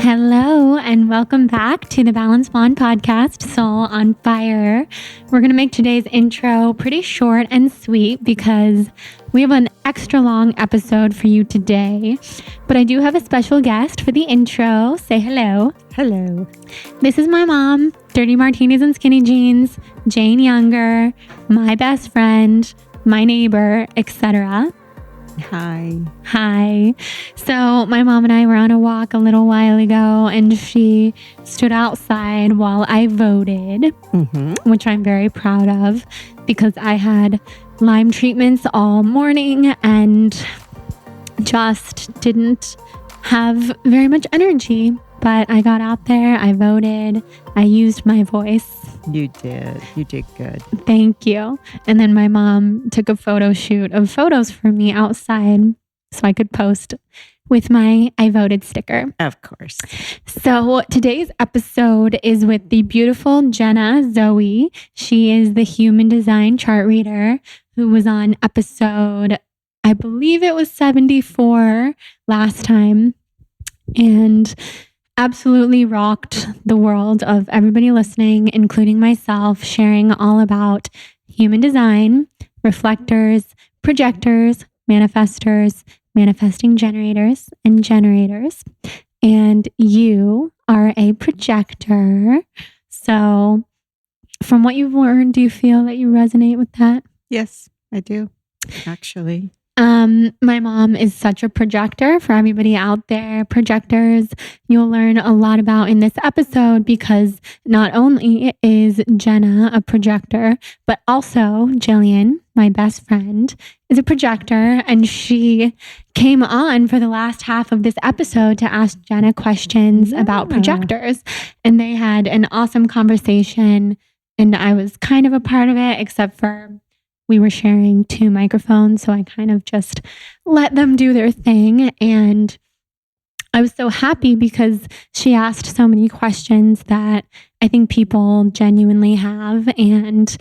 Hello, and welcome back to the Balance Bond podcast, Soul on Fire. We're going to make today's intro pretty short and sweet because we have an extra long episode for you today. But I do have a special guest for the intro. Say hello. Hello. This is my mom, Dirty Martinis and Skinny Jeans, Jane Younger, my best friend, my neighbor, etc. Hi. So my mom and I were on a walk a little while ago, and she stood outside while I voted, which I'm very proud of because I had Lyme treatments all morning and just didn't have very much energy. But I got out there, I voted, I used my voice. You did good. Thank you. And then my mom took a photo shoot of photos for me outside so I could post with my I voted sticker. Of course. So today's episode is with the beautiful Jenna Zoe. She is the human design chart reader who was on episode, I believe it was 74 last time. And absolutely rocked the world of everybody listening, including myself, sharing all about human design, reflectors, projectors, manifestors, manifesting generators, and generators. And you are a projector. So from what you've learned, do you feel that you resonate with that? Yes, I do, actually. My mom is such a projector. For everybody out there, projectors, you'll learn a lot about in this episode because not only is Jenna a projector, but also Jillian, my best friend, is a projector, and she came on for the last half of this episode to ask Jenna questions about projectors, and they had an awesome conversation, and I was kind of a part of it, except for we were sharing 2 microphones, so I kind of just let them do their thing. And I was so happy because she asked so many questions that I think people genuinely have. And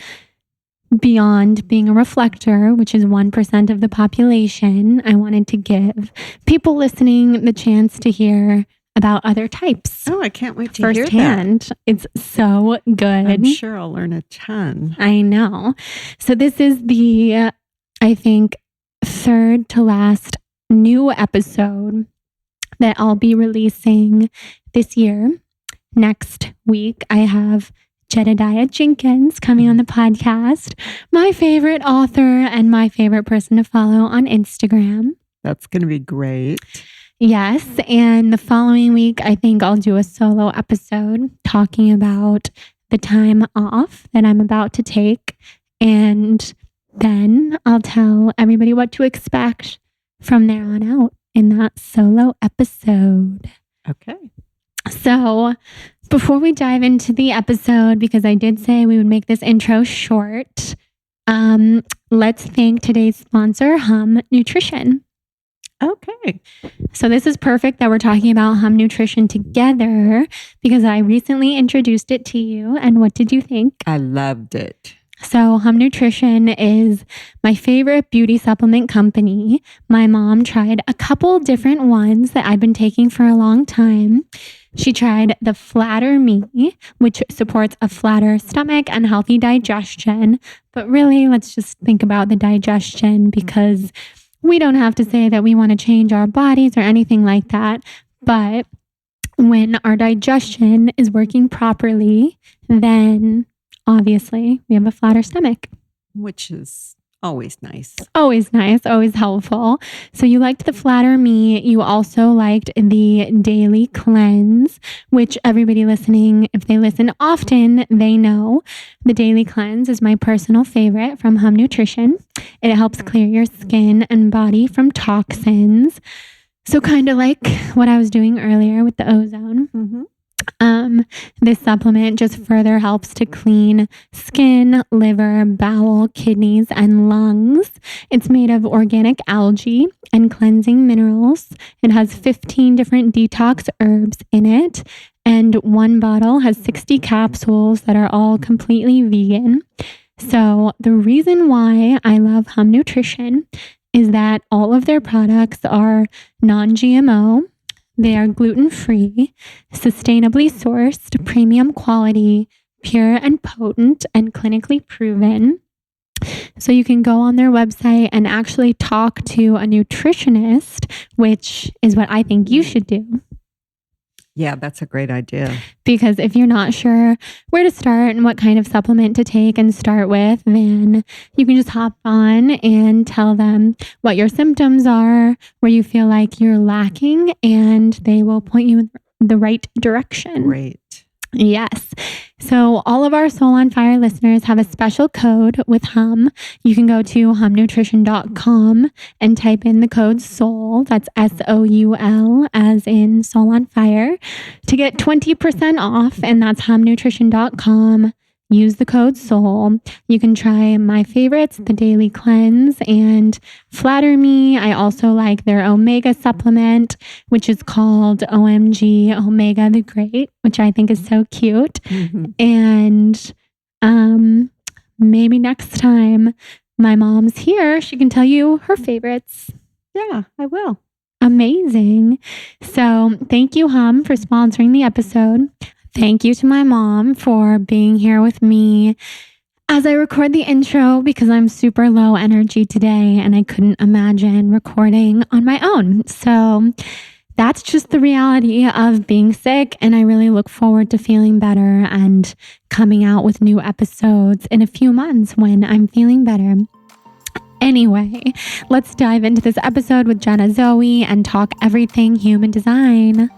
beyond being a reflector, which is 1% of the population, I wanted to give people listening the chance to hear about other types. Oh, I can't wait to firsthand. hear that. It's so good. I'm sure I'll learn a ton. I know. So this is the, I think, third to last new episode that I'll be releasing this year. Next week, I have Jedediah Jenkins coming on the podcast, my favorite author and my favorite person to follow on Instagram. That's going to be great. Yes, and the following week, I think I'll do a solo episode talking about the time off that I'm about to take, and then I'll tell everybody what to expect from there on out in that solo episode. Okay. So before we dive into the episode, because I did say we would make this intro short, let's thank today's sponsor, Hum Nutrition. Okay. So this is perfect that we're talking about Hum Nutrition together because I recently introduced it to you. And what did you think? I loved it. So Hum Nutrition is my favorite beauty supplement company. My mom tried a couple different ones that I've been taking for a long time. She tried the Flatter Me, which supports a flatter stomach and healthy digestion. But really, let's just think about the digestion because we don't have to say that we want to change our bodies or anything like that. But when our digestion is working properly, then obviously we have a flatter stomach. Which is always nice. Always nice, always helpful. So you liked the Flatter Me. You also liked the Daily Cleanse, which everybody listening, if they listen often, they know. The Daily Cleanse is my personal favorite from Hum Nutrition. It helps clear your skin and body from toxins. So kind of like what I was doing earlier with the ozone. This supplement just further helps to clean skin, liver, bowel, kidneys, and lungs. It's made of organic algae and cleansing minerals. It has 15 different detox herbs in it. And one bottle has 60 capsules that are all completely vegan. So the reason why I love Hum Nutrition is that all of their products are non-GMO. They are gluten-free, sustainably sourced, premium quality, pure and potent, and clinically proven. So you can go on their website and actually talk to a nutritionist, which is what I think you should do. Yeah, that's a great idea. Because if you're not sure where to start and what kind of supplement to take and start with, then you can just hop on and tell them what your symptoms are, where you feel like you're lacking, and they will point you in the right direction. Great. Yes. So all of our Soul on Fire listeners have a special code with Hum. You can go to humnutrition.com and type in the code SOUL, that's SOUL, as in Soul on Fire, to get 20% off, and that's humnutrition.com. Use the code SOUL. You can try my favorites, the Daily Cleanse and Flatter Me. I also like their Omega supplement, which is called OMG Omega the Great, which I think is so cute. And maybe next time my mom's here, she can tell you her favorites. Yeah, I will. Amazing. So thank you, Hum, for sponsoring the episode. Thank you to my mom for being here with me as I record the intro, because I'm super low energy today and I couldn't imagine recording on my own. So that's just the reality of being sick. And I really look forward to feeling better and coming out with new episodes in a few months when I'm feeling better. Anyway, let's dive into this episode with Jenna Zoe and talk everything human design.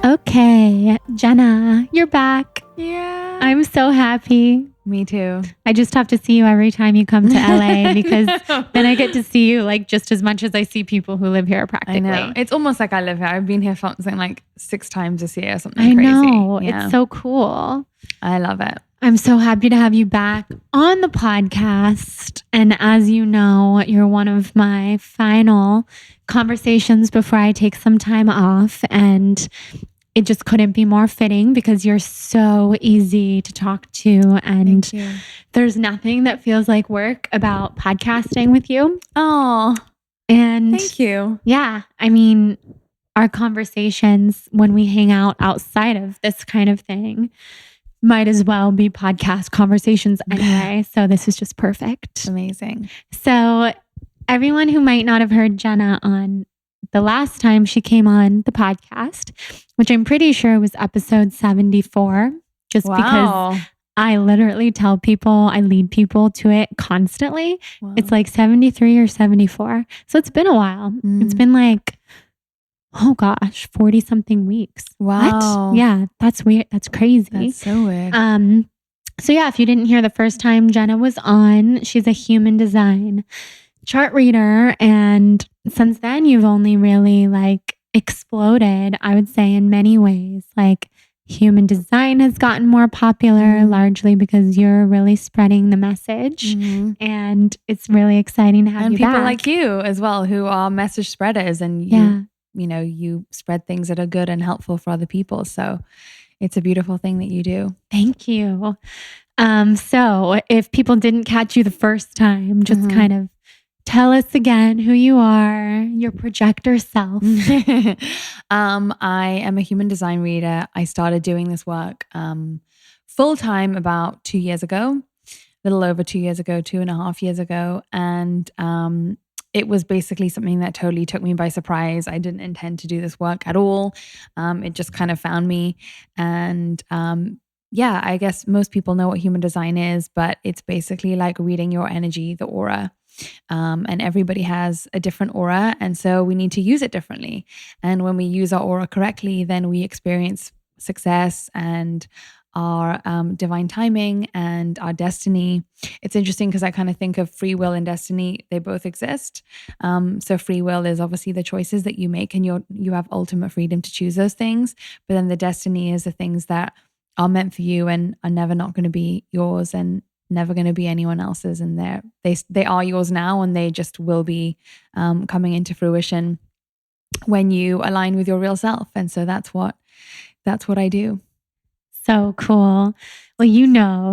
Okay, Jenna, you're back. Yeah. I'm so happy. Me too. I just have to see you every time you come to LA because then I get to see you like just as much as I see people who live here practically. I know. It's almost like I live here. I've been here something like 6 times this year, something I crazy. know. Yeah. It's so cool. I love it. I'm so happy to have you back on the podcast. And as you know, you're one of my final conversations before I take some time off. And it just couldn't be more fitting because you're so easy to talk to. And there's nothing that feels like work about podcasting with you. Oh, and thank you. Yeah. I mean, our conversations when we hang out outside of this kind of thing might as well be podcast conversations anyway. So this is just perfect. Amazing. So everyone who might not have heard Jenna on the last time she came on the podcast, which I'm pretty sure was episode 74, just because I literally tell people, I lead people to it constantly. Wow. It's like 73 or 74. So it's been a while. It's been like, oh gosh, 40 something weeks. Wow. What? Yeah, that's weird. That's crazy. That's so weird. So yeah, if you didn't hear the first time Jenna was on, she's a human design chart reader. And since then, you've only really like exploded, I would say, in many ways. Like human design has gotten more popular, largely because you're really spreading the message. And it's really exciting to have you back. And people like you as well, who are message spreaders, and you know, you spread things that are good and helpful for other people. So it's a beautiful thing that you do. Thank you. So if people didn't catch you the first time, just kind of tell us again who you are, your projector self. I am a human design reader. I started doing this work full time about 2 years ago, a little over 2 years ago, 2.5 years ago. And it was basically something that totally took me by surprise. I didn't intend to do this work at all. It just kind of found me. And I guess most people know what human design is, but it's basically like reading your energy, the aura. And everybody has a different aura. And so we need to use it differently. And when we use our aura correctly, then we experience success and our divine timing and our destiny. It's interesting because I kind of think of free will and destiny. They both exist. So free will is obviously the choices that you make, and you have ultimate freedom to choose those things. But then the destiny is the things that are meant for you and are never not going to be yours and never going to be anyone else's. And they are yours now, and they just will be coming into fruition when you align with your real self. And so that's what I do. So cool. Well,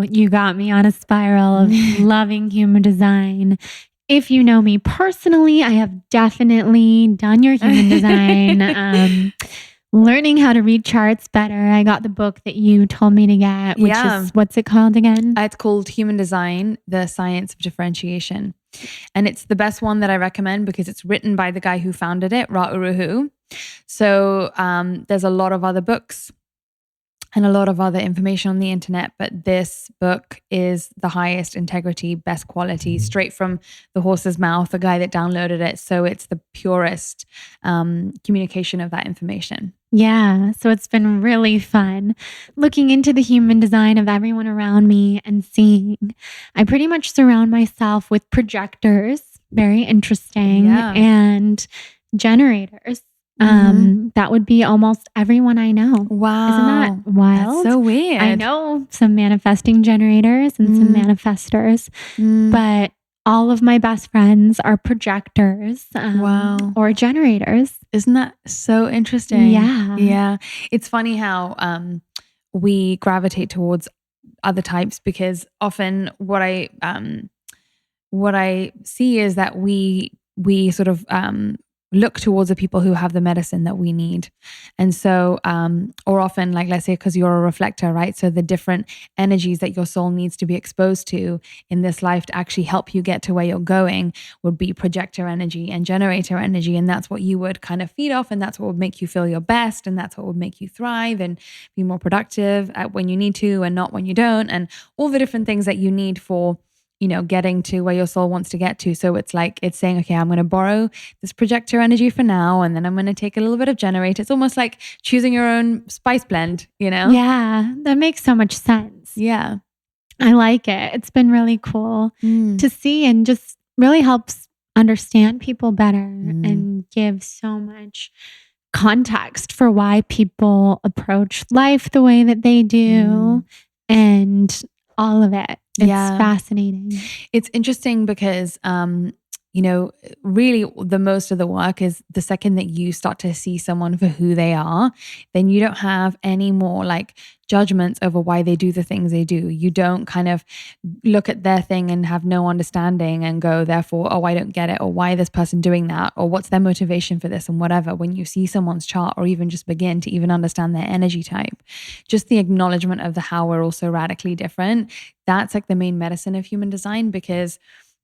you got me on a spiral of loving human design. If you know me personally, I have definitely done your human design. Learning how to read charts better. I got the book that you told me to get, which is, what's it called again? It's called Human Design, The Science of Differentiation. And it's the best one that I recommend because it's written by the guy who founded it, Ra Uru Hu. So there's a lot of other books and a lot of other information on the internet, but this book is the highest integrity, best quality, straight from the horse's mouth, the guy that downloaded it. So it's the purest communication of that information. Yeah, so it's been really fun looking into the human design of everyone around me and seeing. I pretty much surround myself with projectors, very interesting, and generators. That would be almost everyone I know. Wow. Isn't that wild? That's so weird. I know some manifesting generators and some manifestors, but all of my best friends are projectors or generators. Isn't that so interesting? Yeah. Yeah. It's funny how we gravitate towards other types because often what I see is that we sort of look towards the people who have the medicine that we need. And so, or often, like, let's say, because you're a reflector, right? So the different energies that your soul needs to be exposed to in this life to actually help you get to where you're going would be projector energy and generator energy. And that's what you would kind of feed off. And that's what would make you feel your best. And that's what would make you thrive and be more productive at when you need to and not when you don't. And all the different things that you need for, you know, getting to where your soul wants to get to. So it's like, it's saying, okay, I'm going to borrow this projector energy for now, and then I'm going to take a little bit of generator. It's almost like choosing your own spice blend, you know? Yeah, that makes so much sense. Yeah. I like it. It's been really cool to see and just really helps understand people better and give so much context for why people approach life the way that they do and all of it. It's fascinating. It's interesting because, you know, really the most of the work is the second that you start to see someone for who they are, then you don't have any more like judgments over why they do the things they do. You don't kind of look at their thing and have no understanding and go, therefore, oh, I don't get it, or why this person doing that, or what's their motivation for this and whatever. When you see someone's chart or even just begin to even understand their energy type, just the acknowledgement of the how we're all so radically different, that's like the main medicine of human design. Because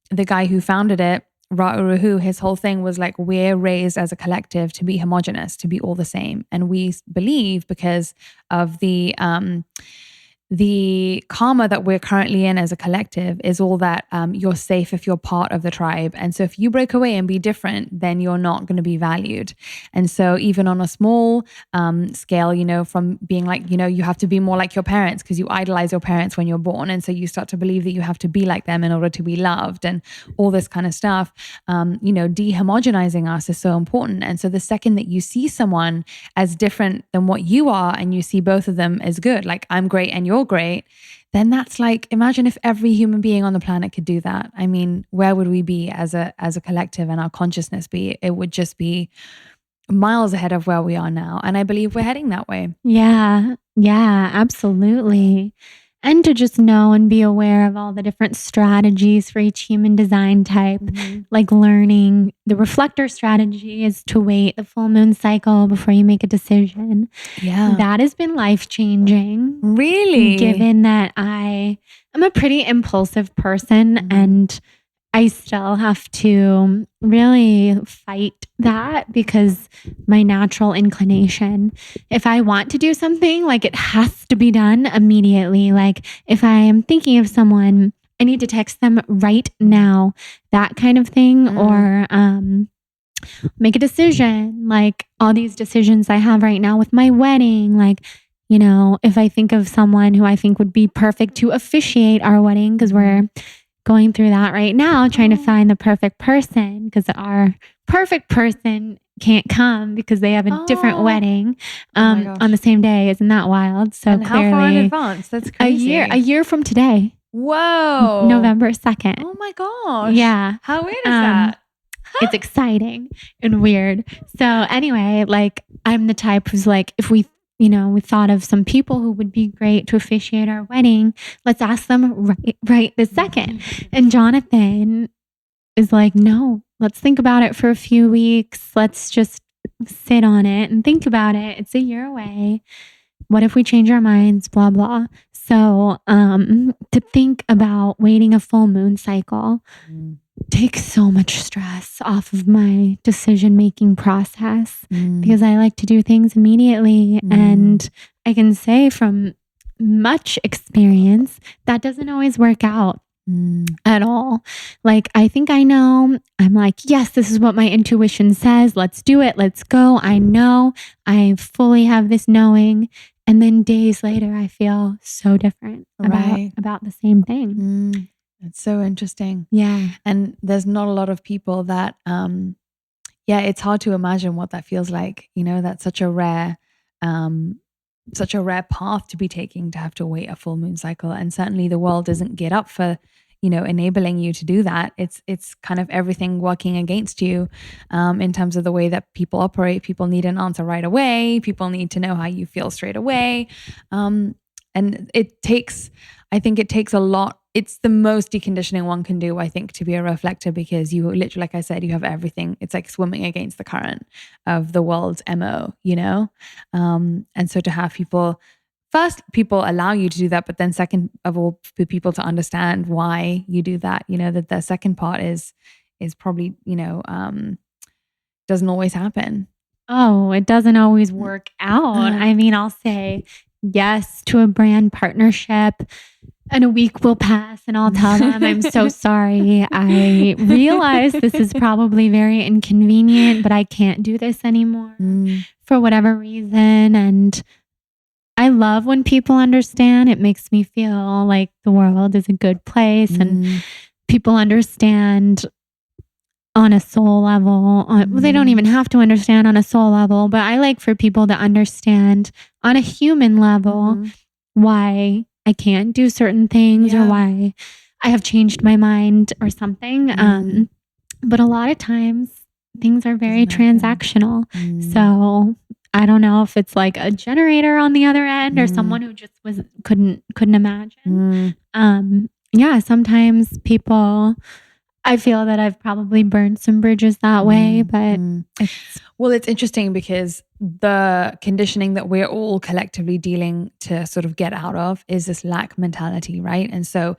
the guy who founded it, Ra Uru Hu, his whole thing was like, we're raised as a collective to be homogenous, to be all the same. And we believe because of the karma that we're currently in as a collective is all that you're safe if you're part of the tribe. And so if you break away and be different, then you're not going to be valued. And so even on a small scale, you know, from being like, you know, you have to be more like your parents because you idolize your parents when you're born. And so you start to believe that you have to be like them in order to be loved and all this kind of stuff. You know, dehomogenizing us is so important. And so the second that you see someone as different than what you are and you see both of them as good, like I'm great and you're great, then that's like, imagine if every human being on the planet could do that. I mean, where would we be as a collective and our consciousness be? It would just be miles ahead of where we are now. And I believe we're heading that way. Yeah, absolutely. And to just know and be aware of all the different strategies for each human design type, like learning the reflector strategy is to wait the full moon cycle before you make a decision. Yeah. That has been life-changing. Really? Given that I am a pretty impulsive person and I still have to really fight that because my natural inclination, if I want to do something, like it has to be done immediately. Like if I am thinking of someone, I need to text them right now, that kind of thing, or make a decision, like all these decisions I have right now with my wedding. Like, you know, if I think of someone who I think would be perfect to officiate our wedding, because we're going through that right now, trying to find the perfect person, because our perfect person can't come because they have a different wedding on the same day. Isn't that wild? So and clearly, how far in advance? That's crazy. A year from today. Whoa. November 2nd. Oh my gosh. Yeah. How weird is that? It's exciting and weird. So anyway, like I'm the type who's like, if we we thought of some people who would be great to officiate our wedding. Let's ask them right this second. And Jonathan is like, no, let's think about it for a few weeks. Let's just sit on it and think about it. It's a year away. What if we change our minds? Blah, blah. So to think about waiting a full moon cycle takes so much stress off of my decision-making process because I like to do things immediately. And I can say from much experience, that doesn't always work out at all. Like, I think I know. I'm like, yes, this is what my intuition says. Let's do it. Let's go. I know. I fully have this knowing. And then days later, I feel so different about the same thing. That's so interesting. Yeah. And there's not a lot of people that, it's hard to imagine what that feels like. That's such a rare path to be taking, to have to wait a full moon cycle. And certainly the world doesn't get up for, enabling you to do that. It's kind of everything working against you in terms of the way that people operate. People need an answer right away. People need to know how you feel straight away. And I think it takes a lot. It's the most deconditioning one can do, I think, to be a reflector, because you literally, like I said, you have everything. It's like swimming against the current of the world's MO, And so to have people allow you to do that, but then second of all, for people to understand why you do that, that the second part is probably, doesn't always happen. Oh, it doesn't always work out. I mean, I'll say yes to a brand partnership and a week will pass and I'll tell them, I'm so sorry. I realize this is probably very inconvenient, but I can't do this anymore for whatever reason. And I love when people understand. It makes me feel like the world is a good place and people understand on a soul level. Well, they don't even have to understand on a soul level, but I like for people to understand on a human level why I can't do certain things or why I have changed my mind or something. But a lot of times things are very transactional. So I don't know if it's like a generator on the other end or someone who just couldn't imagine. Sometimes people, I feel that I've probably burned some bridges that way, but it's interesting because the conditioning that we're all collectively dealing to sort of get out of is this lack mentality, right? And so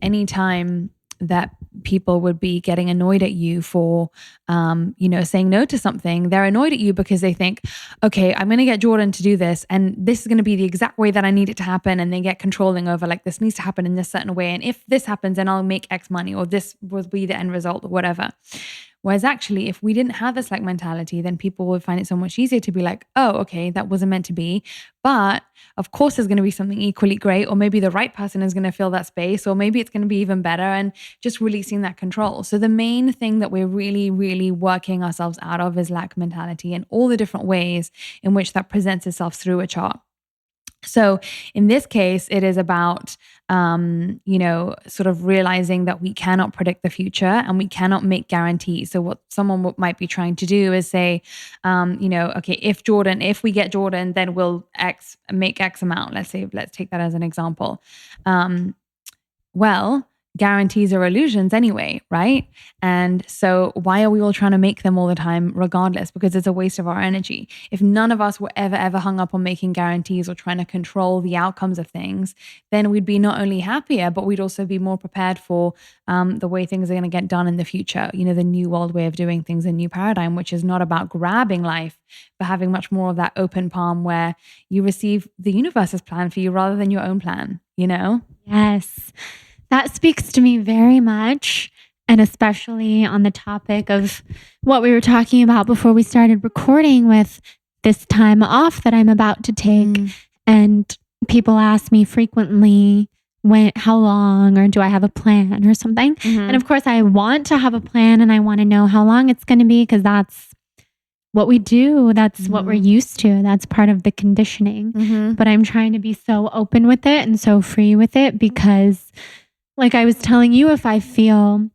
anytime that people would be getting annoyed at you for, saying no to something, they're annoyed at you because they think, okay, I'm going to get Jordan to do this and this is going to be the exact way that I need it to happen. And they get controlling over like, this needs to happen in this certain way. And if this happens, then I'll make X money, or this will be the end result or whatever. Whereas actually, if we didn't have this like mentality, then people would find it so much easier to be like, oh, okay, that wasn't meant to be. But of course, there's going to be something equally great, or maybe the right person is going to fill that space, or maybe it's going to be even better, and just releasing that control. So the main thing that we're really, really working ourselves out of is lack mentality and all the different ways in which that presents itself through a chart. So in this case, it is about, sort of realizing that we cannot predict the future and we cannot make guarantees. So what someone might be trying to do is say, okay, if we get Jordan, then we'll make X amount. Let's take that as an example. Guarantees are illusions anyway, right? And so why are we all trying to make them all the time regardless? Because it's a waste of our energy. If none of us were ever hung up on making guarantees or trying to control the outcomes of things, then we'd be not only happier, but we'd also be more prepared for the way things are going to get done in the future. The new world way of doing things, a new paradigm, which is not about grabbing life, but having much more of that open palm where you receive the universe's plan for you rather than your own plan, Yes. That speaks to me very much, and especially on the topic of what we were talking about before we started recording with this time off that I'm about to take. And people ask me frequently, how long, or do I have a plan or something? And of course, I want to have a plan and I want to know how long it's going to be, because that's what we do. That's what we're used to. That's part of the conditioning. But I'm trying to be so open with it and so free with it, because like I was telling you, if I feel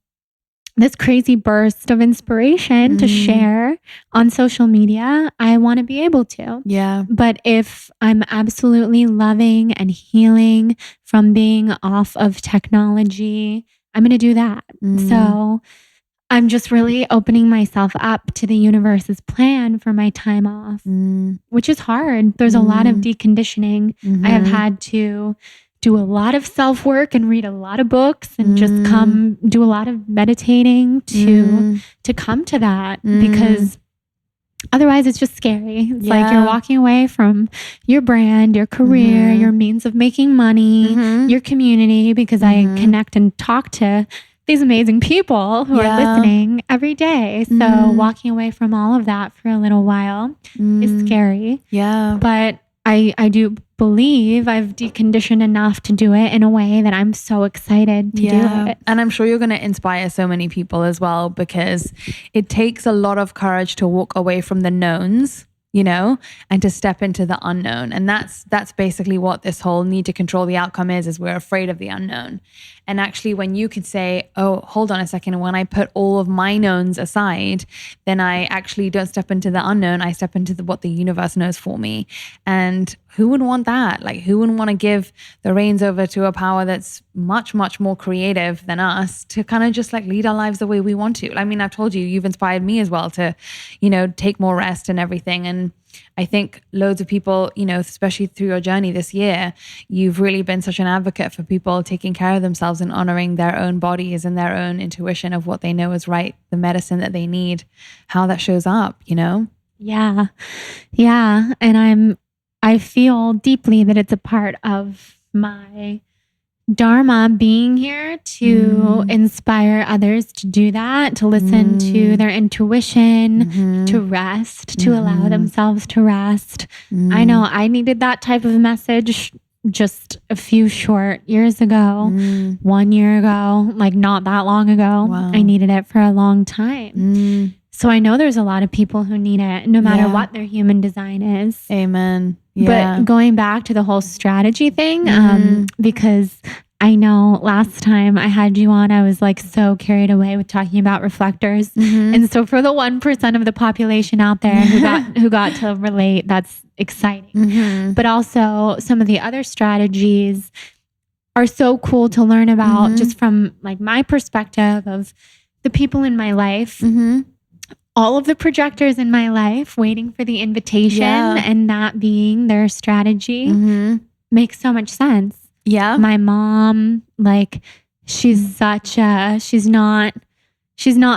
this crazy burst of inspiration to share on social media, I want to be able to. Yeah. But if I'm absolutely loving and healing from being off of technology, I'm going to do that. So I'm just really opening myself up to the universe's plan for my time off, which is hard. There's a lot of deconditioning. I have had to do a lot of self-work and read a lot of books and just come do a lot of meditating to come to that, because otherwise it's just scary. It's like you're walking away from your brand, your career, your means of making money, your community, because I connect and talk to these amazing people who are listening every day. So walking away from all of that for a little while is scary. Yeah. But I do believe I've deconditioned enough to do it in a way that I'm so excited to do it. And I'm sure you're going to inspire so many people as well, because it takes a lot of courage to walk away from the knowns, you know, and to step into the unknown. And that's basically what this whole need to control the outcome is we're afraid of the unknown. And actually, when you could say, oh, hold on a second, when I put all of my knowns aside, then I actually don't step into the unknown. I step into what the universe knows for me. And who would want that? Like, who wouldn't want to give the reins over to a power that's much, much more creative than us to kind of just like lead our lives the way we want to? I mean, I've told you, you've inspired me as well to, you know, take more rest and everything. And I think loads of people, you know, especially through your journey this year, you've really been such an advocate for people taking care of themselves and honoring their own bodies and their own intuition of what they know is right, the medicine that they need, how that shows up, you know? Yeah. Yeah. And I feel deeply that it's a part of my dharma being here to inspire others to do that, to listen to their intuition, to rest, to allow themselves to rest. I know I needed that type of message just a few short years ago, 1 year ago, like not that long ago. Wow. I needed it for a long time. So I know there's a lot of people who need it, no matter what their human design is. Amen. Yeah. But going back to the whole strategy thing, because I know last time I had you on, I was like so carried away with talking about reflectors. And so for the 1% of the population out there who got to relate, that's exciting. But also some of the other strategies are so cool to learn about, just from like my perspective of the people in my life. All of the projectors in my life waiting for the invitation and that being their strategy makes so much sense. Yeah. My mom, like, she's not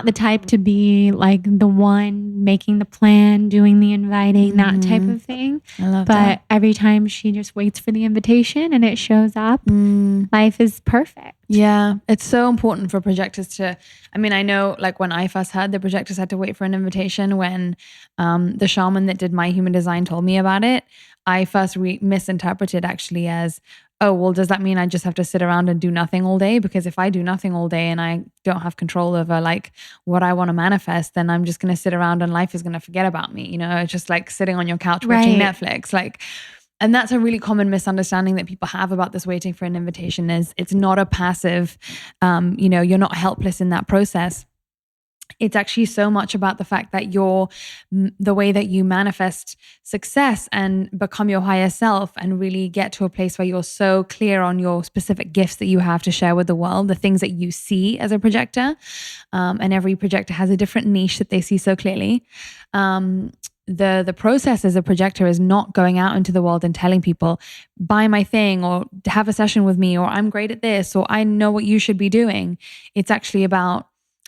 the type to be like the one making the plan, doing the inviting, that type of thing. I love but that. every time she just waits for the invitation and it shows up, life is perfect. Yeah. It's so important for projectors to, I mean, I know like when I first heard the projectors had to wait for an invitation, when the shaman that did my human design told me about it, I first misinterpreted actually as, oh, well, does that mean I just have to sit around and do nothing all day? Because if I do nothing all day and I don't have control over like what I want to manifest, then I'm just going to sit around and life is going to forget about me. You know, it's just like sitting on your couch watching Netflix. Like, and that's a really common misunderstanding that people have about this waiting for an invitation is it's not a passive, you know, you're not helpless in that process. It's actually so much about the fact that the way that you manifest success and become your higher self and really get to a place where you're so clear on your specific gifts that you have to share with the world, the things that you see as a projector. And every projector has a different niche that they see so clearly. The process as a projector is not going out into the world and telling people, buy my thing or have a session with me, or I'm great at this, or I know what you should be doing. It's actually about,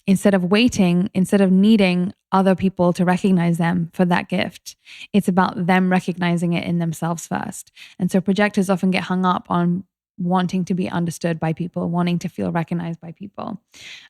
instead of waiting, instead of needing other people to recognize them for that gift, it's about them recognizing it in themselves first. And so projectors often get hung up on wanting to be understood by people, wanting to feel recognized by people,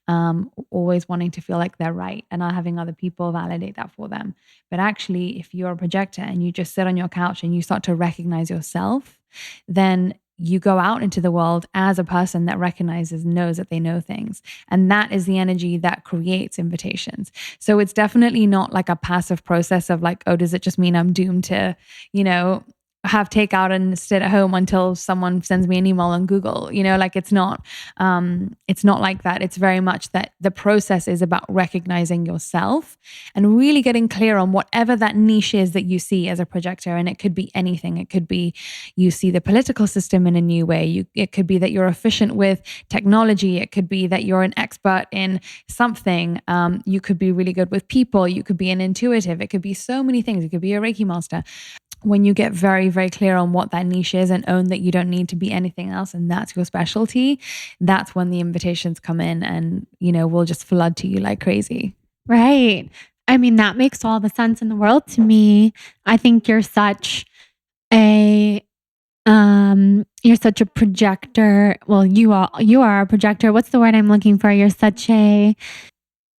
always wanting to feel like they're right and not having other people validate that for them. But actually, if you're a projector and you just sit on your couch and you start to recognize yourself, then you go out into the world as a person that recognizes, knows that they know things. And that is the energy that creates invitations. So it's definitely not like a passive process of like, oh, does it just mean I'm doomed to, you know, have takeout and sit at home until someone sends me an email on Google. Like it's not like that. It's very much that the process is about recognizing yourself and really getting clear on whatever that niche is that you see as a projector. And it could be anything. It could be you see the political system in a new way. It could be that you're efficient with technology. It could be that you're an expert in something. You could be really good with people. You could be an intuitive. It could be so many things. It could be a Reiki master. When you get very, very clear on what that niche is and own that you don't need to be anything else and that's your specialty, that's when the invitations come in and, we'll just flood to you like crazy. Right. I mean, that makes all the sense in the world to me. I think you're such a projector. Well, you are a projector. What's the word I'm looking for? You're such a...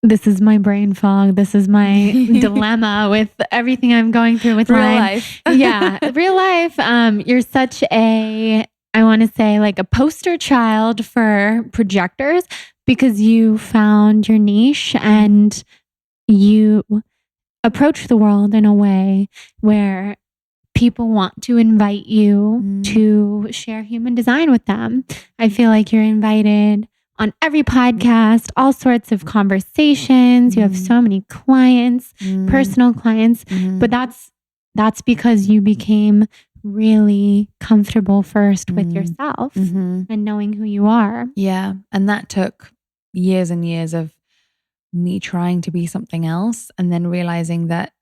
This is my brain fog. This is my dilemma with everything I'm going through with real life. Yeah, real life. You're such I want to say like a poster child for projectors because you found your niche and you approach the world in a way where people want to invite you to share human design with them. I feel like you're invited on every podcast, all sorts of conversations. You have so many clients, personal clients, but that's because you became really comfortable first with yourself and knowing who you are. Yeah. And that took years and years of me trying to be something else and then realizing that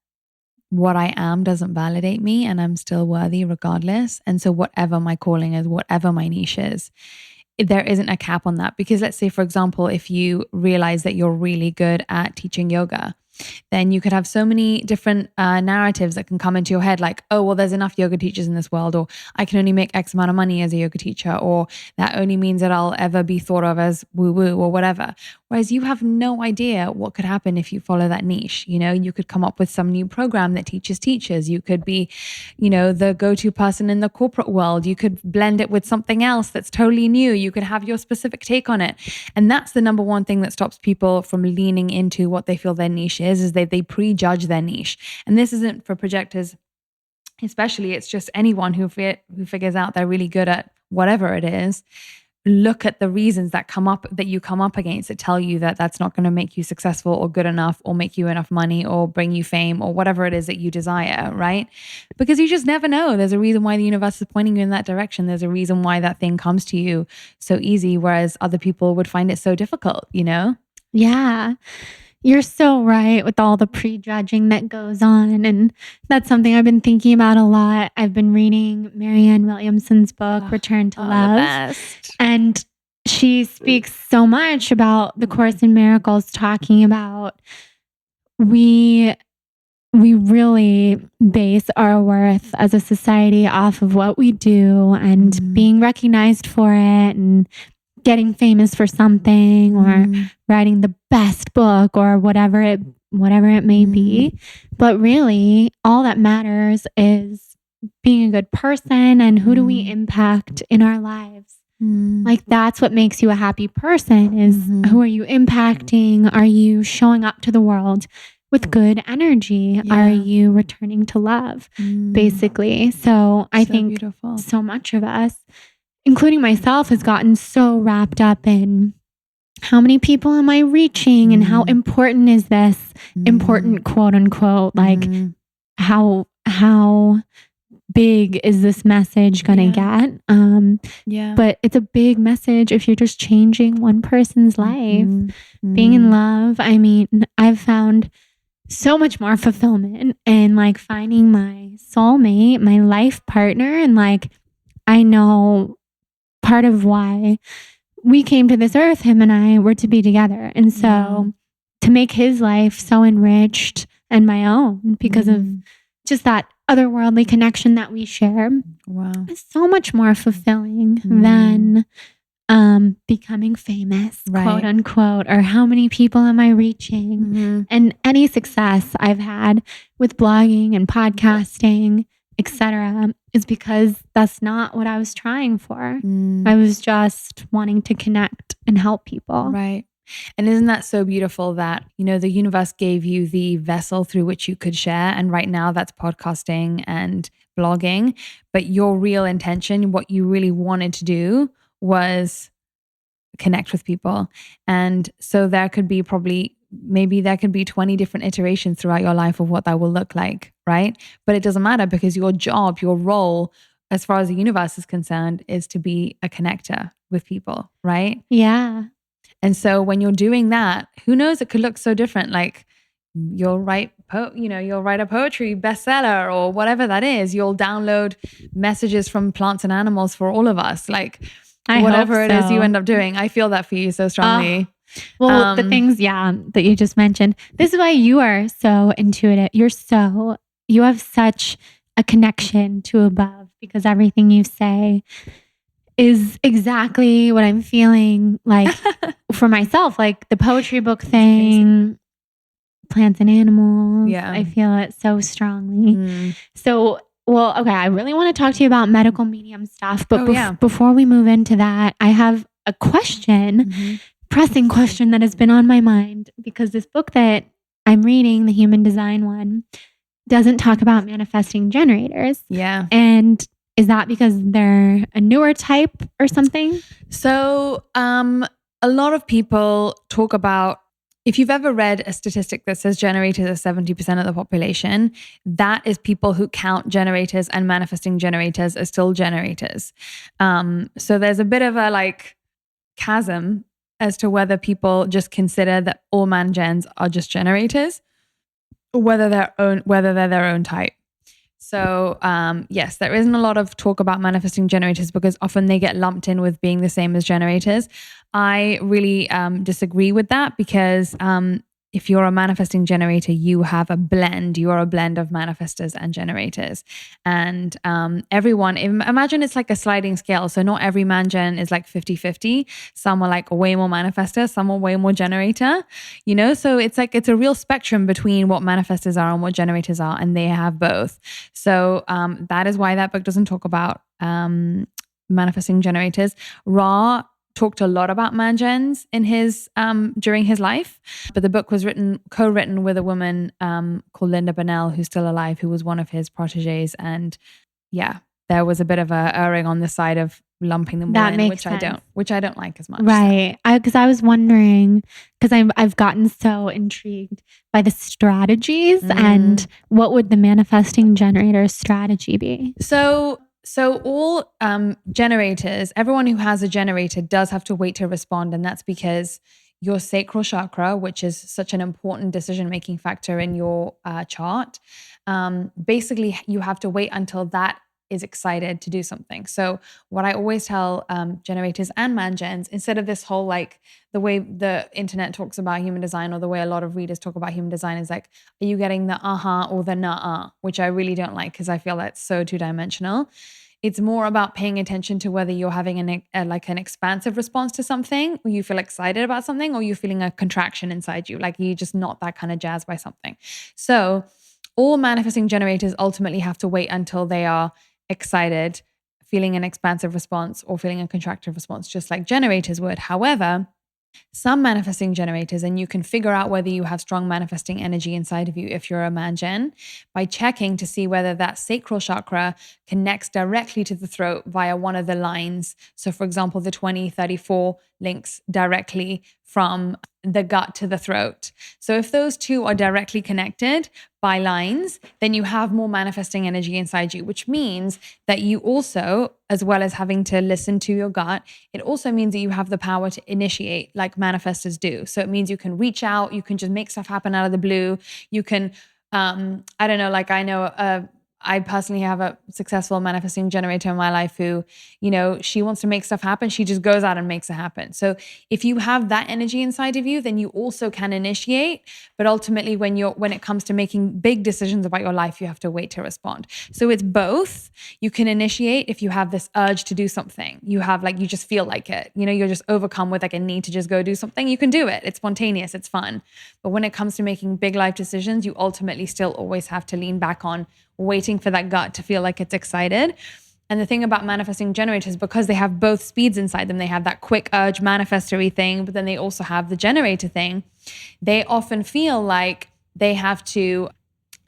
what I am doesn't validate me and I'm still worthy regardless. And so whatever my calling is, whatever my niche is, there isn't a cap on that. Because let's say, for example, if you realize that you're really good at teaching yoga, then you could have so many different narratives that can come into your head like, oh, well, there's enough yoga teachers in this world, or I can only make X amount of money as a yoga teacher, or that only means that I'll ever be thought of as woo-woo or whatever. Whereas you have no idea what could happen if you follow that niche. You could come up with some new program that teaches teachers. You could be, the go-to person in the corporate world. You could blend it with something else that's totally new. You could have your specific take on it. And that's the number one thing that stops people from leaning into what they feel their niche is they prejudge their niche. And this isn't for projectors especially, it's just anyone who figures out they're really good at whatever it is. Look at the reasons that you come up against that tell you that that's not going to make you successful or good enough or make you enough money or bring you fame or whatever it is that you desire, right? Because you just never know. There's a reason why the universe is pointing you in that direction. There's a reason why that thing comes to you so easy, whereas other people would find it so difficult, Yeah. You're so right with all the prejudging that goes on. And that's something I've been thinking about a lot. I've been reading Marianne Williamson's book, Return to Love. The best. And she speaks so much about the Course in Miracles, talking about we really base our worth as a society off of what we do and being recognized for it and getting famous for something or writing the best book or whatever it may be. But really, all that matters is being a good person and who do we impact in our lives. Like that's what makes you a happy person is who are you impacting? Are you showing up to the world with good energy? Yeah. Are you returning to love? Basically. So I think beautiful. So much of us, including myself, has gotten so wrapped up in how many people am I reaching and how important is this important quote unquote, like how big is this message going to get? But it's a big message if you're just changing one person's life, being in love. I mean, I've found so much more fulfillment in like finding my soulmate, my life partner. And like, I know part of why we came to this earth, him and I, were to be together. And so to make his life so enriched and my own because of just that otherworldly connection that we share is so much more fulfilling than becoming famous, quote unquote, or how many people am I reaching? And any success I've had with blogging and podcasting, etc., is because that's not what I was trying for. I was just wanting to connect and help people. Right. And isn't that so beautiful that, the universe gave you the vessel through which you could share. And right now that's podcasting and blogging, but your real intention, what you really wanted to do was connect with people. And so there could be maybe there could be 20 different iterations throughout your life of what that will look like, right? But it doesn't matter because your job, your role, as far as the universe is concerned, is to be a connector with people, right? Yeah. And so when you're doing that, who knows, it could look so different. Like you'll write a poetry bestseller or whatever that is. You'll download messages from plants and animals for all of us. Like whatever it is you end up doing. I feel that for you so strongly. Well, the things, that you just mentioned. This is why you are so intuitive. You have such a connection to above because everything you say is exactly what I'm feeling like for myself, like the poetry book thing, plants and animals. Yeah. I feel it so strongly. So, well, okay, I really want to talk to you about medical medium stuff, but before we move into that, I have a question, pressing question that has been on my mind because this book that I'm reading, the human design one, doesn't talk about manifesting generators. Yeah. And is that because they're a newer type or something? So a lot of people talk about, if you've ever read a statistic that says generators are 70% of the population, that is people who count generators and manifesting generators as still generators. So there's a bit of a chasm as to whether people just consider that all man-gens are just generators or whether they're their own type. So yes, there isn't a lot of talk about manifesting generators because often they get lumped in with being the same as generators. I really disagree with that because if you're a manifesting generator, you have a blend. You are a blend of manifestors and generators. And everyone, imagine it's like a sliding scale. So not every man-gen is like 50-50. Some are like way more manifestor, some are way more generator, So it's a real spectrum between what manifestors are and what generators are, and they have both. So that is why that book doesn't talk about manifesting generators. Ra talked a lot about man-gens in his during his life, but the book was co-written with a woman called Linda Bonnell, who's still alive, who was one of his proteges, and there was a bit of a erring on the side of lumping them in, which I don't like as much. Right, because I was wondering, because I've gotten so intrigued by the strategies, and what would the manifesting generator strategy be? So all generators, everyone who has a generator does have to wait to respond. And that's because your sacral chakra, which is such an important decision-making factor in your chart, basically you have to wait until that is excited to do something. So what I always tell generators and man-gens, instead of this whole the way the internet talks about human design or the way a lot of readers talk about human design is are you getting the or the nuh-uh, which I really don't like because I feel that's so two-dimensional. It's more about paying attention to whether you're having an expansive response to something, or you feel excited about something, or you're feeling a contraction inside you, like you're just not that kind of jazzed by something. So all manifesting generators ultimately have to wait until they are excited, feeling an expansive response or feeling a contractive response, just like generators would. However, some manifesting generators, and you can figure out whether you have strong manifesting energy inside of you if you're a man-gen by checking to see whether that sacral chakra connects directly to the throat via one of the lines. So for example, the 2034 links directly from the gut to the throat. So if those two are directly connected by lines, then you have more manifesting energy inside you, which means that you also, as well as having to listen to your gut, it also means that you have the power to initiate like manifestors do. So it means you can reach out, you can just make stuff happen out of the blue. You can, I personally have a successful manifesting generator in my life who, she wants to make stuff happen. She just goes out and makes it happen. So if you have that energy inside of you, then you also can initiate. But ultimately, when it comes to making big decisions about your life, you have to wait to respond. So it's both. You can initiate if you have this urge to do something. You have you just feel like it. You're just overcome with a need to just go do something. You can do it. It's spontaneous. It's fun. But when it comes to making big life decisions, you ultimately still always have to lean back on waiting for that gut to feel like it's excited. And the thing about manifesting generators, because they have both speeds inside them, they have that quick urge manifestory thing, but then they also have the generator thing. They often feel like they have to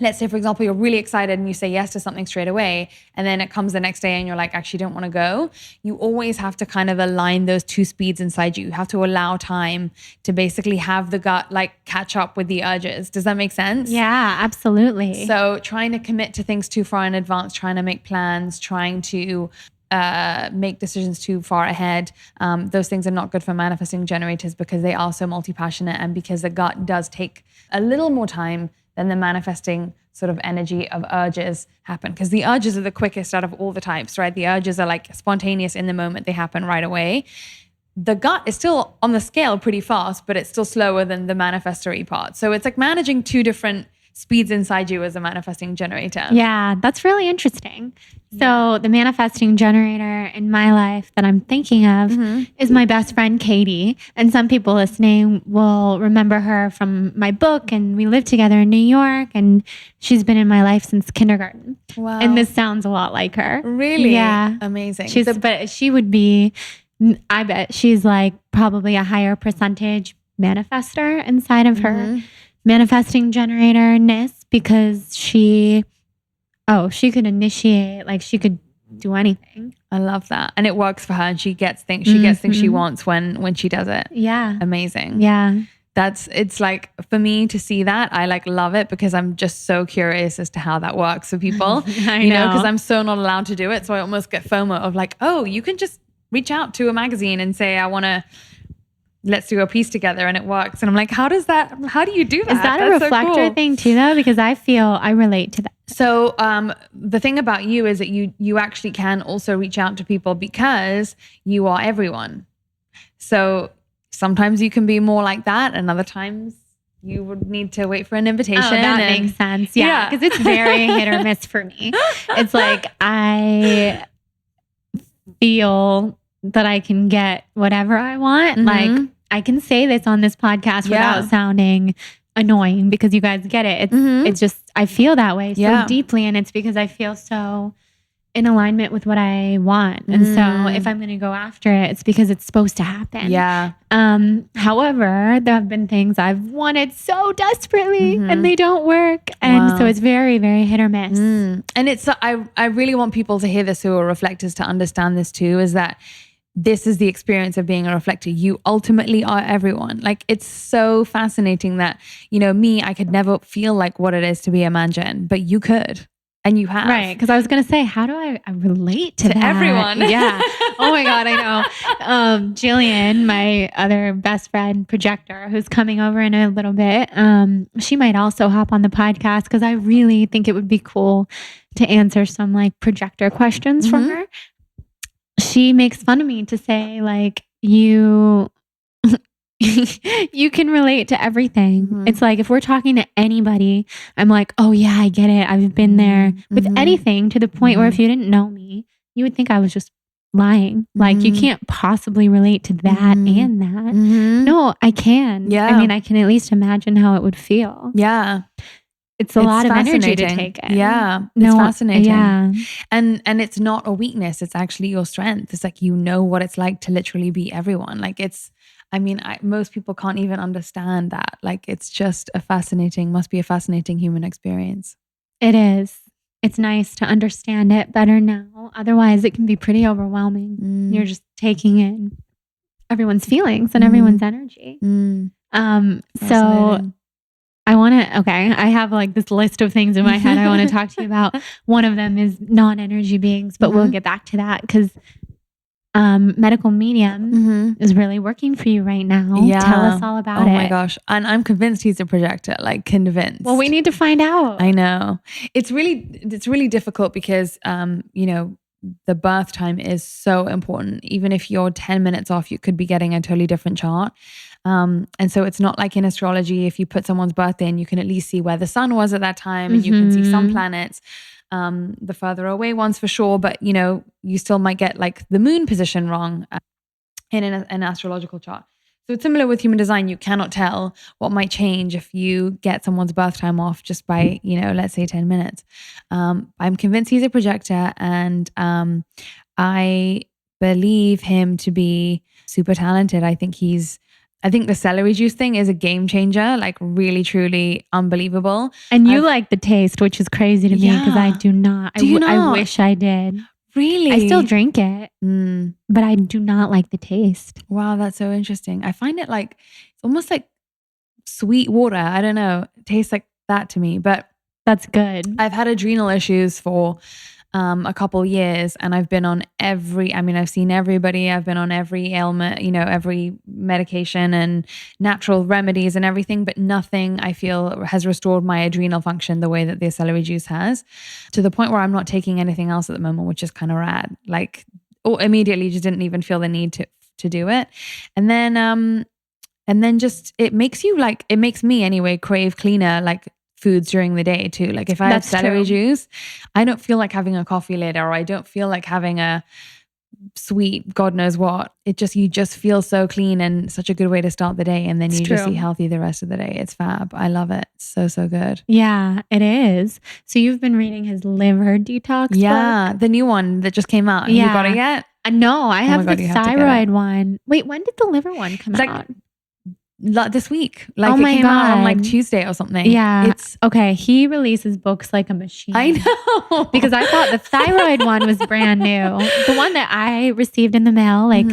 let's say, for example, you're really excited and you say yes to something straight away, and then it comes the next day and you're like, actually don't want to go. You always have to kind of align those two speeds inside you. You have to allow time to basically have the gut like catch up with the urges. Does that make sense? Yeah, absolutely. So trying to commit to things too far in advance, trying to make plans, trying to make decisions too far ahead. Those things are not good for manifesting generators because they are so multi-passionate, and because the gut does take a little more time than the manifesting sort of energy of urges happen. Because the urges are the quickest out of all the types, right? The urges are like spontaneous in the moment. They happen right away. The gut is still on the scale pretty fast, but it's still slower than the manifestory part. So it's like managing two different speeds inside you as a manifesting generator. Yeah, that's really interesting. So the manifesting generator in my life that I'm thinking of is my best friend, Katie. And some people listening will remember her from my book, and we lived together in New York, and she's been in my life since kindergarten. Wow. And this sounds a lot like her. Really? Yeah. Amazing. But she would be, I bet she's like probably a higher percentage manifester inside of her manifesting generator-ness, because she could initiate, like she could do anything. I love that. And it works for her, and she gets things she wants when she does it. Yeah. Amazing. Yeah. It's like, for me to see that, I like love it, because I'm just so curious as to how that works for people. I know. Because I'm so not allowed to do it. So I almost get FOMO of like, oh, you can just reach out to a magazine and say, let's do a piece together, and it works. And I'm like, how do you do that? Is that a Reflector thing too, though? Because I feel I relate to that. So the thing about you is that you actually can also reach out to people because you are everyone. So sometimes you can be more like that, and other times you would need to wait for an invitation. Oh, that makes sense. Yeah, because it's very hit or miss for me. It's like I feel that I can get whatever I want. Like I can say this on this podcast without sounding annoying, because you guys get it. It's just, I feel that way so deeply, and it's because I feel so in alignment with what I want. And so if I'm going to go after it, it's because it's supposed to happen. Yeah. However, there have been things I've wanted so desperately and they don't work. And so it's very, very hit or miss. And it's, I really want people to hear this who are reflectors to understand this too, is that this is the experience of being a reflector. You ultimately are everyone. Like, it's so fascinating that, me, I could never feel like what it is to be a man-gen, but you could. And you have. Right. Because I was going to say, how do I relate to that? Everyone. Yeah. Oh my God, I know. Jillian, my other best friend, Projector, who's coming over in a little bit, she might also hop on the podcast, because I really think it would be cool to answer some like projector questions from her. She makes fun of me to say, like, you can relate to everything. It's like, if we're talking to anybody, I'm like, oh yeah, I get it. I've been there with anything, to the point where if you didn't know me, you would think I was just lying. Like, you can't possibly relate to that and that. No, I can. Yeah. I mean, I can at least imagine how it would feel. Yeah. It's a lot of energy to take in. Yeah. It's fascinating. Yeah. And it's not a weakness. It's actually your strength. It's like, what it's like to literally be everyone. Like, most people can't even understand that. Like, it's just must be a fascinating human experience. It is. It's nice to understand it better now. Otherwise, it can be pretty overwhelming. You're just taking in everyone's feelings and everyone's energy. So I have like this list of things in my head I want to talk to you about. One of them is non-energy beings, but we'll get back to that, because medical medium is really working for you right now. Yeah. Tell us all about it. Oh my gosh. And I'm convinced he's a projector, like convinced. Well, we need to find out. I know. It's really difficult because, the birth time is so important. Even if you're 10 minutes off, you could be getting a totally different chart. And so it's not like in astrology, if you put someone's birthday in, you can at least see where the sun was at that time, and you can see some planets, the further away ones for sure, but you still might get like the moon position wrong in an astrological chart. So it's similar with human design. You cannot tell what might change if you get someone's birth time off just by, let's say 10 minutes. I'm convinced he's a projector, and I believe him to be super talented. I think he's I think the celery juice thing is a game changer, like really, truly unbelievable. And you like the taste, which is crazy to me because I do not. Do you not? I wish I did. Really? I still drink it, but I do not like the taste. Wow, that's so interesting. I find it like, it's almost like sweet water. I don't know. It tastes like that to me, but that's good. I've had adrenal issues for a couple years, and I've been on I've seen everybody. I've been on every ailment, every medication and natural remedies and everything, but nothing I feel has restored my adrenal function the way that the celery juice has, to the point where I'm not taking anything else at the moment, which is kind of rad. Like, immediately just didn't even feel the need to do it. And then just, it makes me anyway crave cleaner, like, foods during the day too. Like if I have celery juice, I don't feel like having a coffee later, or I don't feel like having a sweet God knows what. You just feel so clean, and such a good way to start the day. And then just eat healthy the rest of the day. It's fab. I love it. So good. Yeah, it is. So you've been reading his liver detox book? The new one that just came out. Yeah. You got it yet? No, I have the thyroid one. Wait, when did the liver one come out? This week. Like it came out on like Tuesday or something. Yeah. It's okay. He releases books like a machine. I know. Because I thought the thyroid one was brand new. The one that I received in the mail like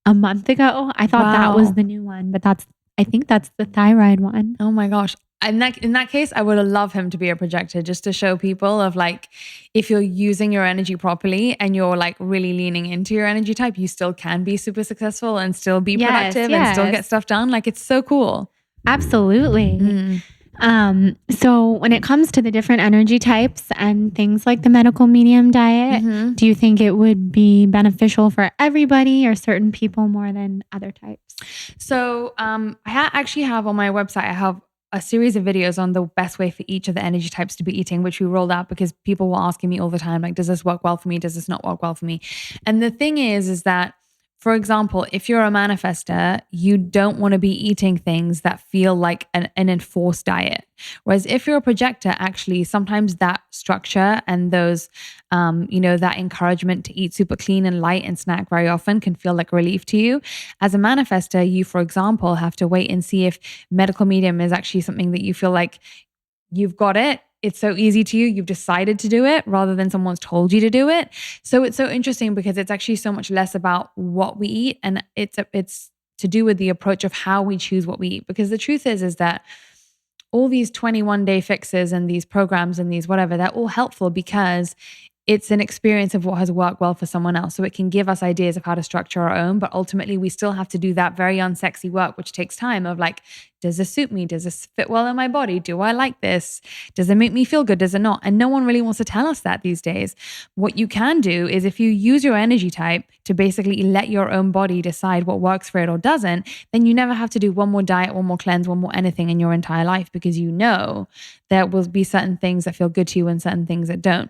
a month ago, I thought that was the new one, but I think that's the thyroid one. Oh my gosh. In that case, I would love him to be a projector, just to show people of like, if you're using your energy properly and you're like really leaning into your energy type, you still can be super successful and still be productive and still get stuff done. Like, it's so cool. Absolutely. So when it comes to the different energy types and things like the medical medium diet, do you think it would be beneficial for everybody or certain people more than other types? So I actually have on my website, I have a series of videos on the best way for each of the energy types to be eating, which we rolled out because people were asking me all the time, like, does this work well for me? Does this not work well for me? And the thing is that, for example, if you're a manifester, you don't want to be eating things that feel like an enforced diet. Whereas if you're a projector, actually, sometimes that structure and those, that encouragement to eat super clean and light and snack very often can feel like relief to you. As a manifester, you, for example, have to wait and see if medical medium is actually something that you feel like you've got it. It's so easy to you. You've decided to do it rather than someone's told you to do it. So it's so interesting because it's actually so much less about what we eat, and it's to do with the approach of how we choose what we eat. Because the truth is that all these 21-day fixes and these programs and these whatever, they're all helpful because it's an experience of what has worked well for someone else. So it can give us ideas of how to structure our own, but ultimately we still have to do that very unsexy work, which takes time of like, does this suit me? Does this fit well in my body? Do I like this? Does it make me feel good? Does it not? And no one really wants to tell us that these days. What you can do is, if you use your energy type to basically let your own body decide what works for it or doesn't, then you never have to do one more diet, one more cleanse, one more anything in your entire life, because you know there will be certain things that feel good to you and certain things that don't.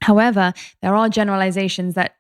However, there are generalizations that,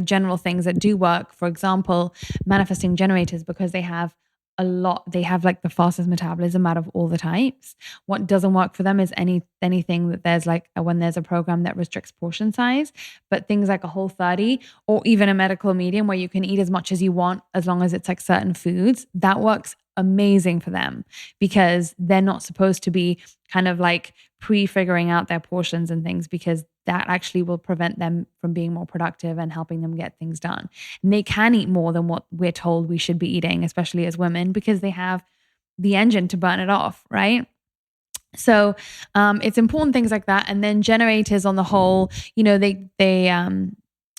general things that do work. For example, manifesting generators, because they have like the fastest metabolism out of all the types. What doesn't work for them is anything that there's like, when there's a program that restricts portion size, but things like a Whole30 or even a medical medium where you can eat as much as you want as long as it's like certain foods, that works amazing for them, because they're not supposed to be kind of like pre-figuring out their portions and things, because that actually will prevent them from being more productive and helping them get things done. And they can eat more than what we're told we should be eating, especially as women, because they have the engine to burn it off, right? So it's important, things like that. And then generators on the whole,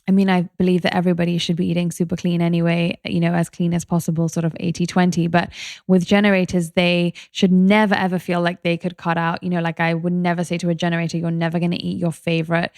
I believe that everybody should be eating super clean anyway, as clean as possible, sort of 80-20. But with generators, they should never, ever feel like they could cut out, like I would never say to a generator, you're never going to eat your favorite,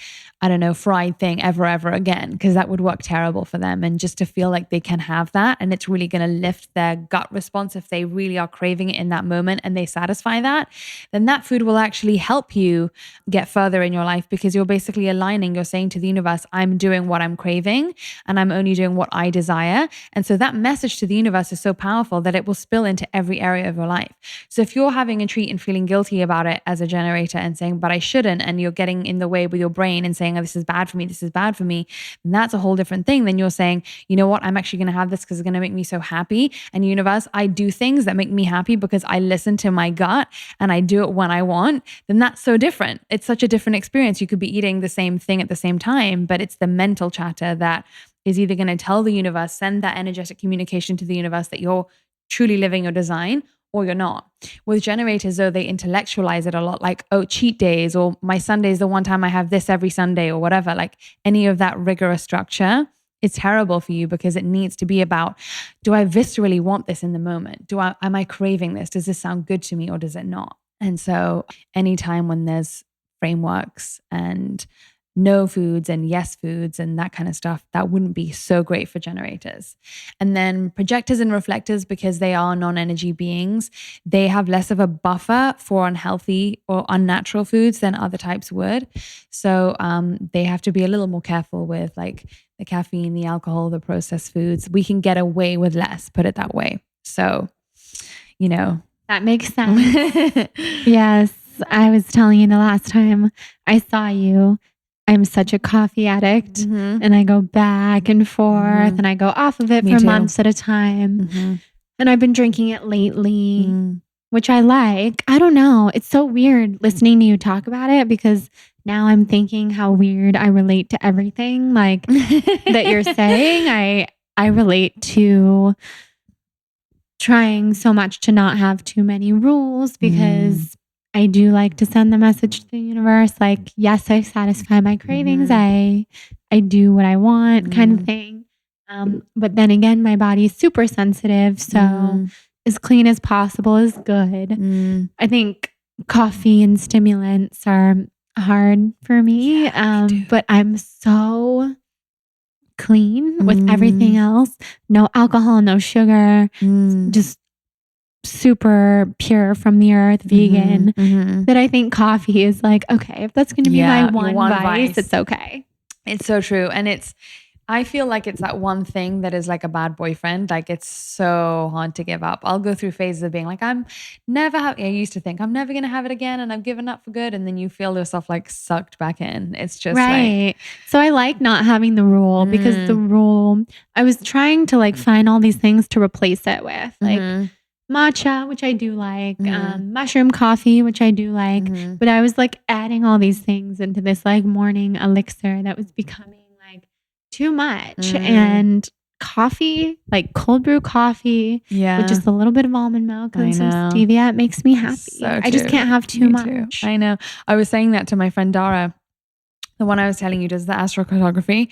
fried thing ever again, because that would work terrible for them. And just to feel like they can have that, and it's really going to lift their gut response if they really are craving it in that moment and they satisfy that, then that food will actually help you get further in your life, because you're basically aligning, you're saying to the universe, I'm doing what what I'm craving, and I'm only doing what I desire. And so that message to the universe is so powerful that it will spill into every area of your life. So if you're having a treat and feeling guilty about it as a generator and saying, but I shouldn't, and you're getting in the way with your brain and saying, oh, this is bad for me, this is bad for me, then that's a whole different thing. Then you're saying, you know what, I'm actually going to have this because it's going to make me so happy. And universe, I do things that make me happy because I listen to my gut and I do it when I want. Then that's so different. It's such a different experience. You could be eating the same thing at the same time, but it's the mental chatter that is either going to tell the universe, send that energetic communication to the universe that you're truly living your design, or you're not. With generators, though, they intellectualize it a lot, like, oh, cheat days, or my Sunday is the one time I have this every Sunday, or whatever. Like any of that rigorous structure is terrible for you, because it needs to be about, do I viscerally want this in the moment? Am I craving this? Does this sound good to me, or does it not? And so anytime when there's frameworks and no foods and yes foods and that kind of stuff, that wouldn't be so great for generators. And then projectors and reflectors, because they are non-energy beings, they have less of a buffer for unhealthy or unnatural foods than other types would. So they have to be a little more careful with like the caffeine, the alcohol, the processed foods. We can get away with less, put it that way. So, you know. That makes sense. Yes. I was telling you the last time I saw you, I'm such a coffee addict, and I go back and forth, and I go off of it for months at a time. And I've been drinking it lately, which I like. I don't know. It's so weird listening to you talk about it, because now I'm thinking how weird I relate to everything like that you're saying. I relate to trying so much to not have too many rules, because I do like to send the message to the universe, like, yes, I satisfy my cravings. I do what I want, kind of thing. But then again, my body is super sensitive. So as clean as possible is good. I think coffee and stimulants are hard for me. But I'm so clean with everything else. No alcohol, no sugar, just super pure from the earth, vegan, that I think coffee is like, okay, if that's going to be my one vice, it's okay. It's so true. And I feel like it's that one thing that is like a bad boyfriend. Like, it's so hard to give up. I'll go through phases of being like, I used to think I'm never going to have it again, and I've given up for good. And then you feel yourself like sucked back in. It's just right. So I like not having the rule, because the rule, I was trying to like find all these things to replace it with, like matcha, which I do like, mushroom coffee, which I do like, but I was like adding all these things into this like morning elixir that was becoming like too much. And coffee, like cold brew coffee, with just a little bit of almond milk and some stevia, it makes me happy. So I just can't have too much. I know. I was saying that to my friend Dara, the one I was telling you does the astrocartography.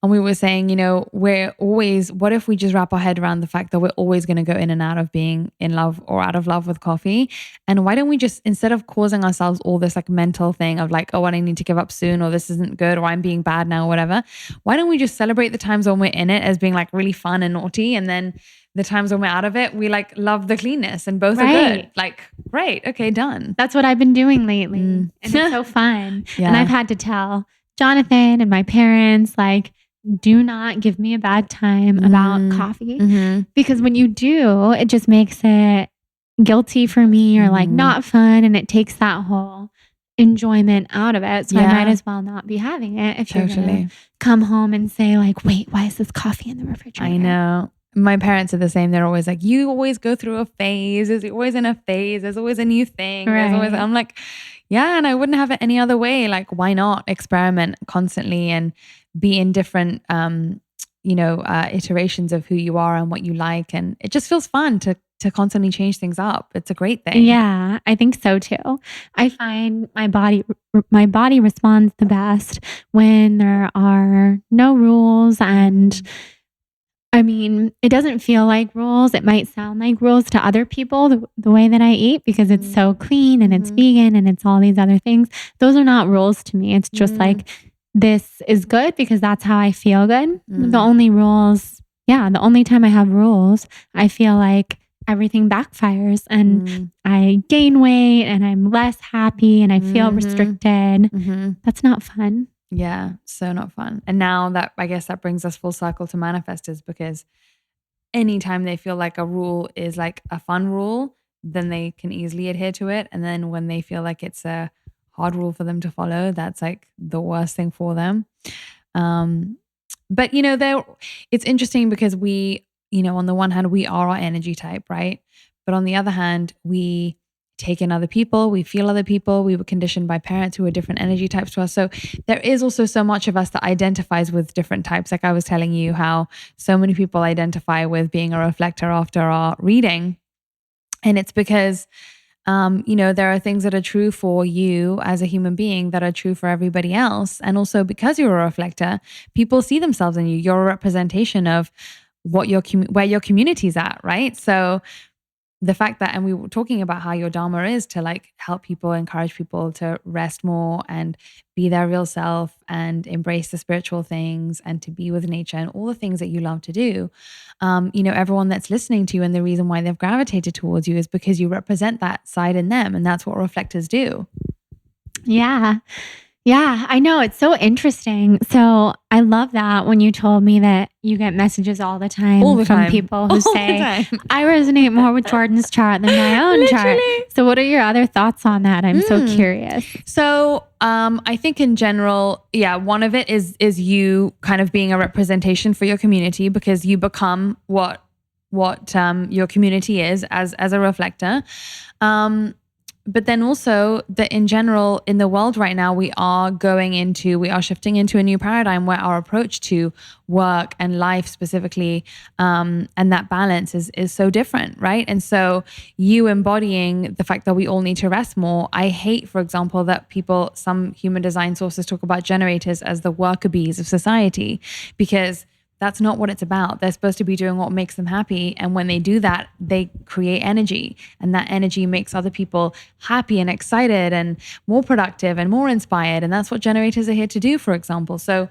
And we were saying, what if we just wrap our head around the fact that we're always going to go in and out of being in love or out of love with coffee? And why don't we just, instead of causing ourselves all this like mental thing of like, oh, I need to give up soon, or this isn't good, or I'm being bad now, or whatever, why don't we just celebrate the times when we're in it as being like really fun and naughty, and then the times when we're out of it, we like love the cleanness, and both are good. Like, great. Okay, done. That's what I've been doing lately. And it's so fun. And I've had to tell Jonathan and my parents, like, do not give me a bad time about coffee, because when you do, it just makes it guilty for me, or like not fun. And it takes that whole enjoyment out of it. So I might as well not be having it if you're going to come home and say like, wait, why is this coffee in the refrigerator? I know. My parents are the same. They're always like, you always go through a phase. There's always in a phase. There's always a new thing. Right. I'm like, yeah, and I wouldn't have it any other way. Like, why not experiment constantly and be in different, iterations of who you are and what you like. And it just feels fun to constantly change things up. It's a great thing. Yeah, I think so too. I find my body responds the best when there are no rules. And I mean, it doesn't feel like rules. It might sound like rules to other people, the way that I eat, because it's so clean and it's vegan and it's all these other things. Those are not rules to me. It's just like, this is good because that's how I feel good. The only time I have rules, I feel like everything backfires and I gain weight and I'm less happy and I feel restricted. That's not fun. Yeah, so not fun. And now that, I guess that brings us full circle to manifestors, because anytime they feel like a rule is like a fun rule, then they can easily adhere to it. And then when they feel like it's a hard rule for them to follow, that's like the worst thing for them. But it's interesting because we, on the one hand, we are our energy type, right? But on the other hand, we take in other people, we feel other people, we were conditioned by parents who are different energy types to us. So there is also so much of us that identifies with different types. Like I was telling you how so many people identify with being a reflector after our reading. And it's because, there are things that are true for you as a human being that are true for everybody else. And also because you're a reflector, people see themselves in you. You're a representation of what where your community's at, right? So the fact that, and we were talking about how your dharma is to like help people, encourage people to rest more and be their real self and embrace the spiritual things and to be with nature and all the things that you love to do. Everyone that's listening to you and the reason why they've gravitated towards you is because you represent that side in them. And that's what reflectors do. Yeah. Yeah, I know. It's so interesting. So I love that when you told me that you get messages all the time from people who say, I resonate more with Jordan's chart than my own chart. So what are your other thoughts on that? I'm so curious. So I think in general, one of it is you kind of being a representation for your community, because you become what your community is as a reflector. But then also that in general, in the world right now, we are shifting into a new paradigm where our approach to work and life specifically, and that balance is so different, right? And so you embodying the fact that we all need to rest more. I hate, for example, that some human design sources talk about generators as the worker bees of society, because that's not what it's about. They're supposed to be doing what makes them happy. And when they do that, they create energy. And that energy makes other people happy and excited and more productive and more inspired. And that's what generators are here to do, for example. So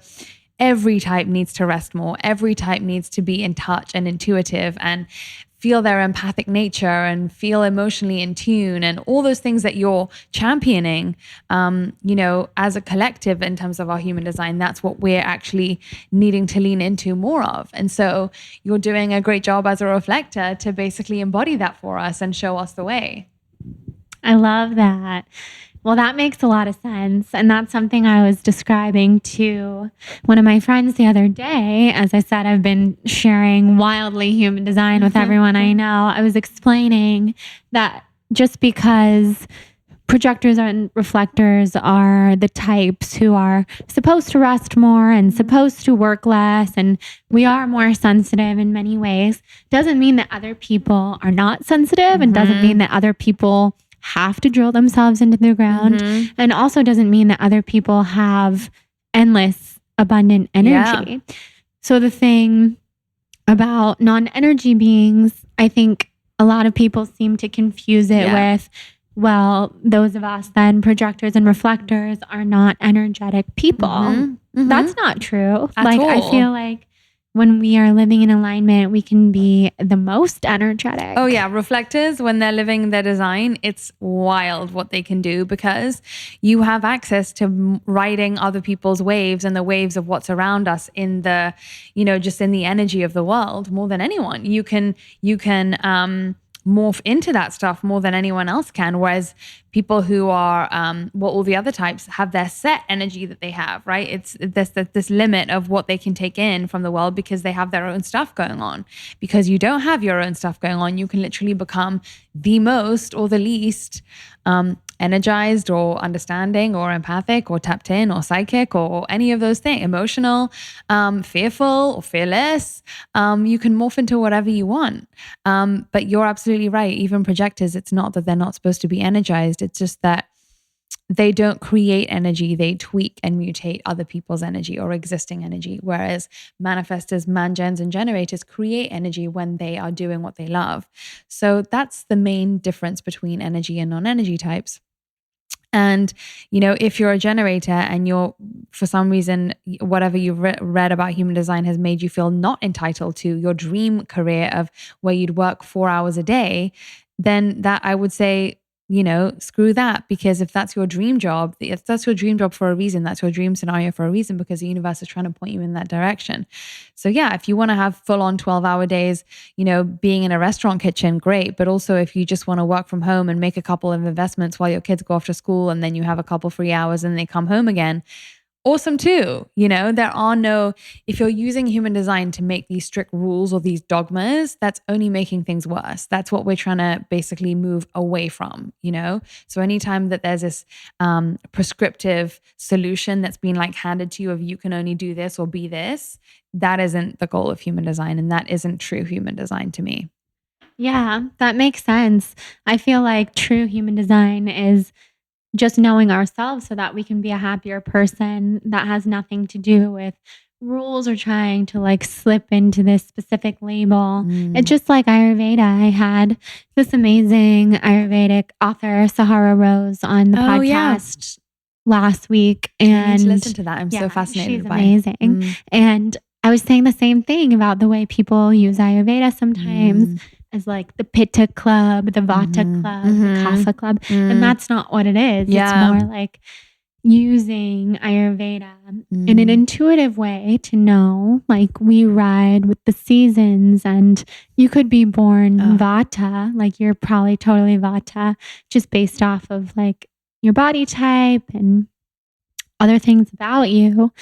every type needs to rest more. Every type needs to be in touch and intuitive and feel their empathic nature and feel emotionally in tune and all those things that you're championing, as a collective in terms of our human design. That's what we're actually needing to lean into more of. And so you're doing a great job as a reflector to basically embody that for us and show us the way. I love that. Well, that makes a lot of sense. And that's something I was describing to one of my friends the other day. As I said, I've been sharing wildly human design with everyone I know. I was explaining that just because projectors and reflectors are the types who are supposed to rest more and supposed to work less, and we are more sensitive in many ways, doesn't mean that other people are not sensitive, and doesn't mean that other people have to drill themselves into the ground, and also doesn't mean that other people have endless abundant energy. So the thing about non-energy beings, I think a lot of people seem to confuse it with, well, those of us then projectors and reflectors are not energetic people. That's not true. I feel like when we are living in alignment, we can be the most energetic. Oh yeah, reflectors, when they're living their design, it's wild what they can do, because you have access to riding other people's waves and the waves of what's around us in the, just in the energy of the world more than anyone. You can morph into that stuff more than anyone else can. Whereas people who are, all the other types have their set energy that they have, right? It's this limit of what they can take in from the world because they have their own stuff going on. Because you don't have your own stuff going on, you can literally become the most or the least energized or understanding or empathic or tapped in or psychic or any of those things, emotional, fearful or fearless. You can morph into whatever you want. But you're absolutely right. Even projectors, it's not that they're not supposed to be energized. It's just that they don't create energy. They tweak and mutate other people's energy or existing energy. Whereas manifestors, mangens, and generators create energy when they are doing what they love. So that's the main difference between energy and non-energy types. And, if you're a generator and you're, for some reason, whatever you've read about human design has made you feel not entitled to your dream career of where you'd work 4 hours a day, then that, I would say, screw that, because if that's your dream job, for a reason, that's your dream scenario for a reason, because the universe is trying to point you in that direction. So yeah, if you want to have full on 12-hour days, being in a restaurant kitchen, great. But also if you just want to work from home and make a couple of investments while your kids go off to school, and then you have a couple free hours and they come home again, awesome too. If you're using human design to make these strict rules or these dogmas, that's only making things worse. That's what we're trying to basically move away from, So anytime that there's this prescriptive solution that's been like handed to you of you can only do this or be this, that isn't the goal of human design. And that isn't true human design to me. Yeah, that makes sense. I feel like true human design is just knowing ourselves so that we can be a happier person. That has nothing to do with rules or trying to like slip into this specific label. It's just like Ayurveda. I had this amazing Ayurvedic author, Sahara Rose, on the podcast last week. And I need to listen to that. I'm so fascinated she's amazing. And I was saying the same thing about the way people use Ayurveda sometimes. As like the Pitta club, the Vata club, the Kapha club. And that's not what it is. Yeah. It's more like using Ayurveda in an intuitive way to know, like we ride with the seasons, and you could be born Vata, like you're probably totally Vata, just based off of like your body type and other things about you.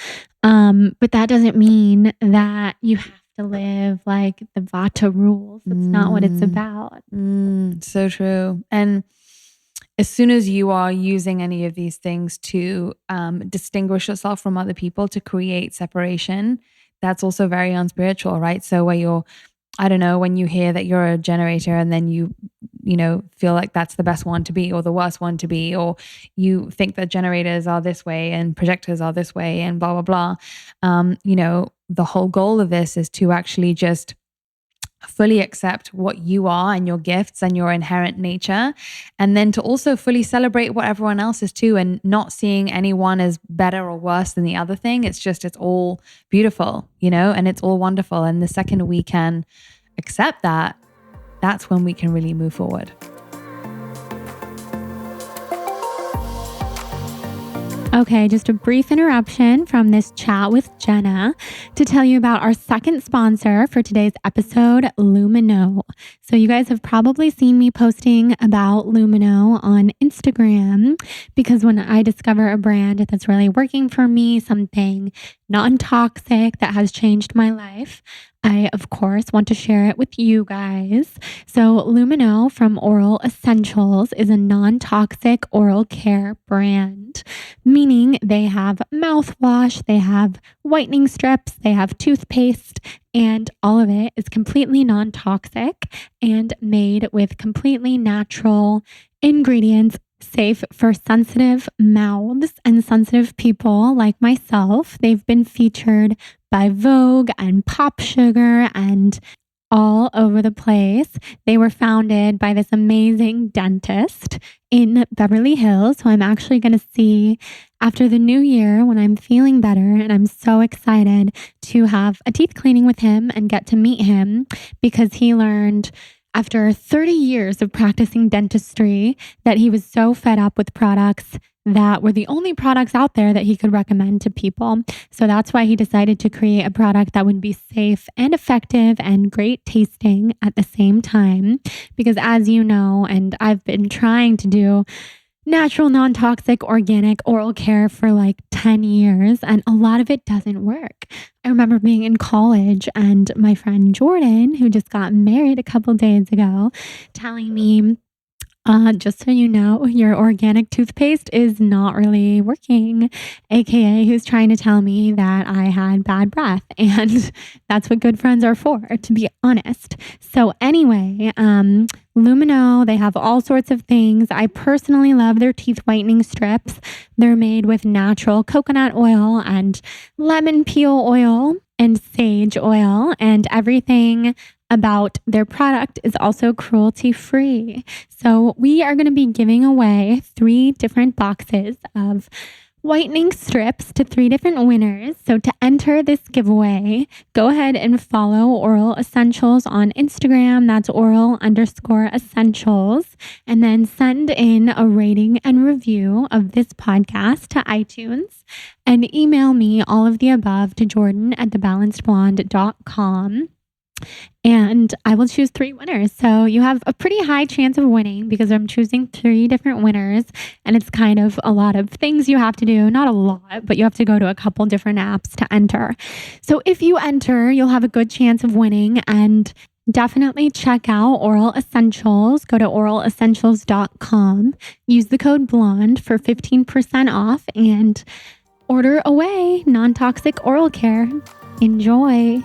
But that doesn't mean that you have to live like the Vata rules. That's not what it's about. So true. And as soon as you are using any of these things to distinguish yourself from other people, to create separation, that's also very unspiritual, right? So where you're, I don't know, when you hear that you're a generator and then you feel like that's the best one to be or the worst one to be, or you think that generators are this way and projectors are this way and blah, blah, blah. The whole goal of this is to actually just fully accept what you are and your gifts and your inherent nature, and then to also fully celebrate what everyone else is too, and not seeing anyone as better or worse than the other thing. It's all beautiful, and it's all wonderful. And the second we can accept that, that's when we can really move forward. Okay, just a brief interruption from this chat with Jenna to tell you about our second sponsor for today's episode, Lumino. So you guys have probably seen me posting about Lumino on Instagram, because when I discover a brand that's really working for me, something non-toxic that has changed my life, I, of course, want to share it with you guys. So Lumino from Oral Essentials is a non-toxic oral care brand, meaning they have mouthwash, they have whitening strips, they have toothpaste, and all of it is completely non-toxic and made with completely natural ingredients, safe for sensitive mouths and sensitive people like myself. They've been featured by Vogue and Pop Sugar and all over the place. They were founded by this amazing dentist in Beverly Hills, who I'm actually going to see after the new year when I'm feeling better. And I'm so excited to have a teeth cleaning with him and get to meet him, because he learned after 30 years of practicing dentistry that he was so fed up with products that were the only products out there that he could recommend to people. So that's why he decided to create a product that would be safe and effective and great tasting at the same time. Because as you know, and I've been trying to do natural, non-toxic, organic oral care for like 10 years, and a lot of it doesn't work. I remember being in college and my friend Jordan, who just got married a couple days ago, telling me, just so you know, your organic toothpaste is not really working, aka who's trying to tell me that I had bad breath. And that's what good friends are for, to be honest. So anyway, Lumino, they have all sorts of things. I personally love their teeth whitening strips. They're made with natural coconut oil and lemon peel oil and sage oil, and everything about their product is also cruelty-free. So we are going to be giving away 3 different boxes of whitening strips to 3 different winners. So to enter this giveaway, go ahead and follow Oral Essentials on Instagram. That's oral_essentials. And then send in a rating and review of this podcast to iTunes and email me all of the above to jordan@thebalancedblonde.com. And I will choose 3 winners. So you have a pretty high chance of winning because I'm choosing 3 different winners. And it's kind of a lot of things you have to do. Not a lot, but you have to go to a couple different apps to enter. So if you enter, you'll have a good chance of winning. And definitely check out Oral Essentials. Go to oralessentials.com. Use the code BLONDE for 15% off and order away non-toxic oral care. Enjoy.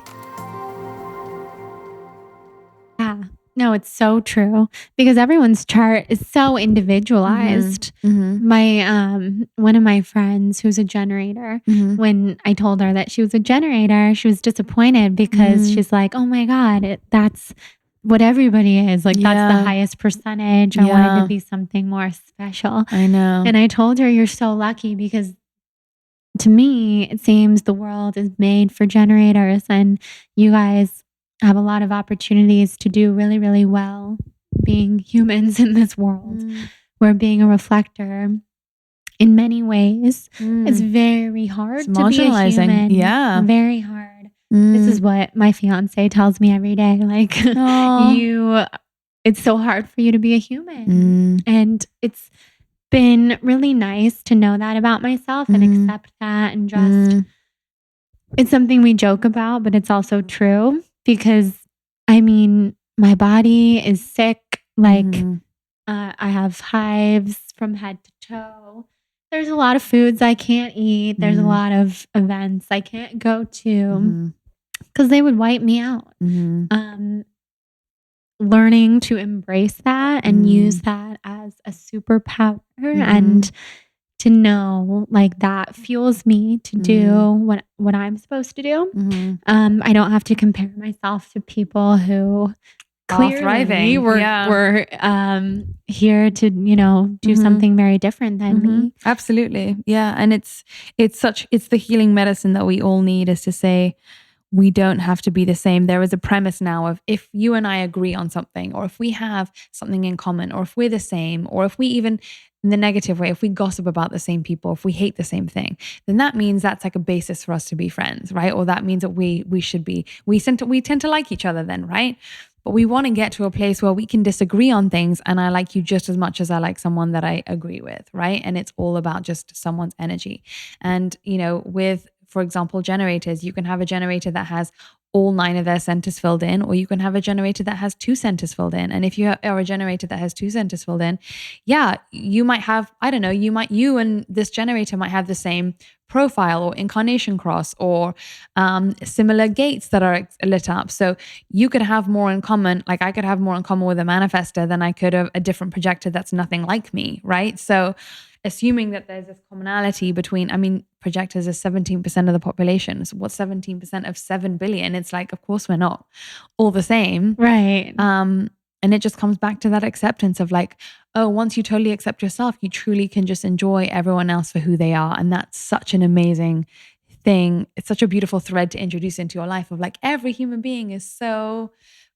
Yeah, no, it's so true because everyone's chart is so individualized. My one of my friends who's a generator, when I told her that she was a generator, she was disappointed because she's like, "Oh my God, that's what everybody is. Like that's the highest percentage. I wanted to be something more special." I know. And I told her, "You're so lucky because to me, it seems the world is made for generators and you guys have a lot of opportunities to do really, really well being humans in this world where being a reflector in many ways is very hard to be a human. Yeah. Very hard. This is what my fiance tells me every day. Like it's so hard for you to be a human. And it's been really nice to know that about myself and accept that and just, it's something we joke about, but it's also true. Because I mean, my body is sick. Like I have hives from head to toe. There's a lot of foods I can't eat. There's a lot of events I can't go to because they would wipe me out. Learning to embrace that and use that as a superpower and to know like that fuels me to do what I'm supposed to do. I don't have to compare myself to people who clearly were here to, do something very different than me. Absolutely. Yeah. And it's the healing medicine that we all need is to say, we don't have to be the same. There is a premise now of if you and I agree on something, or if we have something in common, or if we're the same, or if we even, in the negative way, if we gossip about the same people, if we hate the same thing, then that means that's like a basis for us to be friends, right? Or that means that we tend to like each other then, right? But we want to get to a place where we can disagree on things and I like you just as much as I like someone that I agree with, right? And it's all about just someone's energy. And, with, for example, generators, you can have a generator that has all 9 of their centers filled in, or you can have a generator that has 2 centers filled in. And if you are a generator that has 2 centers filled in, you might have, I don't know, you and this generator might have the same profile or incarnation cross or similar gates that are lit up. So you could have more in common. Like I could have more in common with a manifestor than I could have a different projector that's nothing like me, right? So assuming that there's this commonality between, projectors are 17% of the population. So what's 17% of 7 billion? It's like, of course we're not all the same. Right. And it just comes back to that acceptance of like, oh, once you totally accept yourself, you truly can just enjoy everyone else for who they are. And that's such an amazing thing. It's such a beautiful thread to introduce into your life of like, every human being is so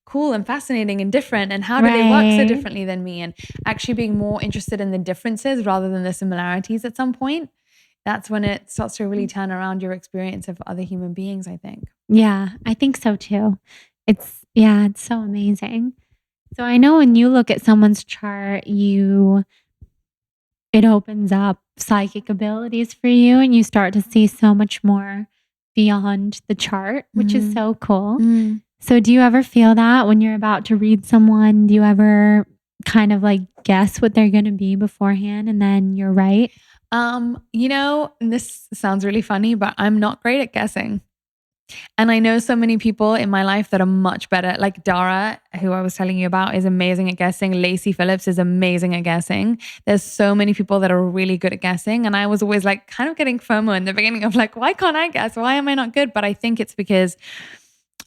cool and fascinating and different. And how do they work so differently than me? And actually being more interested in the differences rather than the similarities at some point. That's when it starts to really turn around your experience of other human beings, I think. Yeah, I think so too. It's so amazing. So I know when you look at someone's chart, it opens up psychic abilities for you and you start to see so much more beyond the chart, which is so cool. So do you ever feel that when you're about to read someone? Do you ever kind of like guess what they're going to be beforehand and then you're right? This sounds really funny, but I'm not great at guessing. And I know so many people in my life that are much better. Like Dara, who I was telling you about, is amazing at guessing. Lacey Phillips is amazing at guessing. There's so many people that are really good at guessing. And I was always like kind of getting FOMO in the beginning of like, why can't I guess? Why am I not good? But I think it's because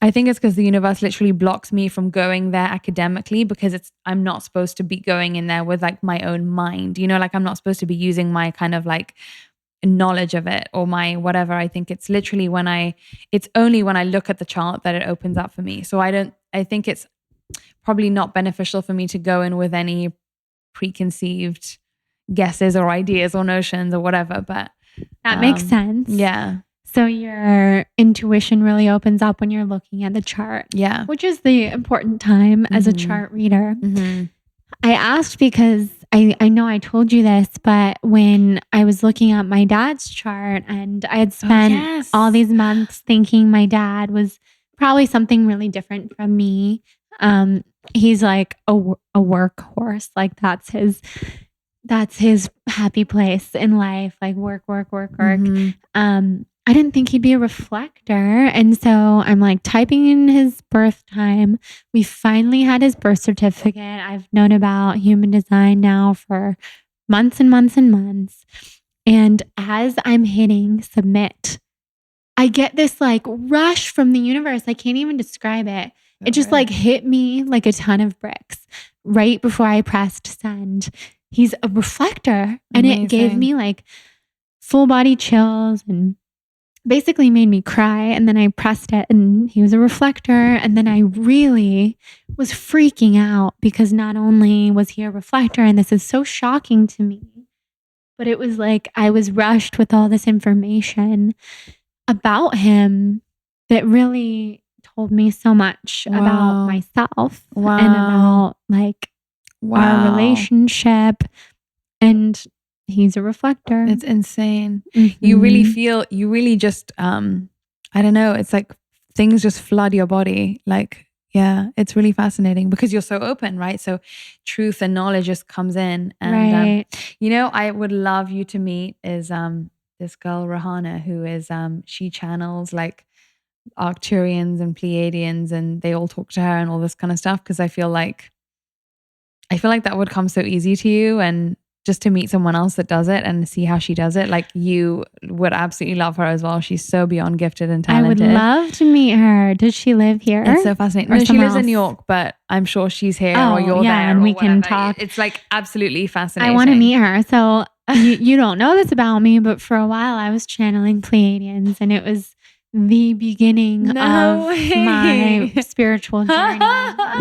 the universe literally blocks me from going there academically because I'm not supposed to be going in there with like my own mind, like I'm not supposed to be using my kind of like knowledge of it or my whatever. I think it's literally it's only when I look at the chart that it opens up for me. So I think it's probably not beneficial for me to go in with any preconceived guesses or ideas or notions or whatever, but that makes sense. Yeah. So your intuition really opens up when you're looking at the chart. Yeah. Which is the important time as a chart reader. Mm-hmm. I asked because I know I told you this, but when I was looking at my dad's chart and I had spent all these months thinking my dad was probably something really different from me. He's like a workhorse. Like that's his happy place in life. Like work. Mm-hmm. I didn't think he'd be a reflector. And so I'm like typing in his birth time. We finally had his birth certificate. I've known about human design now for months and months and months. And as I'm hitting submit, I get this like rush from the universe. I can't even describe it. It just like hit me like a ton of bricks right before I pressed send. He's a reflector. And it gave me like full body chills and basically made me cry. And then I pressed it and he was a reflector. And then I really was freaking out because not only was he a reflector, and this is so shocking to me, but it was like I was rushed with all this information about him that really told me so much about myself and about like our relationship. And he's a reflector. It's insane. Mm-hmm. You really just, I don't know. It's like things just flood your body. Like, yeah, it's really fascinating because you're so open, right? So truth and knowledge just comes in. And, I would love you to meet is this girl, Rahana, who is, she channels like Arcturians and Pleiadians and they all talk to her and all this kind of stuff. Cause I feel like that would come so easy to you, and just to meet someone else that does it and see how she does it, like you would absolutely love her as well. She's so beyond gifted and talented. I would love to meet her. Does she live here? It's so fascinating. No, she lives in New York, but I'm sure she's here or you're there. And we can talk. It's like absolutely fascinating. I want to meet her. So you don't know this about me, but for a while I was channeling Pleiadians, and it was the beginning of my spiritual journey.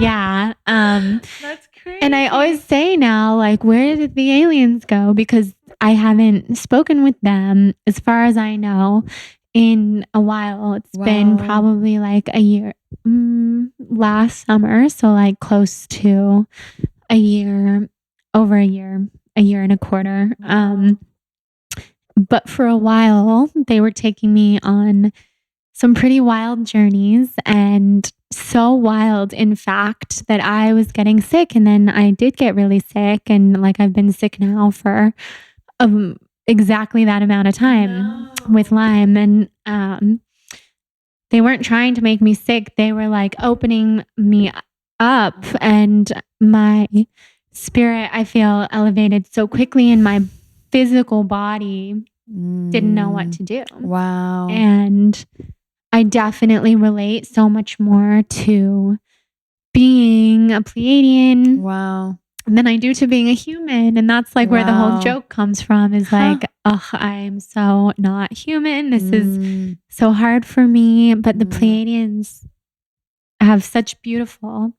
Yeah. That's crazy. And I always say now, like, where did the aliens go? Because I haven't spoken with them, as far as I know, in a while. It's been probably like a year, last summer. So like close to a year, over a year and a quarter. But for a while, they were taking me on some pretty wild journeys, and so wild, in fact, that I was getting sick. And then I did get really sick, and like I've been sick now for exactly that amount of time with Lyme. And they weren't trying to make me sick. They were like opening me up, and my spirit, I feel, elevated so quickly, and my physical body didn't know what to do. Wow. And I definitely relate so much more to being a Pleiadian than I do to being a human. And that's like where the whole joke comes from, is like, I'm so not human. This is so hard for me. But the Pleiadians have such beautiful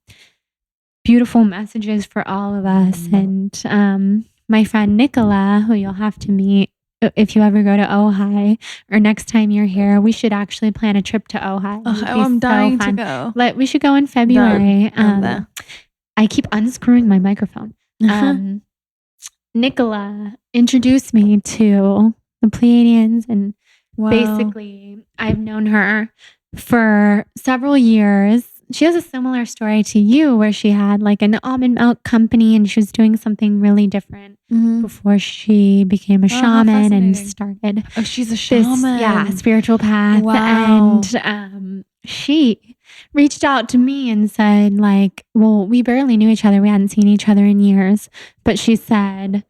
messages for all of us. And my friend Nicola, who you'll have to meet if you ever go to Ojai, or next time you're here, we should actually plan a trip to Ojai. I'm dying to go. We should go in February. I keep unscrewing my microphone. Nicola introduced me to the Pleiadians, and basically I've known her for several years. She has a similar story to you, where she had like an almond milk company, and she was doing something really different before she became a shaman and started. Oh, she's a shaman. Spiritual path. Wow. And she reached out to me and said, like, well, we barely knew each other. We hadn't seen each other in years. But she said,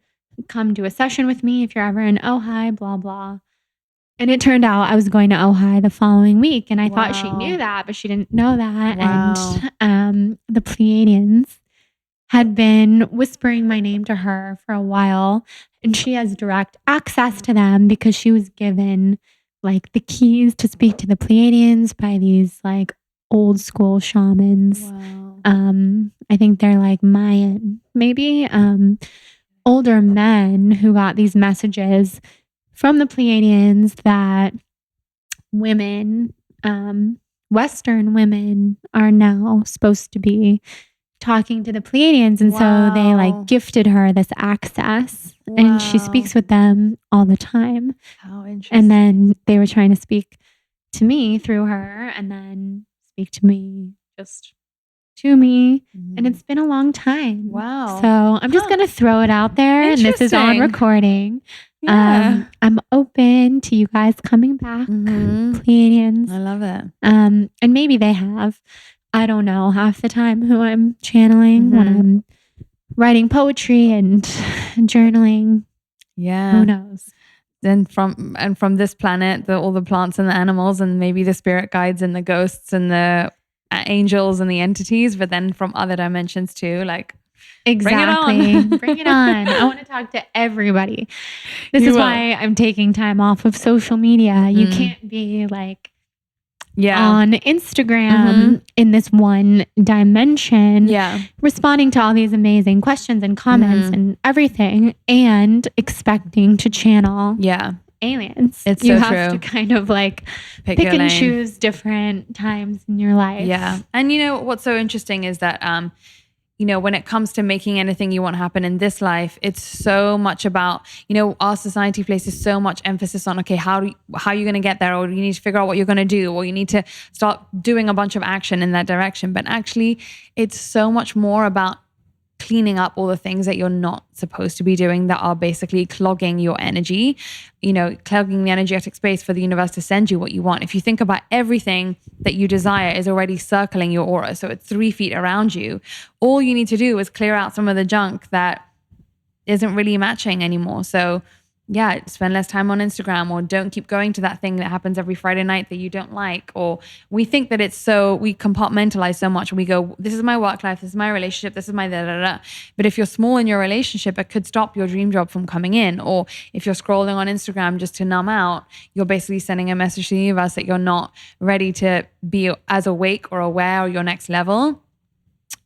come do a session with me if you're ever in Ojai, blah, blah. And it turned out I was going to Ojai the following week, and I thought she knew that, but she didn't know that. And the Pleiadians had been whispering my name to her for a while, and she has direct access to them because she was given like the keys to speak to the Pleiadians by these like old school shamans. Wow. I think they're like Mayan, maybe older men who got these messages from the Pleiadians that women, Western women, are now supposed to be talking to the Pleiadians. And so they Wow. like gifted her this access and she Wow. speaks with them all the time. How interesting. And then they were trying to speak to me through her and then speak to me just to me. And it's been a long time. Wow. So I'm just going to throw it out there. And this is on Interesting. recording. Yeah. I'm open to you guys coming back, Pleiadians. I love it. And maybe they have. I don't know half the time who I'm channeling when I'm writing poetry and journaling. Yeah. Who knows? Then from this planet, all the plants and the animals, and maybe the spirit guides and the ghosts and the angels and the entities, but then from other dimensions too, like exactly. Bring it on. I want to talk to everybody. This is why I'm taking time off of social media. You can't be like on Instagram in this one dimension, responding to all these amazing questions and comments and everything and expecting to channel aliens. It's you so have true. To kind of like pick and choose different times in your life. Yeah. And you know, what's so interesting is that, you know, when it comes to making anything you want happen in this life, it's so much about, you know, our society places so much emphasis on, okay, how are you going to get there? Or you need to figure out what you're going to do, or you need to start doing a bunch of action in that direction. But actually, it's so much more about cleaning up all the things that you're not supposed to be doing that are basically clogging your energy, you know, clogging the energetic space for the universe to send you what you want. If you think about everything that you desire is already circling your aura, so it's 3 feet around you, all you need to do is clear out some of the junk that isn't really matching anymore. So yeah, spend less time on Instagram, or don't keep going to that thing that happens every Friday night that you don't like. Or we think that we compartmentalize so much and we go, this is my work life, this is my relationship, this is my da da da. But if you're small in your relationship, it could stop your dream job from coming in. Or if you're scrolling on Instagram just to numb out, you're basically sending a message to the universe that you're not ready to be as awake or aware of your next level.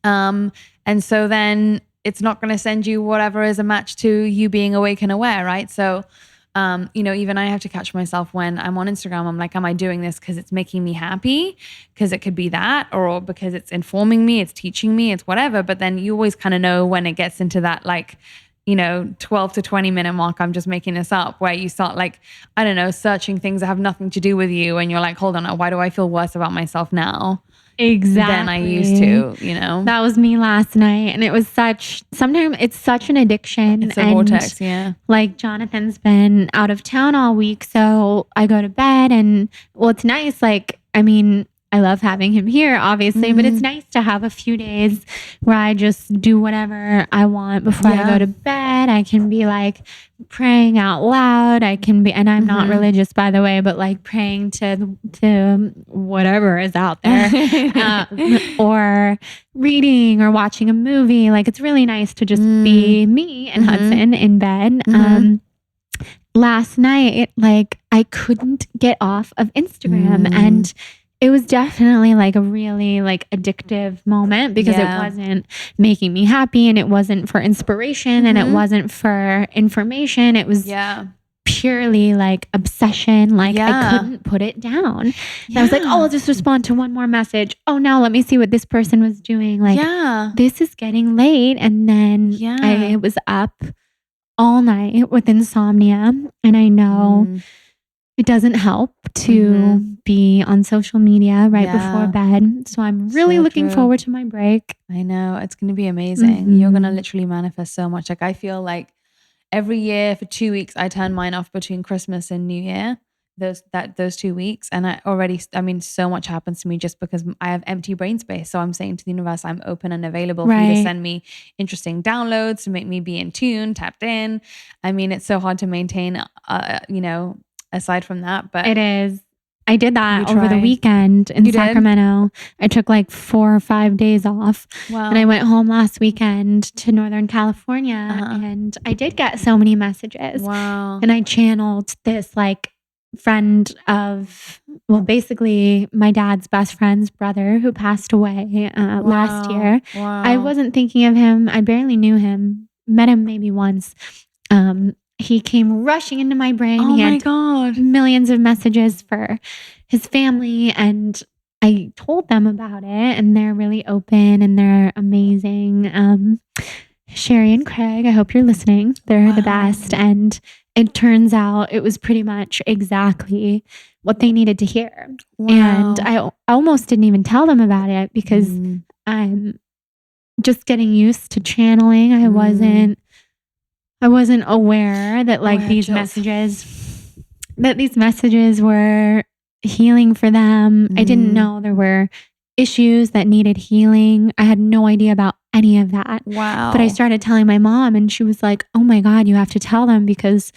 And so then it's not going to send you whatever is a match to you being awake and aware, right? So, you know, even I have to catch myself when I'm on Instagram. I'm like, am I doing this because it's making me happy? Because it could be that, or because it's informing me, it's teaching me, it's whatever. But then you always kind of know when it gets into that, like, you know, 12 to 20 minute mark, I'm just making this up, where you start like, I don't know, searching things that have nothing to do with you. And you're like, hold on, why do I feel worse about myself now? Exactly. Than I used to, you know? That was me last night. And it was sometimes it's such an addiction. It's a vortex, yeah. Like Jonathan's been out of town all week. So I go to bed and, well, it's nice. Like, I mean, I love having him here, obviously, but it's nice to have a few days where I just do whatever I want before I go to bed. I can be like praying out loud. I can be, and I'm not religious, by the way, but like praying to whatever is out there, or reading or watching a movie. Like, it's really nice to just be me and Hudson in bed. Last night, like, I couldn't get off of Instagram, and it was definitely like a really like addictive moment because it wasn't making me happy, and it wasn't for inspiration, and it wasn't for information. It was purely like obsession. Like I couldn't put it down. And I was like, oh, I'll just respond to one more message. Oh, now let me see what this person was doing. Like, this is getting late. And then I was up all night with insomnia, and I know it doesn't help to be on social media right before bed. So I'm really looking forward to my break. I know. It's going to to be amazing. You're going to literally manifest so much. Like, I feel like every year for 2 weeks, I turn mine off between Christmas and New Year, those 2 weeks. And so much happens to me just because I have empty brain space. So I'm saying to the universe, I'm open and available for you to send me interesting downloads, to make me be in tune, tapped in. I mean, it's so hard to maintain, you know, aside from that, but it is. I did that You over the try. weekend in You did? Sacramento. I took like 4 or 5 days off. Wow. And I went home last weekend to Northern California Uh-huh. and I did get so many messages. Wow. And I channeled this like friend of, well, basically my dad's best friend's brother who passed away last year. Wow. I wasn't thinking of him. I barely knew him. Met him maybe once. He came rushing into my brain. Oh He my had God. millions of messages for his family, and I told them about it, and they're really open and they're amazing. Sherry and Craig, I hope you're listening. They're the Wow. best. And it turns out it was pretty much exactly what they needed to hear. And I almost didn't even tell them about it because I'm just getting used to channeling. I wasn't aware that like these messages were healing for them. I didn't know there were issues that needed healing. I had no idea about any of that. Wow. But I started telling my mom and she was like, "Oh my God, you have to tell them because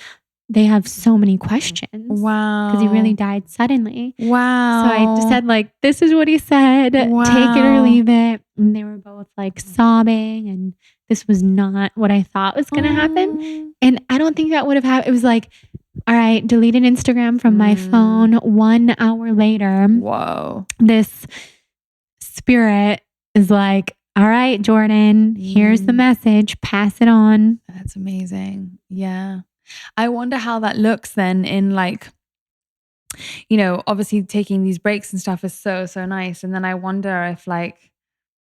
they have so many questions." Wow. Because he really died suddenly. Wow. So I just said like, "This is what he said. Wow. Take it or leave it." And they were both like sobbing, and this was not what I thought was going to happen. And I don't think that would have happened. It was like, all right, deleted Instagram from my phone. 1 hour later, Whoa. this spirit is like, "All right, Jordan, here's the message. Pass it on." That's amazing. Yeah. I wonder how that looks then in like, you know, obviously taking these breaks and stuff is so nice. And then I wonder if like,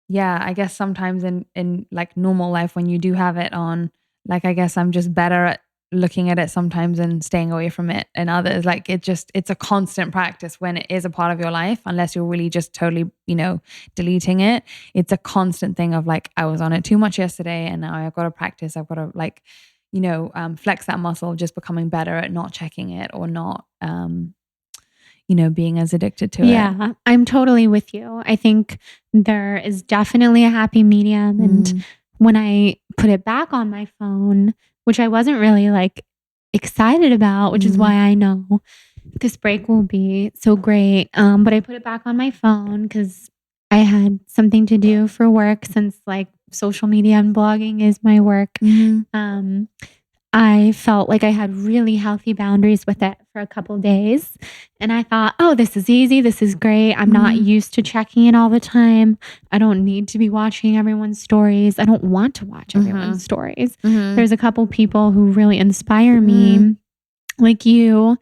yeah, I guess sometimes in like normal life when you do have it on, like, I guess I'm just better at looking at it sometimes and staying away from it, and others like it's a constant practice when it is a part of your life, unless you're really just totally, you know, deleting it. It's a constant thing of like, I was on it too much yesterday and now I've got to practice. I've got to like, you know, flex that muscle of just becoming better at not checking it or not, you know, being as addicted to it. Yeah, I'm totally with you. I think there is definitely a happy medium. And when I put it back on my phone, which I wasn't really like excited about, which is why I know this break will be so great. But I put it back on my phone because I had something to do for work, since like social media and blogging is my work. I felt like I had really healthy boundaries with it for a couple of days. And I thought, oh, this is easy. This is great. I'm not used to checking it all the time. I don't need to be watching everyone's stories. I don't want to watch everyone's stories. There's a couple people who really inspire me, like you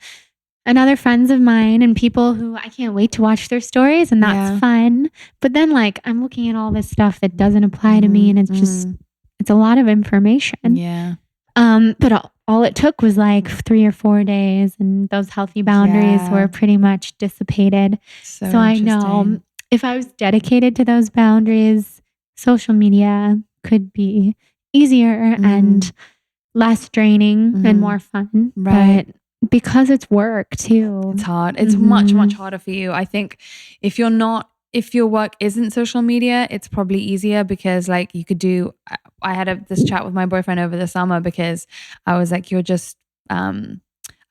and other friends of mine, and people who I can't wait to watch their stories, and that's fun. But then like I'm looking at all this stuff that doesn't apply to me, and it's just, it's a lot of information. Yeah. But all it took was like 3 or 4 days, and those healthy boundaries were pretty much dissipated. So I know if I was dedicated to those boundaries, social media could be easier and less draining and more fun. Right. But because it's work too. It's hard. It's much harder for you. I think if your work isn't social media, it's probably easier because like you could do, I had this chat with my boyfriend over the summer because I was like, you're just, I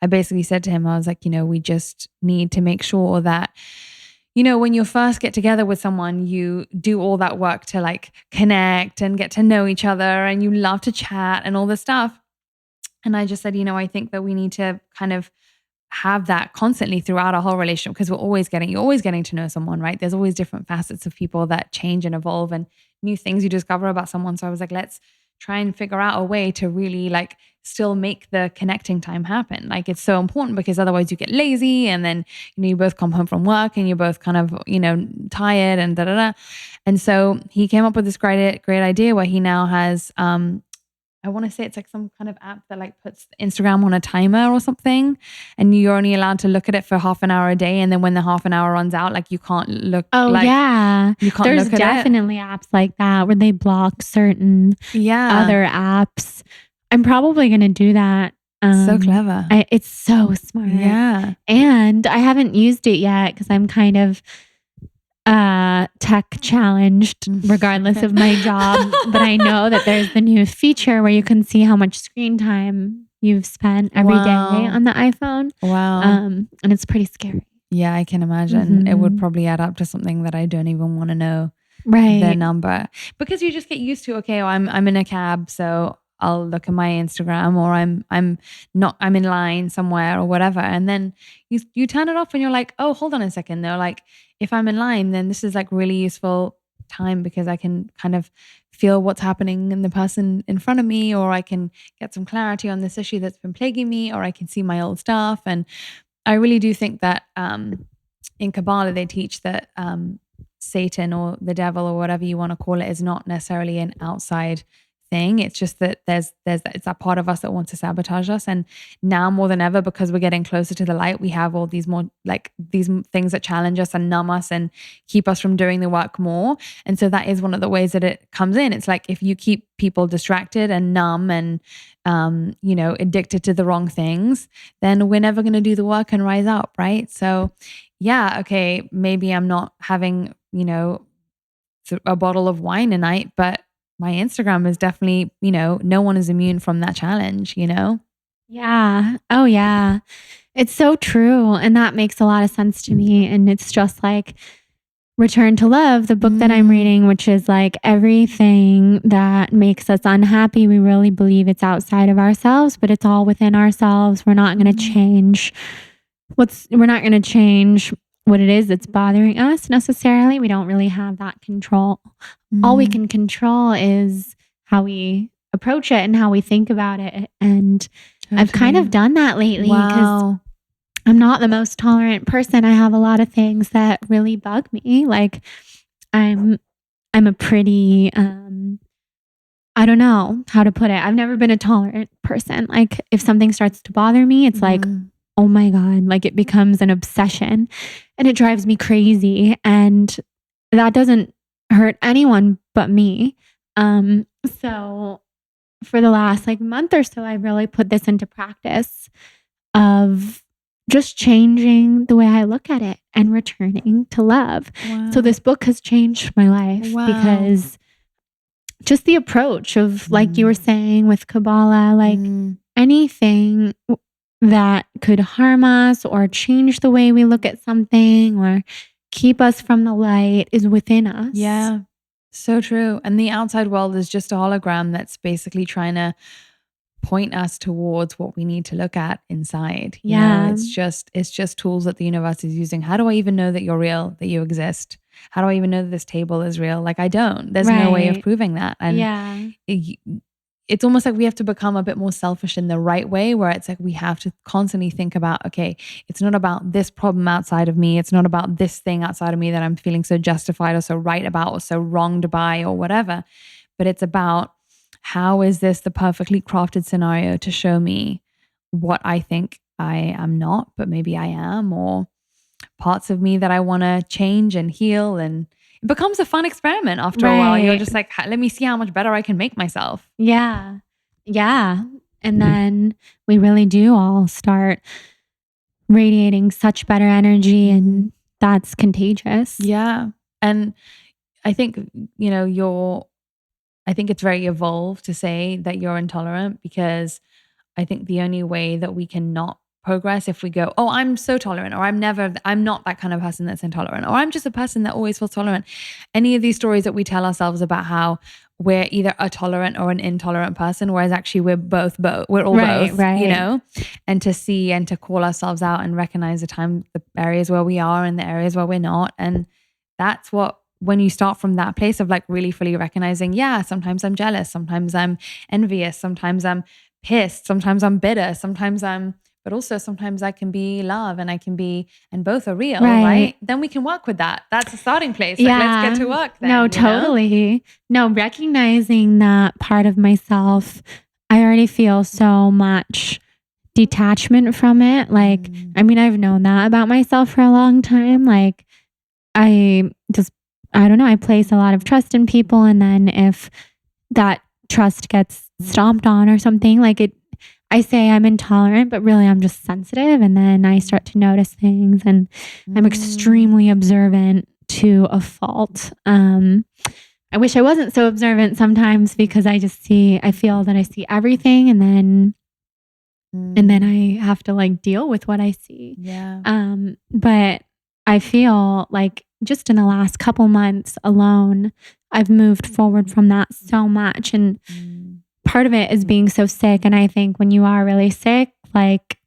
basically said to him, I was like, you know, we just need to make sure that, you know, when you first get together with someone, you do all that work to like connect and get to know each other, and you love to chat and all this stuff. And I just said, you know, I think that we need to kind of have that constantly throughout our whole relationship, because you're always getting to know someone, right? There's always different facets of people that change and evolve and new things you discover about someone. So I was like, let's try and figure out a way to really like still make the connecting time happen. Like it's so important, because otherwise you get lazy, and then, you know, you both come home from work and you're both kind of, you know, tired and And so he came up with this great idea where he now has, I want to say it's like some kind of app that like puts Instagram on a timer or something, and you're only allowed to look at it for half an hour a day. And then when the half an hour runs out, like you can't look. Oh like, yeah. You can't There's look at definitely apps like that where they block certain other apps. I'm probably going to do that. So clever. It's so smart. Yeah. And I haven't used it yet because I'm kind of tech challenged regardless of my job. But I know that there's the new feature where you can see how much screen time you've spent every day on the iPhone. Wow. And it's pretty scary. Yeah, I can imagine. It would probably add up to something that I don't even want to know the number, because you just get used to, okay, well, I'm in a cab, so I'll look at my Instagram, or I'm in line somewhere or whatever. And then you turn it off and you're like, oh, hold on a second. They're like, if I'm in line, then this is like really useful time, because I can kind of feel what's happening in the person in front of me, or I can get some clarity on this issue that's been plaguing me, or I can see my old stuff. And I really do think that in Kabbalah, they teach that Satan, or the devil, or whatever you want to call it, is not necessarily an outside thing. It's just that it's that part of us that wants to sabotage us. And now more than ever, because we're getting closer to the light, we have all these more like these things that challenge us and numb us and keep us from doing the work more. And so that is one of the ways that it comes in. It's like, if you keep people distracted and numb and addicted to the wrong things, then we're never going to do the work and rise up, right? So yeah, okay, maybe I'm not having a bottle of wine a night, but my Instagram is definitely, no one is immune from that challenge, Yeah. Oh, yeah. It's so true. And that makes a lot of sense to me. And it's just like Return to Love, the book that I'm reading, which is like everything that makes us unhappy, we really believe it's outside of ourselves, but it's all within ourselves. We're not going to change what it is that's bothering us necessarily. We don't really have that control. All we can control is how we approach it and how we think about it. And I've kind of done that lately, because I'm not the most tolerant person. I have a lot of things that really bug me. Like I'm a pretty, I don't know how to put it. I've never been a tolerant person. Like if something starts to bother me, it's like, oh my God, like it becomes an obsession and it drives me crazy. And that doesn't hurt anyone but me. So for the last month or so, I've really put this into practice of just changing the way I look at it and returning to love. Wow. So this book has changed my life because just the approach of, like you were saying with Kabbalah, anything that could harm us or change the way we look at something or keep us from the light is within us. Yeah, so true. And the outside world is just a hologram that's basically trying to point us towards what we need to look at inside. It's just tools that the universe is using. How do I even know that you're real, that you exist? How do I even know that this table is real? Like, I don't. There's no way of proving that. And it's almost like we have to become a bit more selfish in the right way, where it's like we have to constantly think about, okay, it's not about this problem outside of me. It's not about this thing outside of me that I'm feeling so justified or so right about or so wronged by or whatever. But it's about, how is this the perfectly crafted scenario to show me what I think I am not, but maybe I am, or parts of me that I want to change and heal. And it becomes a fun experiment after a while. You're just like, let me see how much better I can make myself. Yeah. Yeah. And then we really do all start radiating such better energy, and that's contagious. Yeah. And I think, I think it's very evolved to say that you're intolerant, because I think the only way that we can not progress, if we go, oh, I'm so tolerant, or I'm not that kind of person that's intolerant, or I'm just a person that always feels tolerant. Any of these stories that we tell ourselves about how we're either a tolerant or an intolerant person, whereas actually we're all both, and to see and to call ourselves out and recognize the areas where we are and the areas where we're not. And that's what, when you start from that place of really fully recognizing, sometimes I'm jealous, sometimes I'm envious, sometimes I'm pissed, sometimes I'm bitter, but also sometimes I can be love and and both are real, right? Then we can work with that. That's a starting place. Let's get to work then. No, totally. No, recognizing that part of myself, I already feel so much detachment from it. I've known that about myself for a long time. I don't know, I place a lot of trust in people, and then if that trust gets stomped on or something, I say I'm intolerant, but really I'm just sensitive, and then I start to notice things, and I'm extremely observant to a fault. I wish I wasn't so observant sometimes, because I feel that I see everything, and then and then I have to like deal with what I see. Yeah. But I feel like just in the last couple months alone, I've moved forward from that so much. And part of it is being so sick. And I think when you are really sick, like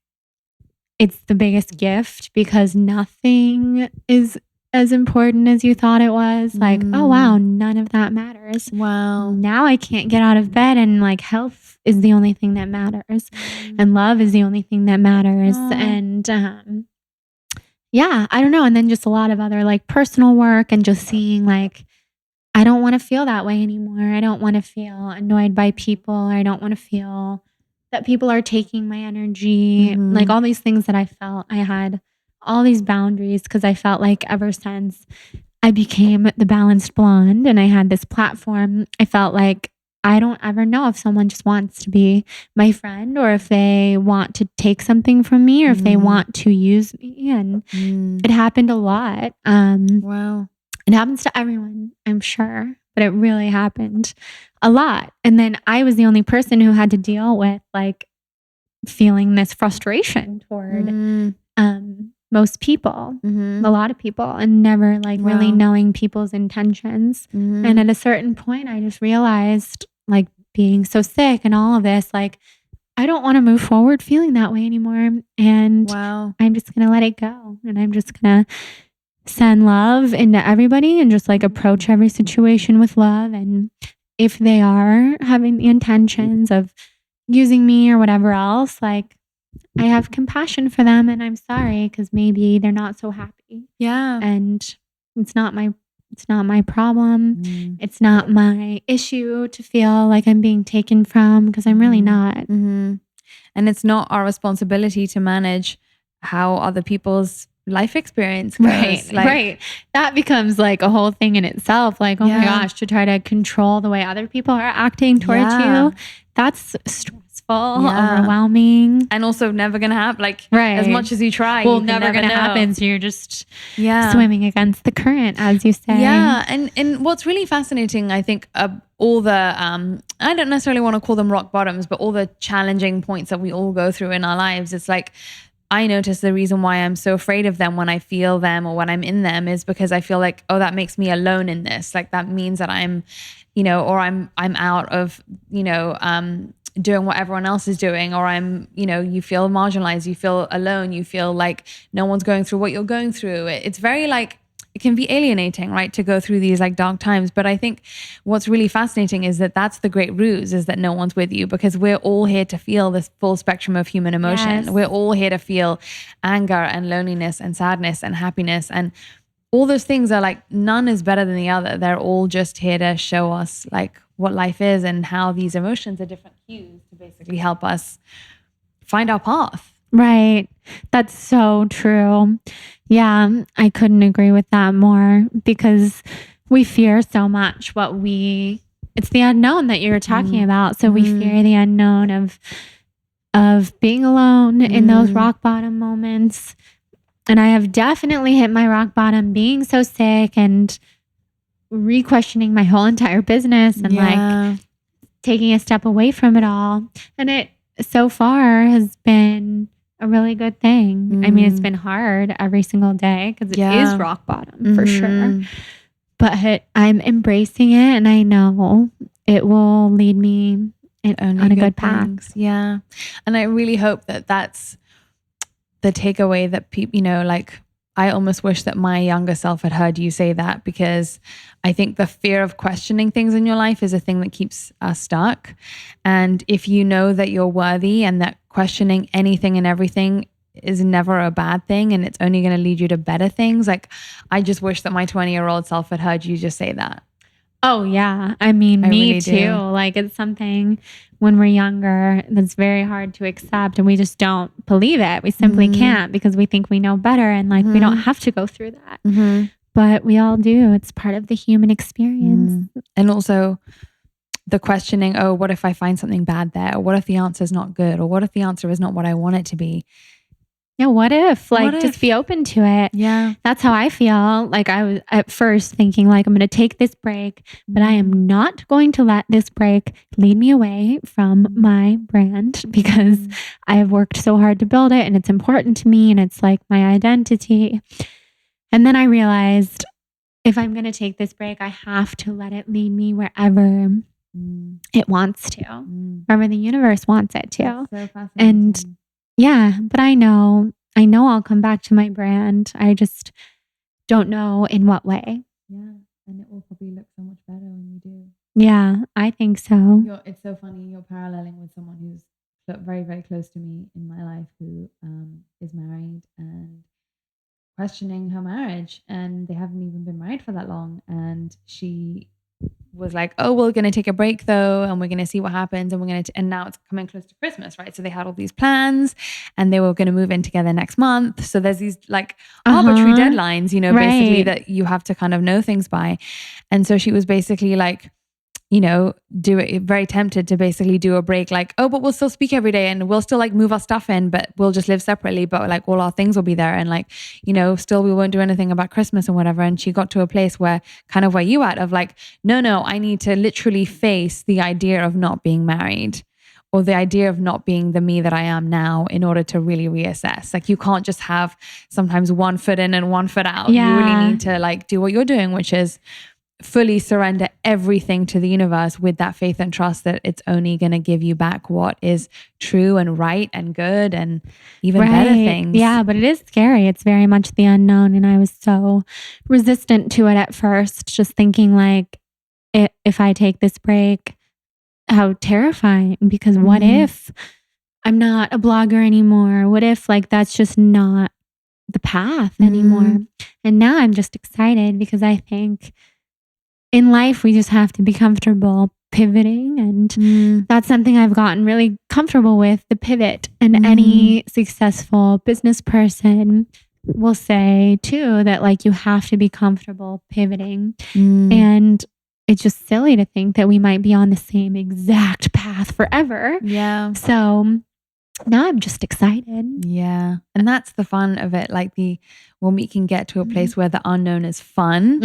it's the biggest gift because nothing is as important as you thought it was. Like, oh wow, none of that matters. Wow. Now I can't get out of bed and like health is the only thing that matters. And love is the only thing that matters. And yeah, I don't know. And then just a lot of other like personal work and just seeing like, I don't want to feel that way anymore. I don't want to feel annoyed by people. I don't want to feel that people are taking my energy. Like all these things that I felt, I had all these boundaries because I felt like ever since I became the balanced blonde and I had this platform, I felt like I don't ever know if someone just wants to be my friend or if they want to take something from me or if they want to use me. And it happened a lot. Wow. It happens to everyone, I'm sure, but it really happened a lot. And then I was the only person who had to deal with like feeling this frustration toward most people, a lot of people, and never like really knowing people's intentions. And at a certain point, I just realized like being so sick and all of this, like I don't want to move forward feeling that way anymore. And I'm just going to let it go. And I'm just going to send love into everybody and just like approach every situation with love. And if they are having the intentions of using me or whatever else, like I have compassion for them and I'm sorry because maybe they're not so happy. Yeah. And it's not my problem. It's not my issue to feel like I'm being taken from because I'm really not. And it's not our responsibility to manage how other people's life experience goes. Right. That becomes like a whole thing in itself. Like, oh my gosh, to try to control the way other people are acting towards you. That's stressful, overwhelming. And also never going to happen. Like as much as you try, never going to happen. So you're just swimming against the current, as you say. Yeah. And what's really fascinating, I think, all the, I don't necessarily want to call them rock bottoms, but all the challenging points that we all go through in our lives. It's like, I notice the reason why I'm so afraid of them when I feel them or when I'm in them is because I feel like, oh, that makes me alone in this. Like that means that I'm, or I'm out of, doing what everyone else is doing, or I'm, you feel marginalized, you feel alone, you feel like no one's going through what you're going through. It's very like, it can be alienating, right? To go through these like dark times. But I think what's really fascinating is that that's the great ruse, is that no one's with you, because we're all here to feel this full spectrum of human emotion. Yes. We're all here to feel anger and loneliness and sadness and happiness. And all those things are like, none is better than the other. They're all just here to show us like what life is and how these emotions are different cues to basically help us find our path. Right. That's so true. Yeah, I couldn't agree with that more because we fear so much it's the unknown that you were talking about. So we fear the unknown of being alone in those rock bottom moments. And I have definitely hit my rock bottom being so sick and re-questioning my whole entire business and like taking a step away from it all. And it so far has been a really good thing. I mean, it's been hard every single day because it is rock bottom for sure. But I'm embracing it and I know it will lead me on a good path. Yeah. And I really hope that that's the takeaway that people, like I almost wish that my younger self had heard you say that, because I think the fear of questioning things in your life is a thing that keeps us stuck. And if you know that you're worthy and that questioning anything and everything is never a bad thing and it's only going to lead you to better things, like I just wish that my 20-year-old self had heard you just say that. Oh yeah. I mean, me really too. do. Like it's something when we're younger that's very hard to accept and we just don't believe it. We simply can't because we think we know better and like we don't have to go through that. But we all do. It's part of the human experience. And also the questioning, oh, what if I find something bad there? Or what if the answer is not good? Or what if the answer is not what I want it to be? Yeah, what if? Like, What just if? be open to it. Yeah. That's how I feel. Like, I was at first thinking, like, I'm going to take this break, but I am not going to let this break lead me away from my brand, because I have worked so hard to build it and it's important to me and it's like my identity. And then I realized, if I'm going to take this break, I have to let it lead me wherever it wants to, wherever the universe wants it to. That's so fascinating. And yeah, but I know I'll come back to my brand. I just don't know in what way. Yeah. And it will probably look so much better when you do. Yeah, I think so. It's so funny. You're paralleling with someone who's very, very close to me in my life, who is married and questioning her marriage, and they haven't even been married for that long. And she was like, oh, we're going to take a break though, and we're going to see what happens, and and now it's coming close to Christmas, right? So they had all these plans and they were going to move in together next month. So there's these like arbitrary deadlines, basically that you have to kind of know things by. And so she was basically like, very tempted to basically do a break, like, oh, but we'll still speak every day and we'll still like move our stuff in, but we'll just live separately, but like all our things will be there, and like, still we won't do anything about Christmas and whatever. And she got to a place where kind of where you at, of like, no, I need to literally face the idea of not being married, or the idea of not being the me that I am now, in order to really reassess. Like, you can't just have sometimes one foot in and one foot out. Yeah. You really need to like do what you're doing, which is fully surrender everything to the universe with that faith and trust that it's only going to give you back what is true and right and good and even better things. Yeah, but it is scary. It's very much the unknown. And I was so resistant to it at first, just thinking like, if I take this break, how terrifying, because what if I'm not a blogger anymore? What if like that's just not the path anymore? And now I'm just excited, because I think in life, we just have to be comfortable pivoting. And that's something I've gotten really comfortable with, the pivot. And any successful business person will say too, that like you have to be comfortable pivoting. And it's just silly to think that we might be on the same exact path forever. Yeah. So now I'm just excited. Yeah. And that's the fun of it. Like when we can get to a place where the unknown is fun,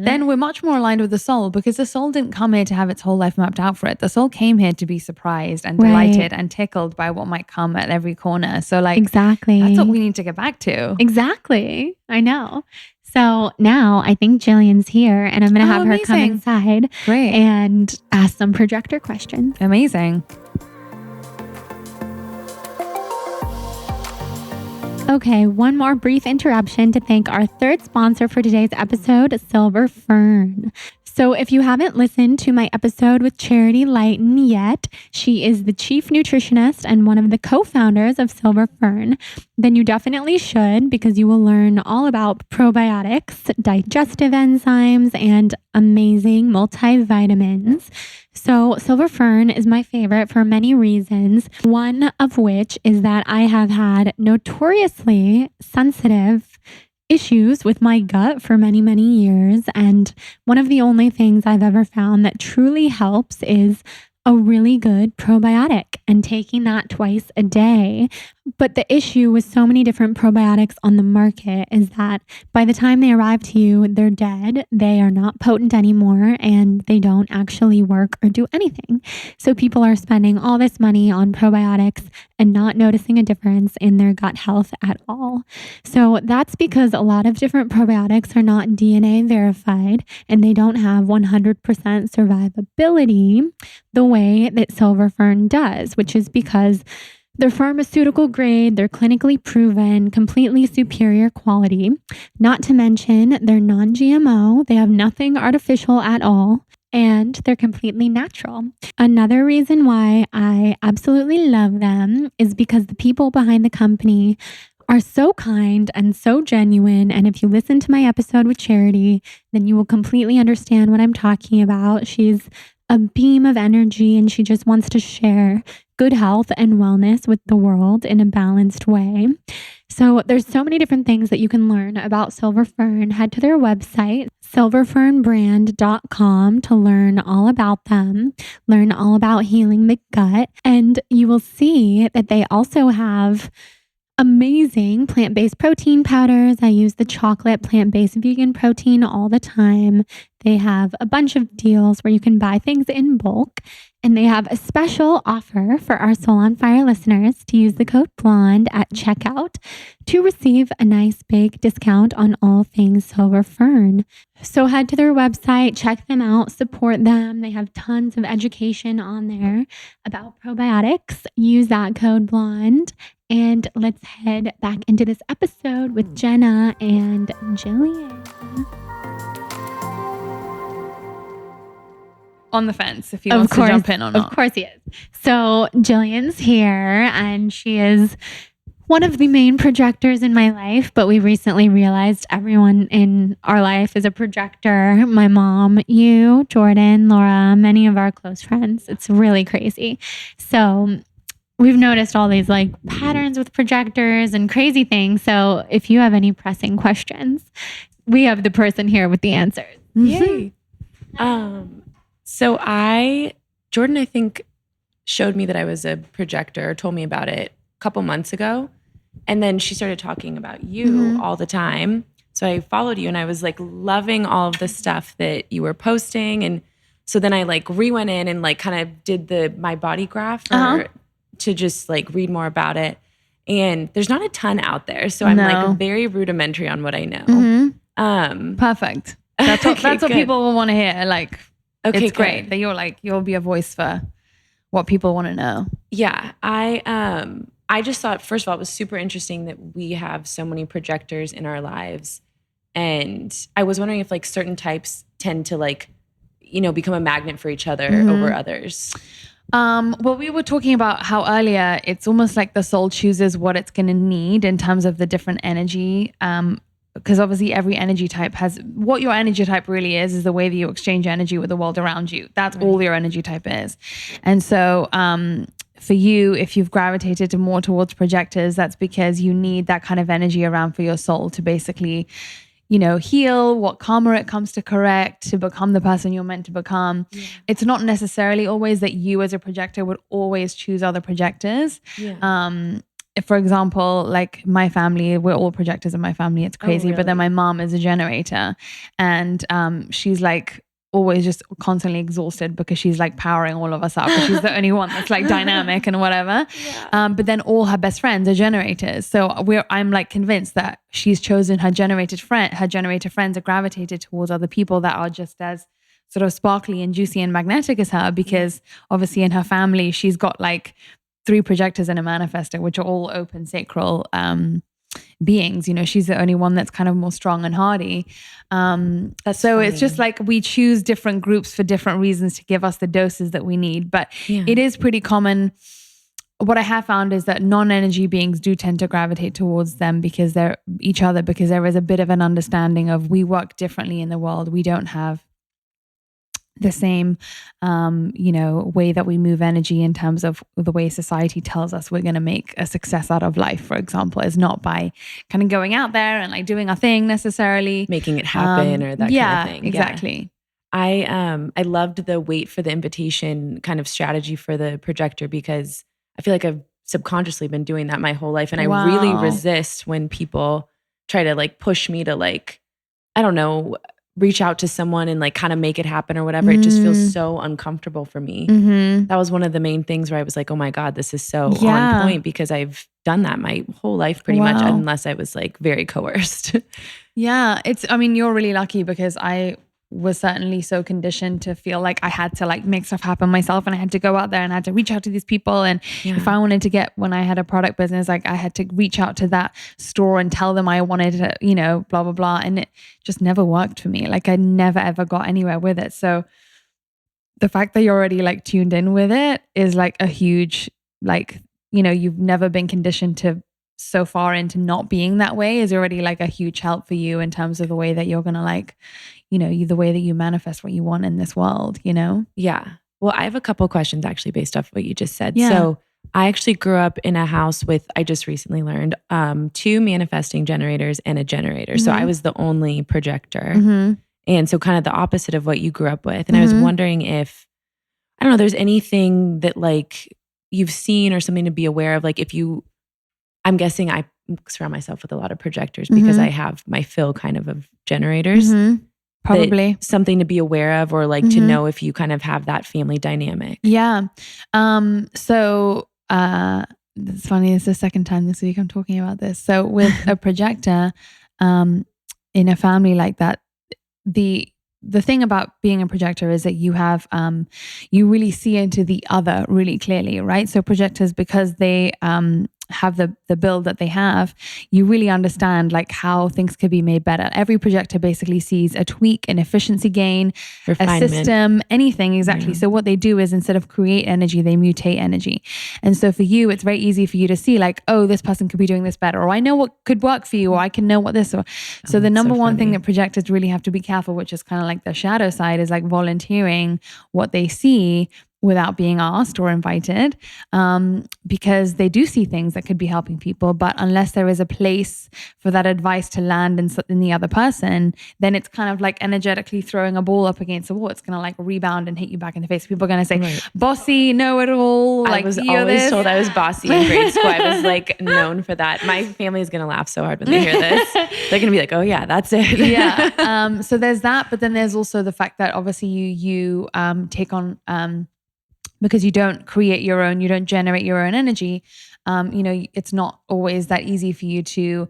then we're much more aligned with the soul, because the soul didn't come here to have its whole life mapped out for it. The soul came here to be surprised and delighted and tickled by what might come at every corner. So like, exactly, that's what we need to get back to. Exactly. I know. So now I think Jillian's here, and I'm going to have her come inside and ask some projector questions. Amazing. Okay, one more brief interruption to thank our third sponsor for today's episode, Silver Fern. So if you haven't listened to my episode with Charity Lighton yet, she is the chief nutritionist and one of the co-founders of Silver Fern, then you definitely should, because you will learn all about probiotics, digestive enzymes, and amazing multivitamins. So Silver Fern is my favorite for many reasons, one of which is that I have had notoriously sensitive issues with my gut for many, many years. And one of the only things I've ever found that truly helps is a really good probiotic, and taking that twice a day. But the issue with so many different probiotics on the market is that by the time they arrive to you, they're dead. They are not potent anymore, and they don't actually work or do anything. So people are spending all this money on probiotics and not noticing a difference in their gut health at all. So that's because a lot of different probiotics are not DNA verified, and they don't have 100% survivability the way that Silver Fern does, which is because they're pharmaceutical grade, they're clinically proven, completely superior quality. Not to mention, they're non-GMO, they have nothing artificial at all, and they're completely natural. Another reason why I absolutely love them is because the people behind the company are so kind and so genuine. And if you listen to my episode with Charity, then you will completely understand what I'm talking about. She's a beam of energy, and she just wants to share good health and wellness with the world in a balanced way. So there's so many different things that you can learn about Silver Fern. Head to their website, silverfernbrand.com, to learn all about them, learn all about healing the gut. And you will see that they also have amazing plant-based protein powders. I use the chocolate plant-based vegan protein all the time. They have a bunch of deals where you can buy things in bulk. And they have a special offer for our Soul on Fire listeners to use the code BLONDE at checkout to receive a nice big discount on all things Silver Fern. So head to their website, check them out, support them. They have tons of education on there about probiotics. Use that code BLONDE. And let's head back into this episode with Jenna and Jillian. On the fence if he wants to jump in or not. Of course he is. So Jillian's here and she is one of the main projectors in my life, but we recently realized everyone in our life is a projector. My mom, you, Jordan, Laura, many of our close friends. It's really crazy. So we've noticed all these like patterns with projectors and crazy things. So if you have any pressing questions, we have the person here with the answers. Yay. So Jordan, I think, showed me that I was a projector, told me about it a couple months ago. And then she started talking about you all the time. So I followed you and I was like loving all of the stuff that you were posting. And so then I like went in and like kind of did my body graph to just like read more about it. And there's not a ton out there. So I'm like very rudimentary on what I know. Perfect. That's what people will want to hear. Like, okay, it's great that you'll be a voice for what people want to know. Yeah. I just thought, first of all, it was super interesting that we have so many projectors in our lives. And I was wondering if like certain types tend to like, become a magnet for each other over others. Well, we were talking about how earlier it's almost like the soul chooses what it's going to need in terms of the different energy. Because obviously every energy type has, what your energy type really is the way that you exchange energy with the world around you. That's all your energy type is. And so for you, if you've gravitated more towards projectors, that's because you need that kind of energy around for your soul to basically, heal what karma it comes to correct, to become the person you're meant to become. Yeah. It's not necessarily always that you as a projector would always choose other projectors. Yeah. For example, like my family, we're all projectors in my family. It's crazy. But then my mom is a generator and she's like always just constantly exhausted because she's like powering all of us up. But she's the only one that's like dynamic and whatever. Yeah. But then all her best friends are generators. So I'm like convinced that she's chosen her generator friends are gravitated towards other people that are just as sort of sparkly and juicy and magnetic as her, because obviously in her family, she's got like 3 projectors and a manifestor, which are all open sacral beings. She's the only one that's kind of more strong and hardy. That's so funny. It's just like we choose different groups for different reasons to give us the doses that we need. But it is pretty common. What I have found is that non-energy beings do tend to gravitate towards them because they're each other, because there is a bit of an understanding of we work differently in the world. We don't have the same, way that we move energy in terms of the way society tells us we're going to make a success out of life, for example, is not by kind of going out there and like doing a thing necessarily. Making it happen or that kind of thing. Exactly. I loved the wait for the invitation kind of strategy for the projector, because I feel like I've subconsciously been doing that my whole life. And I really resist when people try to like push me to like, I don't know, reach out to someone and like kind of make it happen or whatever. It just feels so uncomfortable for me. That was one of the main things where I was like, oh my God, this is so on point, because I've done that my whole life pretty much, unless I was like very coerced. Yeah. You're really lucky, because I was certainly so conditioned to feel like I had to like make stuff happen myself, and I had to go out there and I had to reach out to these people. And if I wanted to when I had a product business, like I had to reach out to that store and tell them I wanted to, blah, blah, blah. And it just never worked for me. Like I never, ever got anywhere with it. So the fact that you're already like tuned in with it is like a huge, like, you've never been conditioned to so far into not being that way is already like a huge help for you in terms of the way that you're going to like, the way that you manifest what you want in this world, Yeah. Well, I have a couple questions actually based off what you just said. Yeah. So I actually grew up in a house with, I just recently learned, 2 manifesting generators and a generator. So I was the only projector. And so kind of the opposite of what you grew up with. And I was wondering if, I don't know, there's anything that like you've seen or something to be aware of, like if you, I'm guessing I surround myself with a lot of projectors because I have my fill kind of generators. Probably something to be aware of, or like to know if you kind of have that family dynamic. Yeah. So it's funny, it's the second time this week I'm talking about this. So with a projector, in a family like that, the thing about being a projector is that you have you really see into the other really clearly, right? So projectors, because they have the build that they have, you really understand like how things could be made better. Every projector basically sees a tweak, an efficiency gain, Refinement. a system, anything. Exactly. So what they do is, instead of create energy, they mutate energy. And so for you, it's very easy for you to see like, oh, this person could be doing this better, or I know what could work for you, or I can know what this. So the number one thing that projectors really have to be careful, which is kind of like the shadow side, is like volunteering what they see without being asked or invited, because they do see things that could be helping people, but unless there is a place for that advice to land in the other person, then it's kind of like energetically throwing a ball up against the wall. It's going to like rebound and hit you back in the face. People are going to say, bossy, know-it-all. Like, I was always told I was bossy in grade school. I was like known for that. My family is going to laugh so hard when they hear this. They're going to be like, oh yeah, that's it. Yeah. So there's that, but then there's also the fact that obviously you take on, because you don't create your own, you don't generate your own energy, it's not always that easy for you to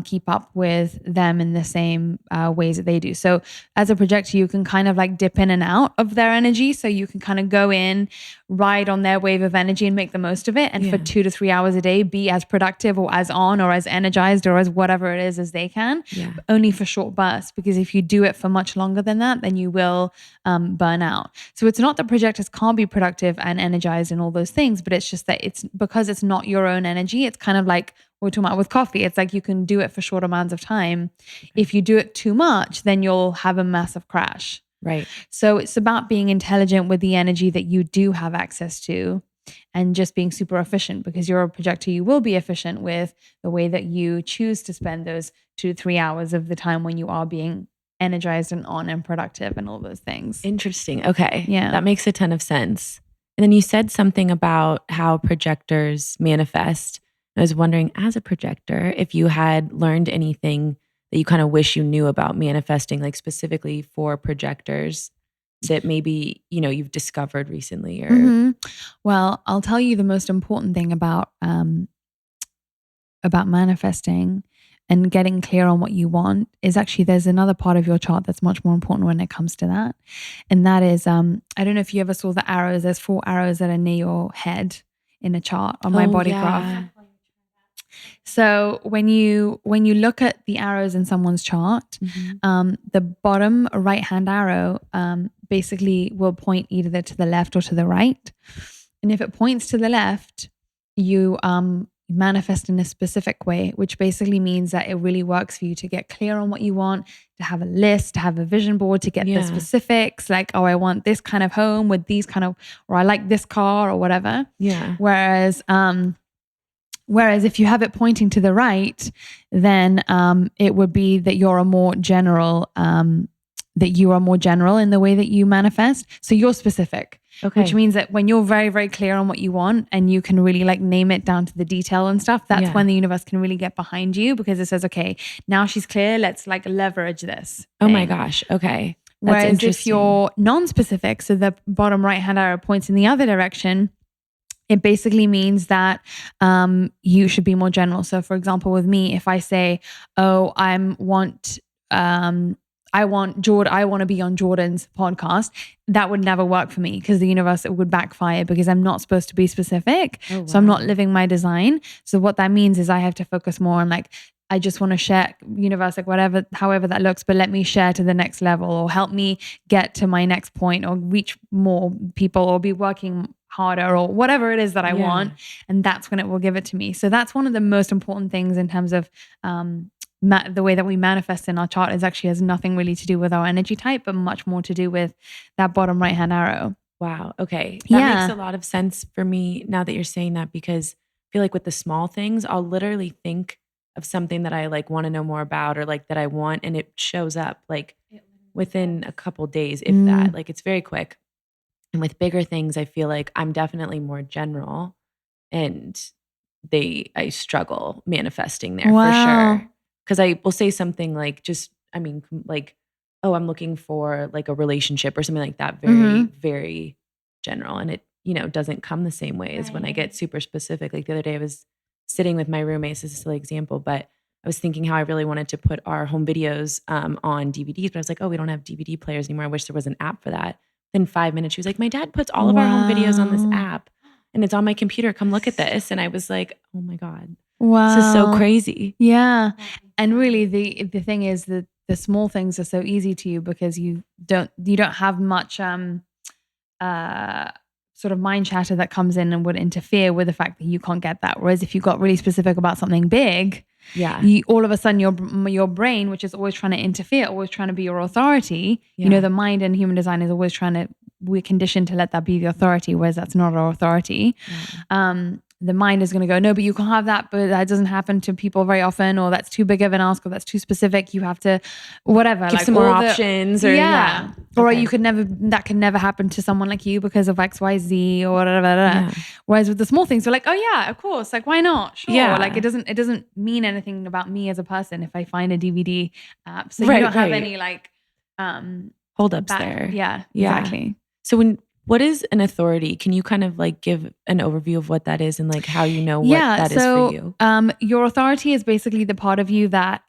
keep up with them in the same ways that they do. So as a projector, you can kind of like dip in and out of their energy. So you can kind of go in, ride on their wave of energy and make the most of it. And for 2 to 3 hours a day, be as productive or as on or as energized or as whatever it is as they can, but only for short bursts. Because if you do it for much longer than that, then you will burn out. So it's not that projectors can't be productive and energized and all those things, but it's just that it's because it's not your own energy. It's kind of like we're talking about with coffee. It's like you can do it for short amounts of time. If you do it too much, then you'll have a massive crash. Right. So it's about being intelligent with the energy that you do have access to, and just being super efficient, because you're a projector. You will be efficient with the way that you choose to spend those 2 to 3 hours of the time when you are being energized and on and productive and all those things. Interesting. Okay. Yeah. That makes a ton of sense. And then you said something about how projectors manifest. I was wondering, as a projector, if you had learned anything that you kind of wish you knew about manifesting, like specifically for projectors, that maybe, you've discovered recently, or Well, I'll tell you the most important thing about manifesting and getting clear on what you want is actually there's another part of your chart that's much more important when it comes to that. And that is, I don't know if you ever saw the arrows. There's 4 arrows that are near your head in a chart on my body graph. So when you look at the arrows in someone's chart, the bottom right-hand arrow basically will point either to the left or to the right. And if it points to the left, you manifest in a specific way, which basically means that it really works for you to get clear on what you want, to have a list, to have a vision board, to get the specifics, like, oh, I want this kind of home with these kind of, or I like this car or whatever. Yeah. Whereas if you have it pointing to the right, then it would be that you're more general in the way that you manifest. So you're specific, which means that when you're very, very clear on what you want and you can really like name it down to the detail and stuff, that's when the universe can really get behind you, because it says, okay, now she's clear. Let's like leverage this thing. Oh my gosh. Okay. That's Whereas if you're non-specific, so the bottom right-hand arrow points in the other direction, it basically means that you should be more general. So for example, with me, if I say, oh, I want to be on Jordan's podcast, that would never work for me, because the universe, it would backfire, because I'm not supposed to be specific. Oh, wow. So I'm not living my design. So what that means is I have to focus more on like, I just want to share, universe, like whatever, however that looks, but let me share to the next level, or help me get to my next point, or reach more people, or be working harder, or whatever it is that I want. And that's when it will give it to me. So that's one of the most important things in terms of the way that we manifest in our chart, is actually has nothing really to do with our energy type, but much more to do with that bottom right-hand arrow. Wow. Okay. That makes a lot of sense for me now that you're saying that, because I feel like with the small things, I'll literally think of something that I like want to know more about, or like that I want, and it shows up like within a couple days, if that. Like it's very quick. And with bigger things, I feel like I'm definitely more general, and I struggle manifesting there Wow. for sure. Because I will say something like oh, I'm looking for like a relationship or something like that. Very, very general. And it, doesn't come the same way as when I get super specific. Like the other day I was sitting with my roommates, this is a silly example, but I was thinking how I really wanted to put our home videos on DVDs, but I was like, oh, we don't have DVD players anymore. I wish there was an app for that. Within 5 minutes, she was like, my dad puts all of our home videos on this app and it's on my computer. Come look at this. And I was like, oh my God. Wow. This is so crazy. Yeah. And really the thing is that the small things are so easy to you because you don't have much sort of mind chatter that comes in and would interfere with the fact that you can't get that. Whereas if you got really specific about something big, all of a sudden your brain, which is always trying to interfere, always trying to be your authority, the mind in human design is always we're conditioned to let that be the authority, whereas that's not our authority. The mind is going to go, no, but you can't have that, but that doesn't happen to people very often, or that's too big of an ask, or that's too specific. You have to, whatever. Give some more options. Or Or that can never happen to someone like you because of X, Y, Z or whatever. Yeah. Whereas with the small things, we're like, oh yeah, of course. Like, why not? Sure. Yeah. Like it doesn't mean anything about me as a person if I find a DVD app. So you don't have any like, holdups there. Yeah, exactly. So what is an authority? Can you kind of like give an overview of what that is and like how you know what that is for you? Your authority is basically the part of you that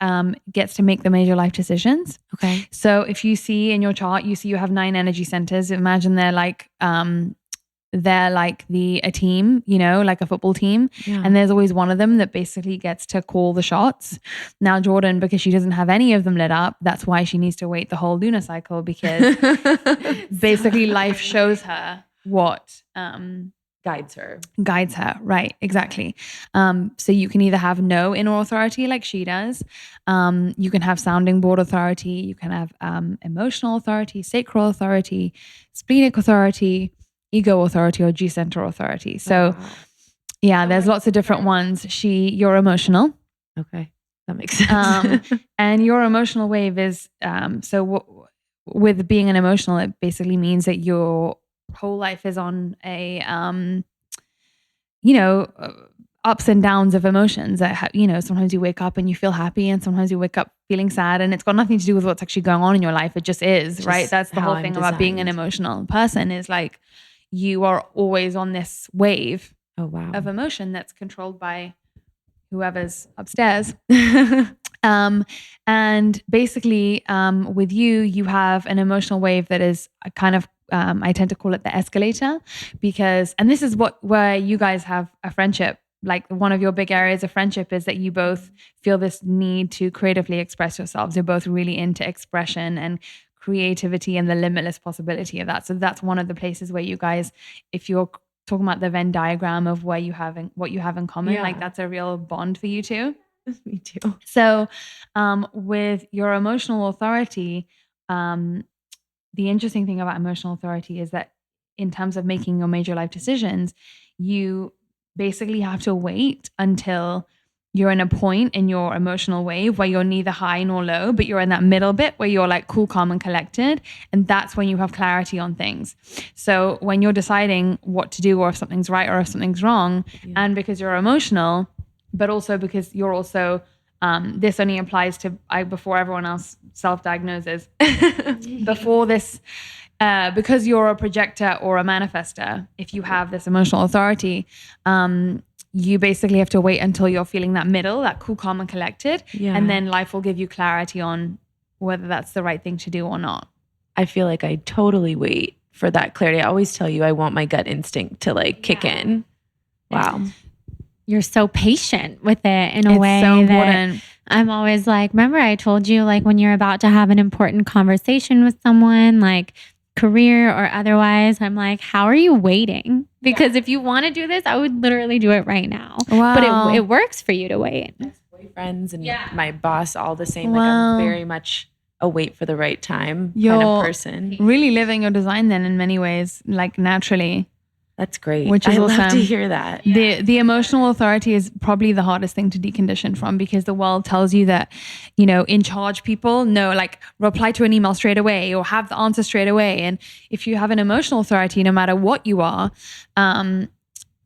gets to make the major life decisions. Okay. So if you see in your chart, you have 9 energy centers. Imagine they're like a team, like a football team. Yeah. And there's always one of them that basically gets to call the shots. Now, Jordan, because she doesn't have any of them lit up, that's why she needs to wait the whole lunar cycle, because basically life shows her what guides her. Right. Exactly. So you can either have no inner authority like she does. You can have sounding board authority. You can have emotional authority, sacral authority, splenic authority, ego authority, or G-center authority. So there's lots of different ones. You're emotional. Okay. That makes sense. And your emotional wave is, with being an emotional, it basically means that your whole life is on a, ups and downs of emotions. Sometimes you wake up and you feel happy, and sometimes you wake up feeling sad, and it's got nothing to do with what's actually going on in your life. It just is, right? That's the whole thing about being an emotional person, is like, you are always on this wave of emotion that's controlled by whoever's upstairs. And basically, with you have an emotional wave that is a kind of, I tend to call it the escalator, and this is where you guys have a friendship. Like, one of your big areas of friendship is that you both feel this need to creatively express yourselves. You're both really into expression and creativity and the limitless possibility of that. So that's one of the places where you guys, if you're talking about the Venn diagram of what you have in common, like that's a real bond for you two. Me too. So with your emotional authority, the interesting thing about emotional authority is that in terms of making your major life decisions, you basically have to wait until you're in a point in your emotional wave where you're neither high nor low, but you're in that middle bit where you're like cool, calm, and collected. And that's when you have clarity on things. So when you're deciding what to do, or if something's right or if something's wrong, and because you're emotional, but also because you're also, this only applies to before everyone else self-diagnoses. Before this, because you're a projector or a manifester, if you have this emotional authority, you basically have to wait until you're feeling that middle, that cool, calm, and collected. Yeah. And then life will give you clarity on whether that's the right thing to do or not. I feel like I totally wait for that clarity. I always tell you I want my gut instinct to kick in. Wow. You're so patient with it in a way. It's so important. I'm always like, remember I told you, like, when you're about to have an important conversation with someone, like career or otherwise, I'm like, how are you waiting? Because if you want to do this, I would literally do it right now. Wow. But it works for you to wait. My boyfriends and my boss, all the same. Wow. Like, I'm very much a wait for the right time kind of person. Really living your design then in many ways, like naturally. That's great. Which is awesome. I love to hear that. The emotional authority is probably the hardest thing to decondition from, because the world tells you that, in charge people know, like, reply to an email straight away or have the answer straight away. And if you have an emotional authority, no matter what you are,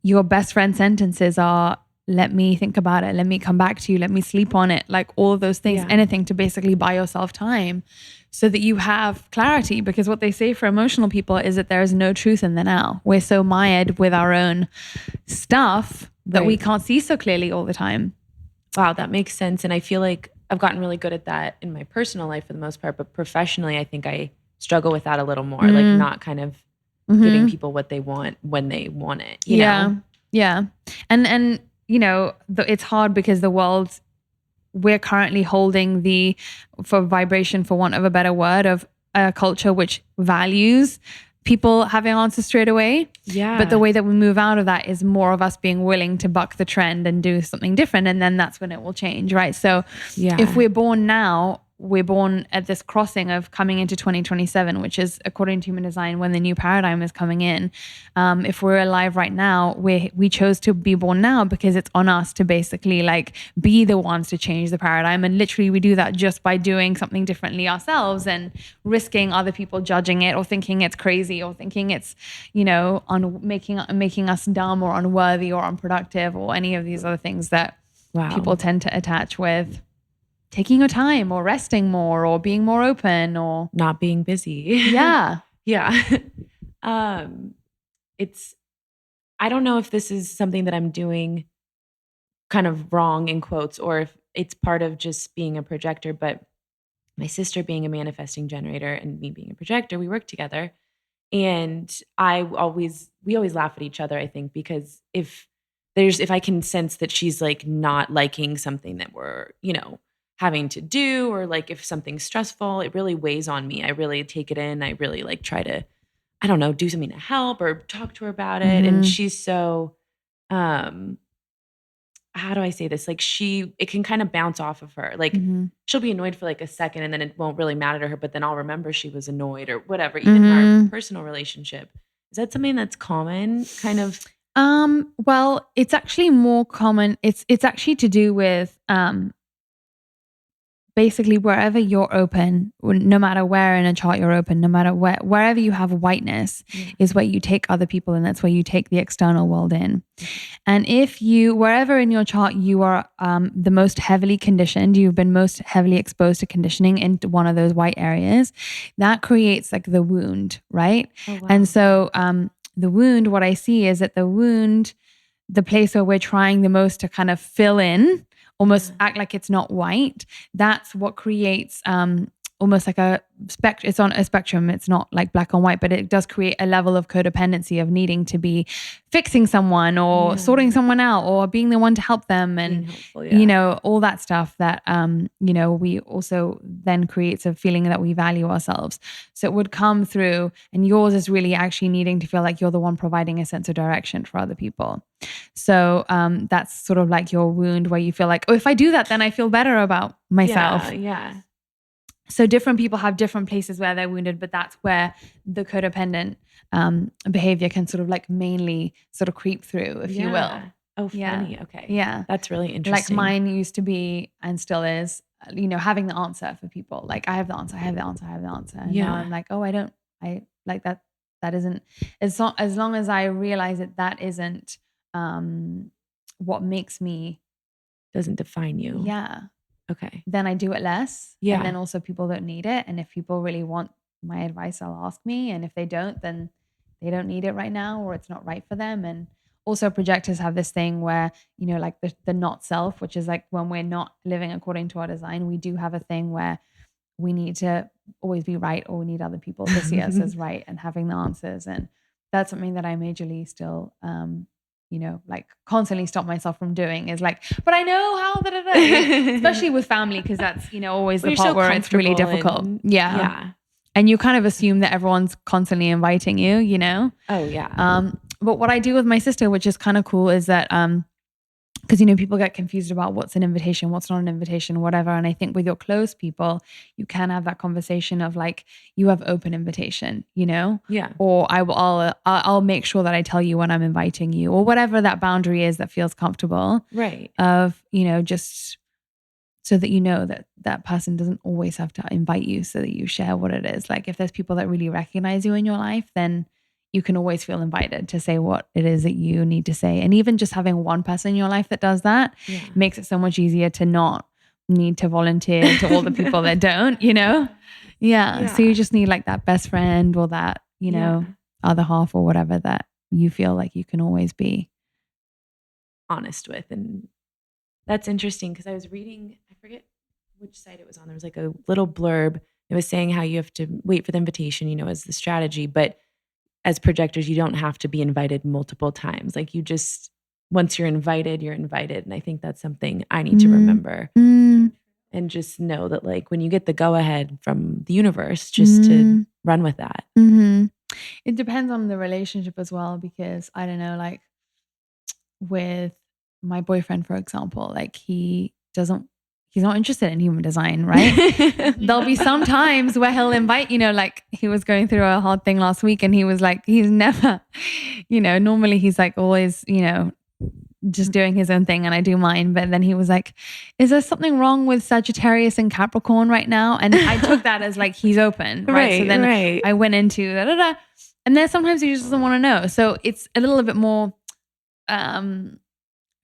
your best friend sentences are, let me think about it, let me come back to you, let me sleep on it, like all of those things, anything to basically buy yourself time so that you have clarity. Because what they say for emotional people is that there is no truth in the now. We're so mired with our own stuff that we can't see so clearly all the time. Wow, that makes sense. And I feel like I've gotten really good at that in my personal life for the most part, but professionally, I think I struggle with that a little more, like not kind of giving people what they want when they want it. You know? Yeah. And you know, it's hard because the world, we're currently holding for vibration, for want of a better word, of a culture which values people having answers straight away. Yeah. But the way that we move out of that is more of us being willing to buck the trend and do something different. And then that's when it will change, right? So if we're born now, we're born at this crossing of coming into 2027, which is, according to human design, when the new paradigm is coming in. If we're alive right now, we chose to be born now because it's on us to basically like be the ones to change the paradigm. And literally we do that just by doing something differently ourselves and risking other people judging it or thinking it's crazy or thinking it's, you know, making us dumb or unworthy or unproductive or any of these other things that people tend to attach with taking your time or resting more or being more open or not being busy. Yeah. I don't know if this is something that I'm doing kind of wrong in quotes or if it's part of just being a projector, but my sister being a manifesting generator and me being a projector, we work together. And we always laugh at each other, I think, because if I can sense that she's like not liking something that we're, you know, having to do, or like if something's stressful, it really weighs on me. I really take it in. I really like try to, I don't know, do something to help or talk to her about it. And she's so, how do I say this? Like it can kind of bounce off of her. Like she'll be annoyed for like a second and then it won't really matter to her, but then I'll remember she was annoyed or whatever, even in our personal relationship. Is that something that's common kind of? Well, it's actually more common. It's actually to do with, basically wherever you're open, no matter where in a chart you're open, no matter wherever you have whiteness is where you take other people and that's where you take the external world in. And if wherever in your chart you are the most heavily conditioned, you've been most heavily exposed to conditioning into one of those white areas, that creates like the wound, right? Oh, wow. And so the wound, what I see is that the wound, the place where we're trying the most to kind of fill in, almost act like it's not white. That's what creates almost like it's on a spectrum. It's not like black and white, but it does create a level of codependency of needing to be fixing someone or sorting someone out or being the one to help them. And, you know, all that stuff that, you know, we also then creates a feeling that we value ourselves. So it would come through, and yours is really actually needing to feel like you're the one providing a sense of direction for other people. So that's sort of like your wound where you feel like, oh, if I do that, then I feel better about myself. Yeah. So different people have different places where they're wounded, but that's where the codependent behavior can sort of like mainly sort of creep through, if you will. Oh, funny. Okay. Yeah. That's really interesting. Like mine used to be and still is, you know, having the answer for people. Like I have the answer. And now I'm like, oh, I like that. That isn't, as long as I realize that isn't what makes me. Doesn't define you. Yeah. Okay. Then I do it less. Yeah. And then also people don't need it. And if people really want my advice, I'll ask me. And if they don't, then they don't need it right now or it's not right for them. And also projectors have this thing where, you know, like the not self, which is like when we're not living according to our design, we do have a thing where we need to always be right or we need other people to see us as right and having the answers. And that's something that I majorly still you know, like constantly stop myself from doing is like, but I know how, especially with family, because that's, you know, always the part where it's really difficult. Yeah. And you kind of assume that everyone's constantly inviting you, you know? Oh, yeah. But what I do with my sister, which is kind of cool, is that because, you know, people get confused about what's an invitation, what's not an invitation, whatever. And I think with your close people, you can have that conversation of like, you have open invitation, you know? Yeah. Or I'll make sure that I tell you when I'm inviting you or whatever that boundary is that feels comfortable. Right. Of, you know, just so that you know that that person doesn't always have to invite you so that you share what it is. Like if there's people that really recognize you in your life, then you can always feel invited to say what it is that you need to say. And even just having one person in your life that does that makes it so much easier to not need to volunteer to all the people that don't, you know? Yeah. So you just need like that best friend or that, you know, other half or whatever that you feel like you can always be honest with. And that's interesting because I was reading, I forget which site it was on. There was like a little blurb. It was saying how you have to wait for the invitation, you know, as the strategy. But as projectors, you don't have to be invited multiple times. Like you just, once you're invited, you're invited. And I think that's something I need to remember. And just know that like when you get the go ahead from the universe, just to run with that. It depends on the relationship as well, because I don't know, like with my boyfriend, for example, like he's not interested in human design, right? There'll be some times where he'll invite, you know, like he was going through a hard thing last week and he was like, he's never, you know, normally he's like always, you know, just doing his own thing and I do mine. But then he was like, is there something wrong with Sagittarius and Capricorn right now? And I took that as like, he's open, right? So then I went into and then sometimes he just doesn't want to know. So it's a little bit more,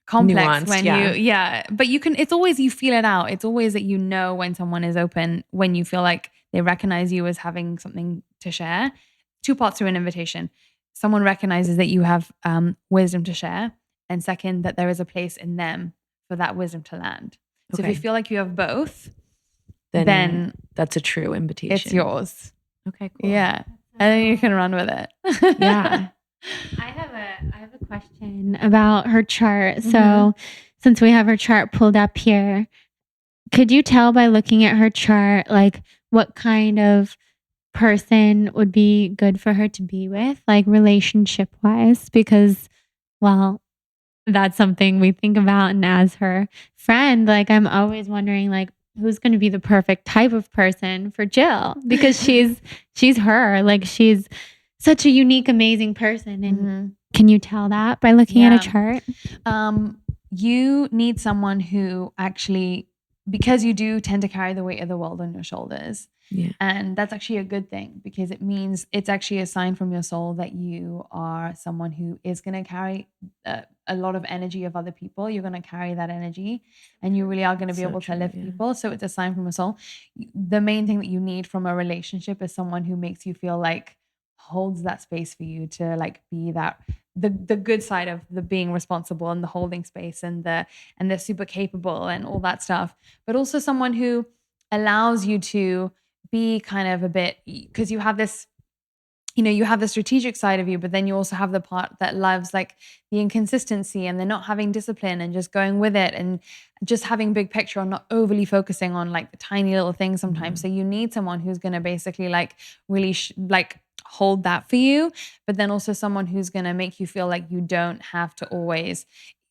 complex when but you can, it's always, you feel it out. It's always that you know when someone is open, when you feel like they recognize you as having something to share. 2 parts to an invitation. Someone recognizes that you have wisdom to share, and second, that there is a place in them for that wisdom to land. So if you feel like you have both, then that's a true invitation. It's yours. Okay, cool. Yeah. And then you can run with it. Yeah. I have a question about her chart. So since we have her chart pulled up here, could you tell by looking at her chart, like what kind of person would be good for her to be with, like relationship wise? Because, well, that's something we think about. And as her friend, like I'm always wondering, like, who's going to be the perfect type of person for Jill? Because she's her, like she's such a unique, amazing person. And can you tell that by looking at a chart? You need someone who actually, because you do tend to carry the weight of the world on your shoulders. Yeah. And that's actually a good thing, because it means it's actually a sign from your soul that you are someone who is going to carry a lot of energy of other people. You're going to carry that energy and you really are going to be able to lift people. So it's a sign from your soul. The main thing that you need from a relationship is someone who makes you feel like holds that space for you to like be that the good side of the being responsible and the holding space and they're super capable and all that stuff, but also someone who allows you to be kind of a bit, because you have this, you know, you have the strategic side of you, but then you also have the part that loves like the inconsistency and they're not having discipline and just going with it and just having big picture and not overly focusing on like the tiny little things sometimes. So you need someone who's going to basically like really like hold that for you, but then also someone who's going to make you feel like you don't have to always,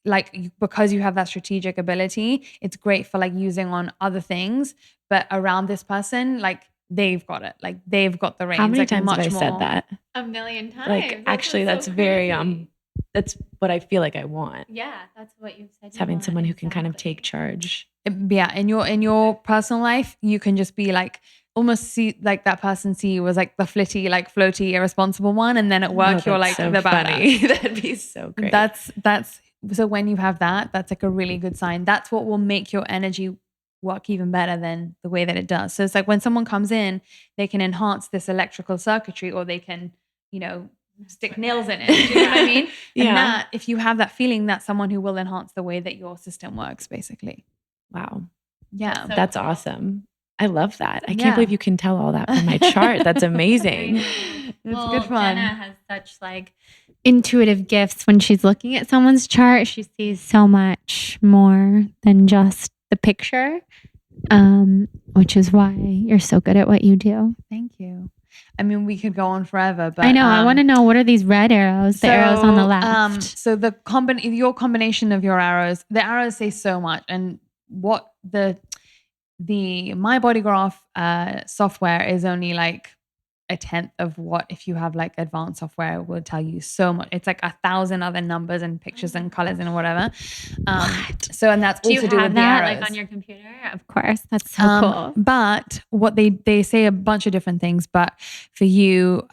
like, because you have that strategic ability, it's great for like using on other things, but around this person, like they've got it, like they've got the reins. How many like, times have I said that? A million times. Like actually that's very that's what I feel like I want. Yeah, that's what you've said. It's having someone who can kind of take charge. Yeah, in your personal life, you can just be like almost see like that person see you as like the flitty, like floaty, irresponsible one, and then at work you're like so the badass. That'd be so great. That's so when you have that, that's like a really good sign. That's what will make your energy work even better than the way that it does. So it's like when someone comes in, they can enhance this electrical circuitry, or they can, you know, stick nails in it. Do you know what I mean? Yeah. And that, if you have that feeling, that's someone who will enhance the way that your system works, basically. Wow. Yeah. That's awesome. I love that. I can't believe you can tell all that from my chart. That's amazing. It's good fun. Jenna has such like intuitive gifts. When she's looking at someone's chart, she sees so much more than just the picture, which is why you're so good at what you do. Thank you. I mean, we could go on forever, but I know. I want to know, what are these red arrows? The arrows on the left. So your combination of your arrows, the arrows say so much, and what the My Body Graph software is only like 1/10 of what, if you have like advanced software, it will tell you so much. It's like 1,000 other numbers and pictures and colors and whatever. So, and that's all to do with the arrows. Like on your computer? Of course. That's so cool. But what they say a bunch of different things, but for you,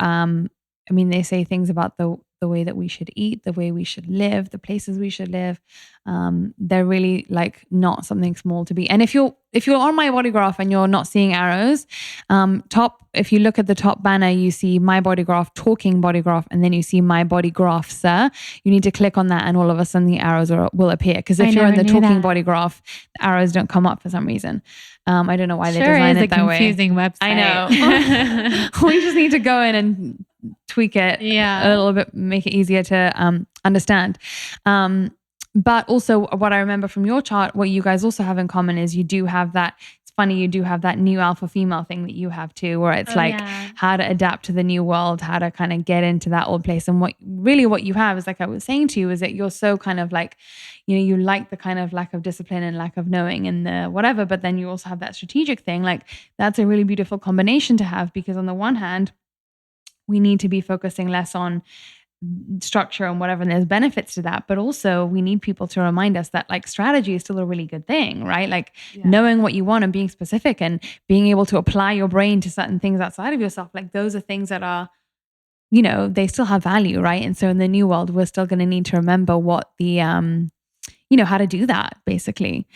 I mean, they say things about the way that we should eat, the way we should live, the places we should live. They're really like not something small to be. And if you're on my body graph and you're not seeing arrows, if you look at the top banner, you see my body graph, talking body graph, and then you see my body graph, sir. You need to click on that, and all of a sudden the arrows will appear. Because if you're in the talking body graph, the arrows don't come up for some reason. I don't know why they designed it that way. Sure is a confusing website. I know. We just need to go in and tweak it a little bit, make it easier to understand. But also what I remember from your chart, what you guys also have in common is you do have that, it's funny, you do have that new alpha female thing that you have too, where it's how to adapt to the new world, how to kind of get into that old place. And what you have is, like I was saying to you, is that you're so kind of like, you like the kind of lack of discipline and lack of knowing and the whatever, but then you also have that strategic thing. Like that's a really beautiful combination to have, because on the one hand, we need to be focusing less on structure and whatever, and there's benefits to that, but also we need people to remind us that like strategy is still a really good thing, right? Like knowing what you want and being specific and being able to apply your brain to certain things outside of yourself, like those are things that are, they still have value, right? And so in the new world, we're still going to need to remember what the how to do that, basically.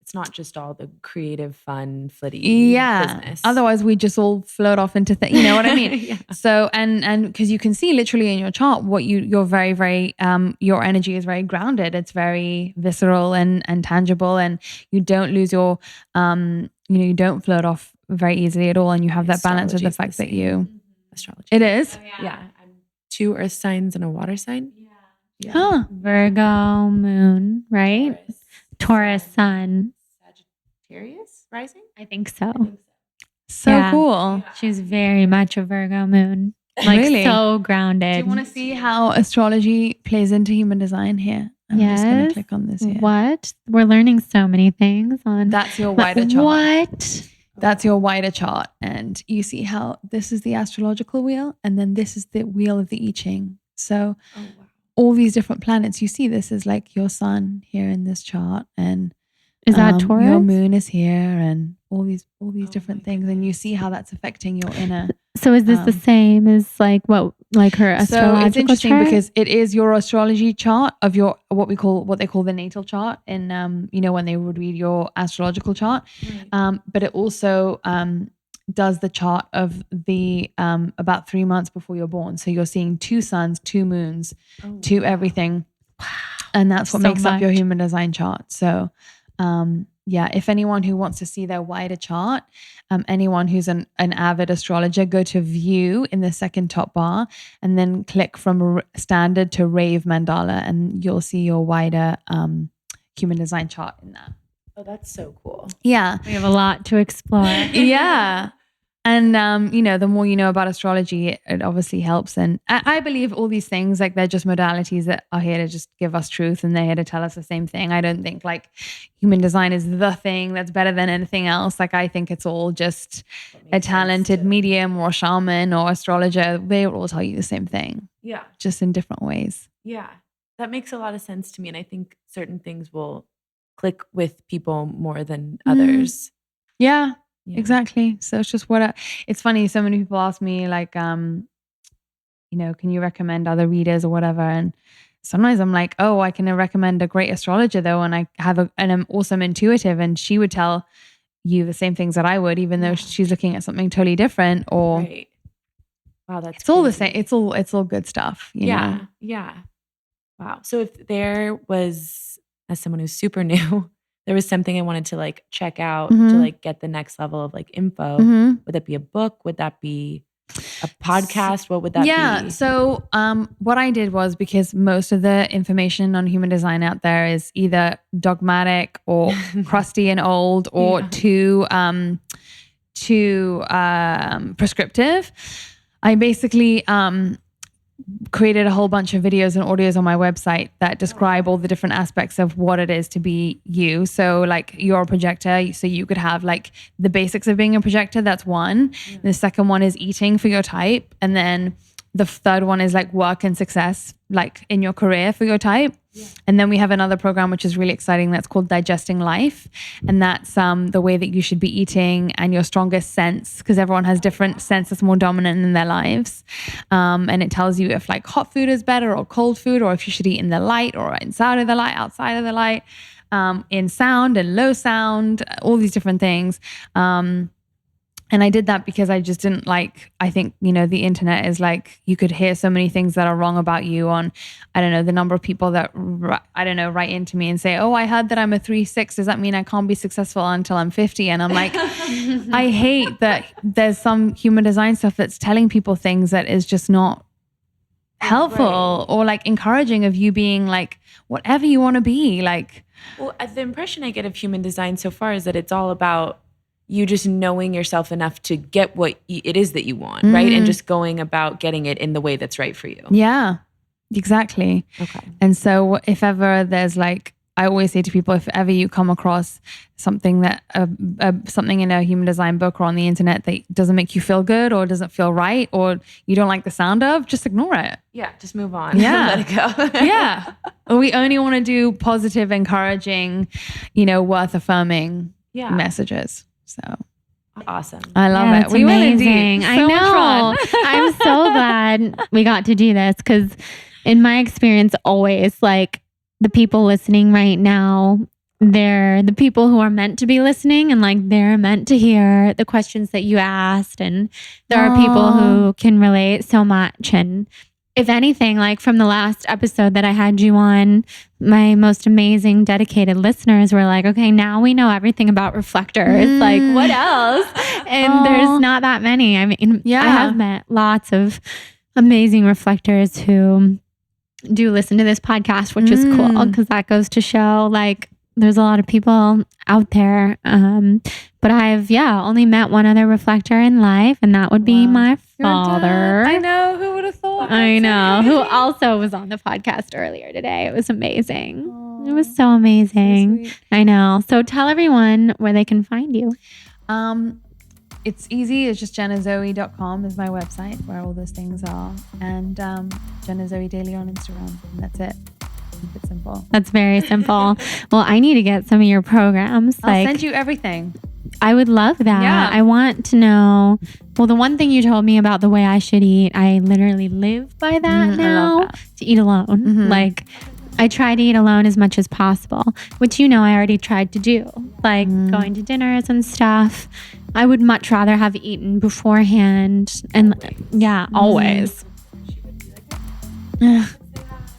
It's not just all the creative, fun, flitty business. Otherwise, we just all float off into things. You know what I mean? So, and because you can see literally in your chart what you're very, very, your energy is very grounded. It's very visceral and tangible, and you don't lose your, you don't float off very easily at all. And you have that balance with the fact that you, astrology. It is? Oh, yeah. I'm 2 earth signs and a water sign. Yeah. Huh. Virgo moon, right? Taurus sun. Sagittarius rising? I think so. So cool. She's very much a Virgo moon. Like really? So grounded. Do you want to see how astrology plays into human design here? I'm just going to click on this here. What? We're learning so many things on. That's your wider chart. What? That's your wider chart. And you see how this is the astrological wheel, and then this is the wheel of the I Ching. So all these different planets, you see this is like your sun here in this chart, and is that Taurus? Your moon is here, and all these different things, and you see how that's affecting your inner. So is this the same as like her astrological So it's interesting chart? because it is your astrology chart of your what they call the natal chart in when they would read your astrological chart, but it also does the chart of the about 3 months before you're born. So you're seeing 2 suns, 2 moons, 2 everything. Wow. And that's what makes up your human design chart. So if anyone who wants to see their wider chart, anyone who's an avid astrologer, go to view in the second top bar and then click from standard to rave mandala, and you'll see your wider human design chart in that. Oh, that's so cool. Yeah. We have a lot to explore. Yeah. And, the more you know about astrology, it obviously helps. And I believe all these things, like they're just modalities that are here to just give us truth, and they're here to tell us the same thing. I don't think like human design is the thing that's better than anything else. Like I think it's all just a talented medium or shaman or astrologer. They all tell you the same thing. Yeah. Just in different ways. Yeah. That makes a lot of sense to me. And I think certain things will click with people more than others. Yeah. Exactly. So it's just it's funny. So many people ask me like, can you recommend other readers or whatever? And sometimes I'm like, oh, I can recommend a great astrologer though. And I have an awesome intuitive, and she would tell you the same things that I would, even though she's looking at something totally different. Or wow, that's it's all the same. It's all good stuff. You know? Yeah. Wow. So if there was, as someone who's super new, there was something I wanted to like check out to like get the next level of like info. Would that be a book? Would that be a podcast? What would that be? Yeah. So what I did was, because most of the information on human design out there is either dogmatic or crusty and old, or too prescriptive. I basically created a whole bunch of videos and audios on my website that describe all the different aspects of what it is to be you. So like you're a projector, so you could have like the basics of being a projector. That's one. The second one is eating for your type. And then The third one is like work and success, like in your career for your type. Yeah. And then we have another program, which is really exciting. That's called Digesting Life. And that's the way that you should be eating and your strongest sense, because everyone has different sense that's more dominant in their lives. And it tells you if like hot food is better or cold food, or if you should eat in the light or inside of the light, outside of the light, in sound and low sound, all these different things. And I did that because I just didn't like, I think, you know, the internet is like, you could hear so many things that are wrong about you on, I don't know, the number of people that, write into me and say, oh, I heard that I'm a 3-6. Does that mean I can't be successful until I'm 50? And I'm like, I hate that there's some human design stuff that's telling people things that is just not helpful or like encouraging of you being like, whatever you want to be. Like, well, the impression I get of human design so far is that it's all about you just knowing yourself enough to get what it is that you want, right? And just going about getting it in the way that's right for you. Yeah, exactly. Okay. And so if ever there's like, I always say to people, if ever you come across something that something in a human design book or on the internet that doesn't make you feel good or doesn't feel right or you don't like the sound of, just ignore it. Yeah, just move on. Yeah. Let it go. Yeah. We only want to do positive, encouraging, you know, worth affirming messages. So awesome. I love it. It's amazing. I know. I'm so glad we got to do this because in my experience, always like the people listening right now, they're the people who are meant to be listening and like they're meant to hear the questions that you asked. And there are people who can relate so much. And if anything, like from the last episode that I had you on, my most amazing dedicated listeners were like, okay, now we know everything about reflectors. Like what else? And there's not that many. I mean, I have met lots of amazing reflectors who do listen to this podcast, which is cool because that goes to show like there's a lot of people out there. But I've, only met one other reflector in life, and that would be my father. I know. Who would have thought? I know. Who also was on the podcast earlier today. It was amazing. It was so amazing. So I know. So tell everyone where they can find you. It's easy. It's just jennazoe.com is my website where all those things are. And Jenna Zoe Daily on Instagram. And that's it. Keep it simple. That's very simple. Well, I need to get some of your programs. I'll send you everything. I would love that. Yeah. I want to know. Well, the one thing you told me about the way I should eat, I literally live by that now. I love that. To eat alone. Like I try to eat alone as much as possible, which you know I already tried to do. Like going to dinners and stuff. I would much rather have eaten beforehand and always.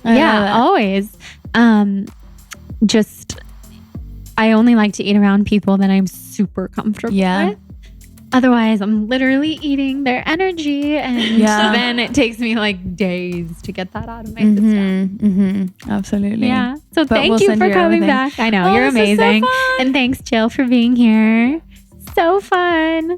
Always. Just I only like to eat around people that I'm super comfortable with. Otherwise, I'm literally eating their energy, and then it takes me like days to get that out of my system. Absolutely. Yeah. So thank you for coming back. I know you're amazing, and thanks, Jill, for being here. So fun.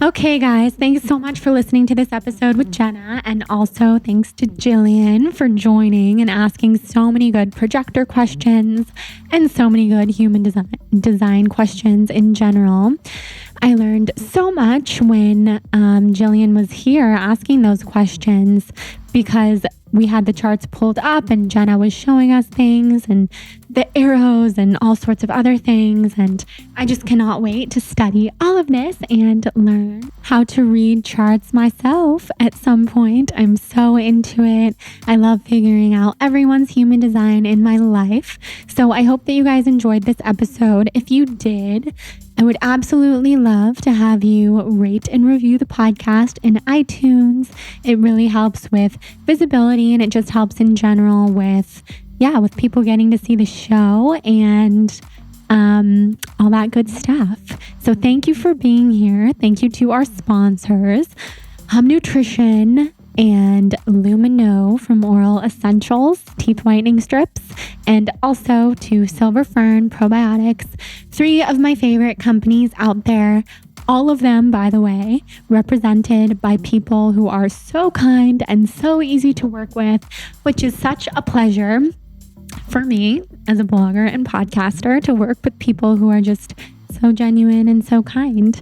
Okay, guys, thanks so much for listening to this episode with Jenna. And also thanks to Jillian for joining and asking so many good projector questions and so many good human design questions in general. I learned so much when Jillian was here asking those questions because we had the charts pulled up and Jenna was showing us things and the arrows and all sorts of other things. And I just cannot wait to study all of this and learn how to read charts myself at some point. I'm so into it. I love figuring out everyone's human design in my life. So I hope that you guys enjoyed this episode. If you did, I would absolutely love to have you rate and review the podcast in iTunes. It really helps with visibility and it just helps in general with people getting to see the show and all that good stuff. So thank you for being here. Thank you to our sponsors, Hum Nutrition and Lumino from Oral Essentials teeth whitening strips, and also to Silver Fern Probiotics, 3 of my favorite companies out there. All of them, by the way, represented by people who are so kind and so easy to work with, which is such a pleasure for me as a blogger and podcaster to work with people who are just so genuine and so kind.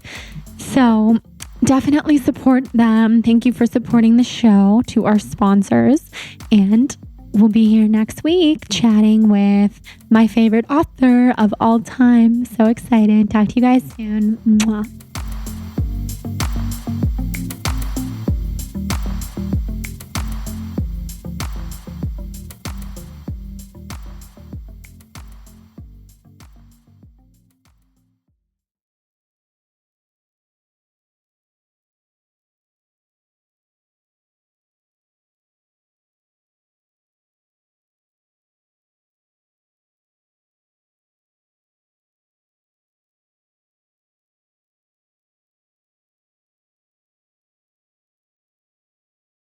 So definitely support them. Thank you for supporting the show, to our sponsors. And we'll be here next week chatting with my favorite author of all time. So excited. Talk to you guys soon. Mwah.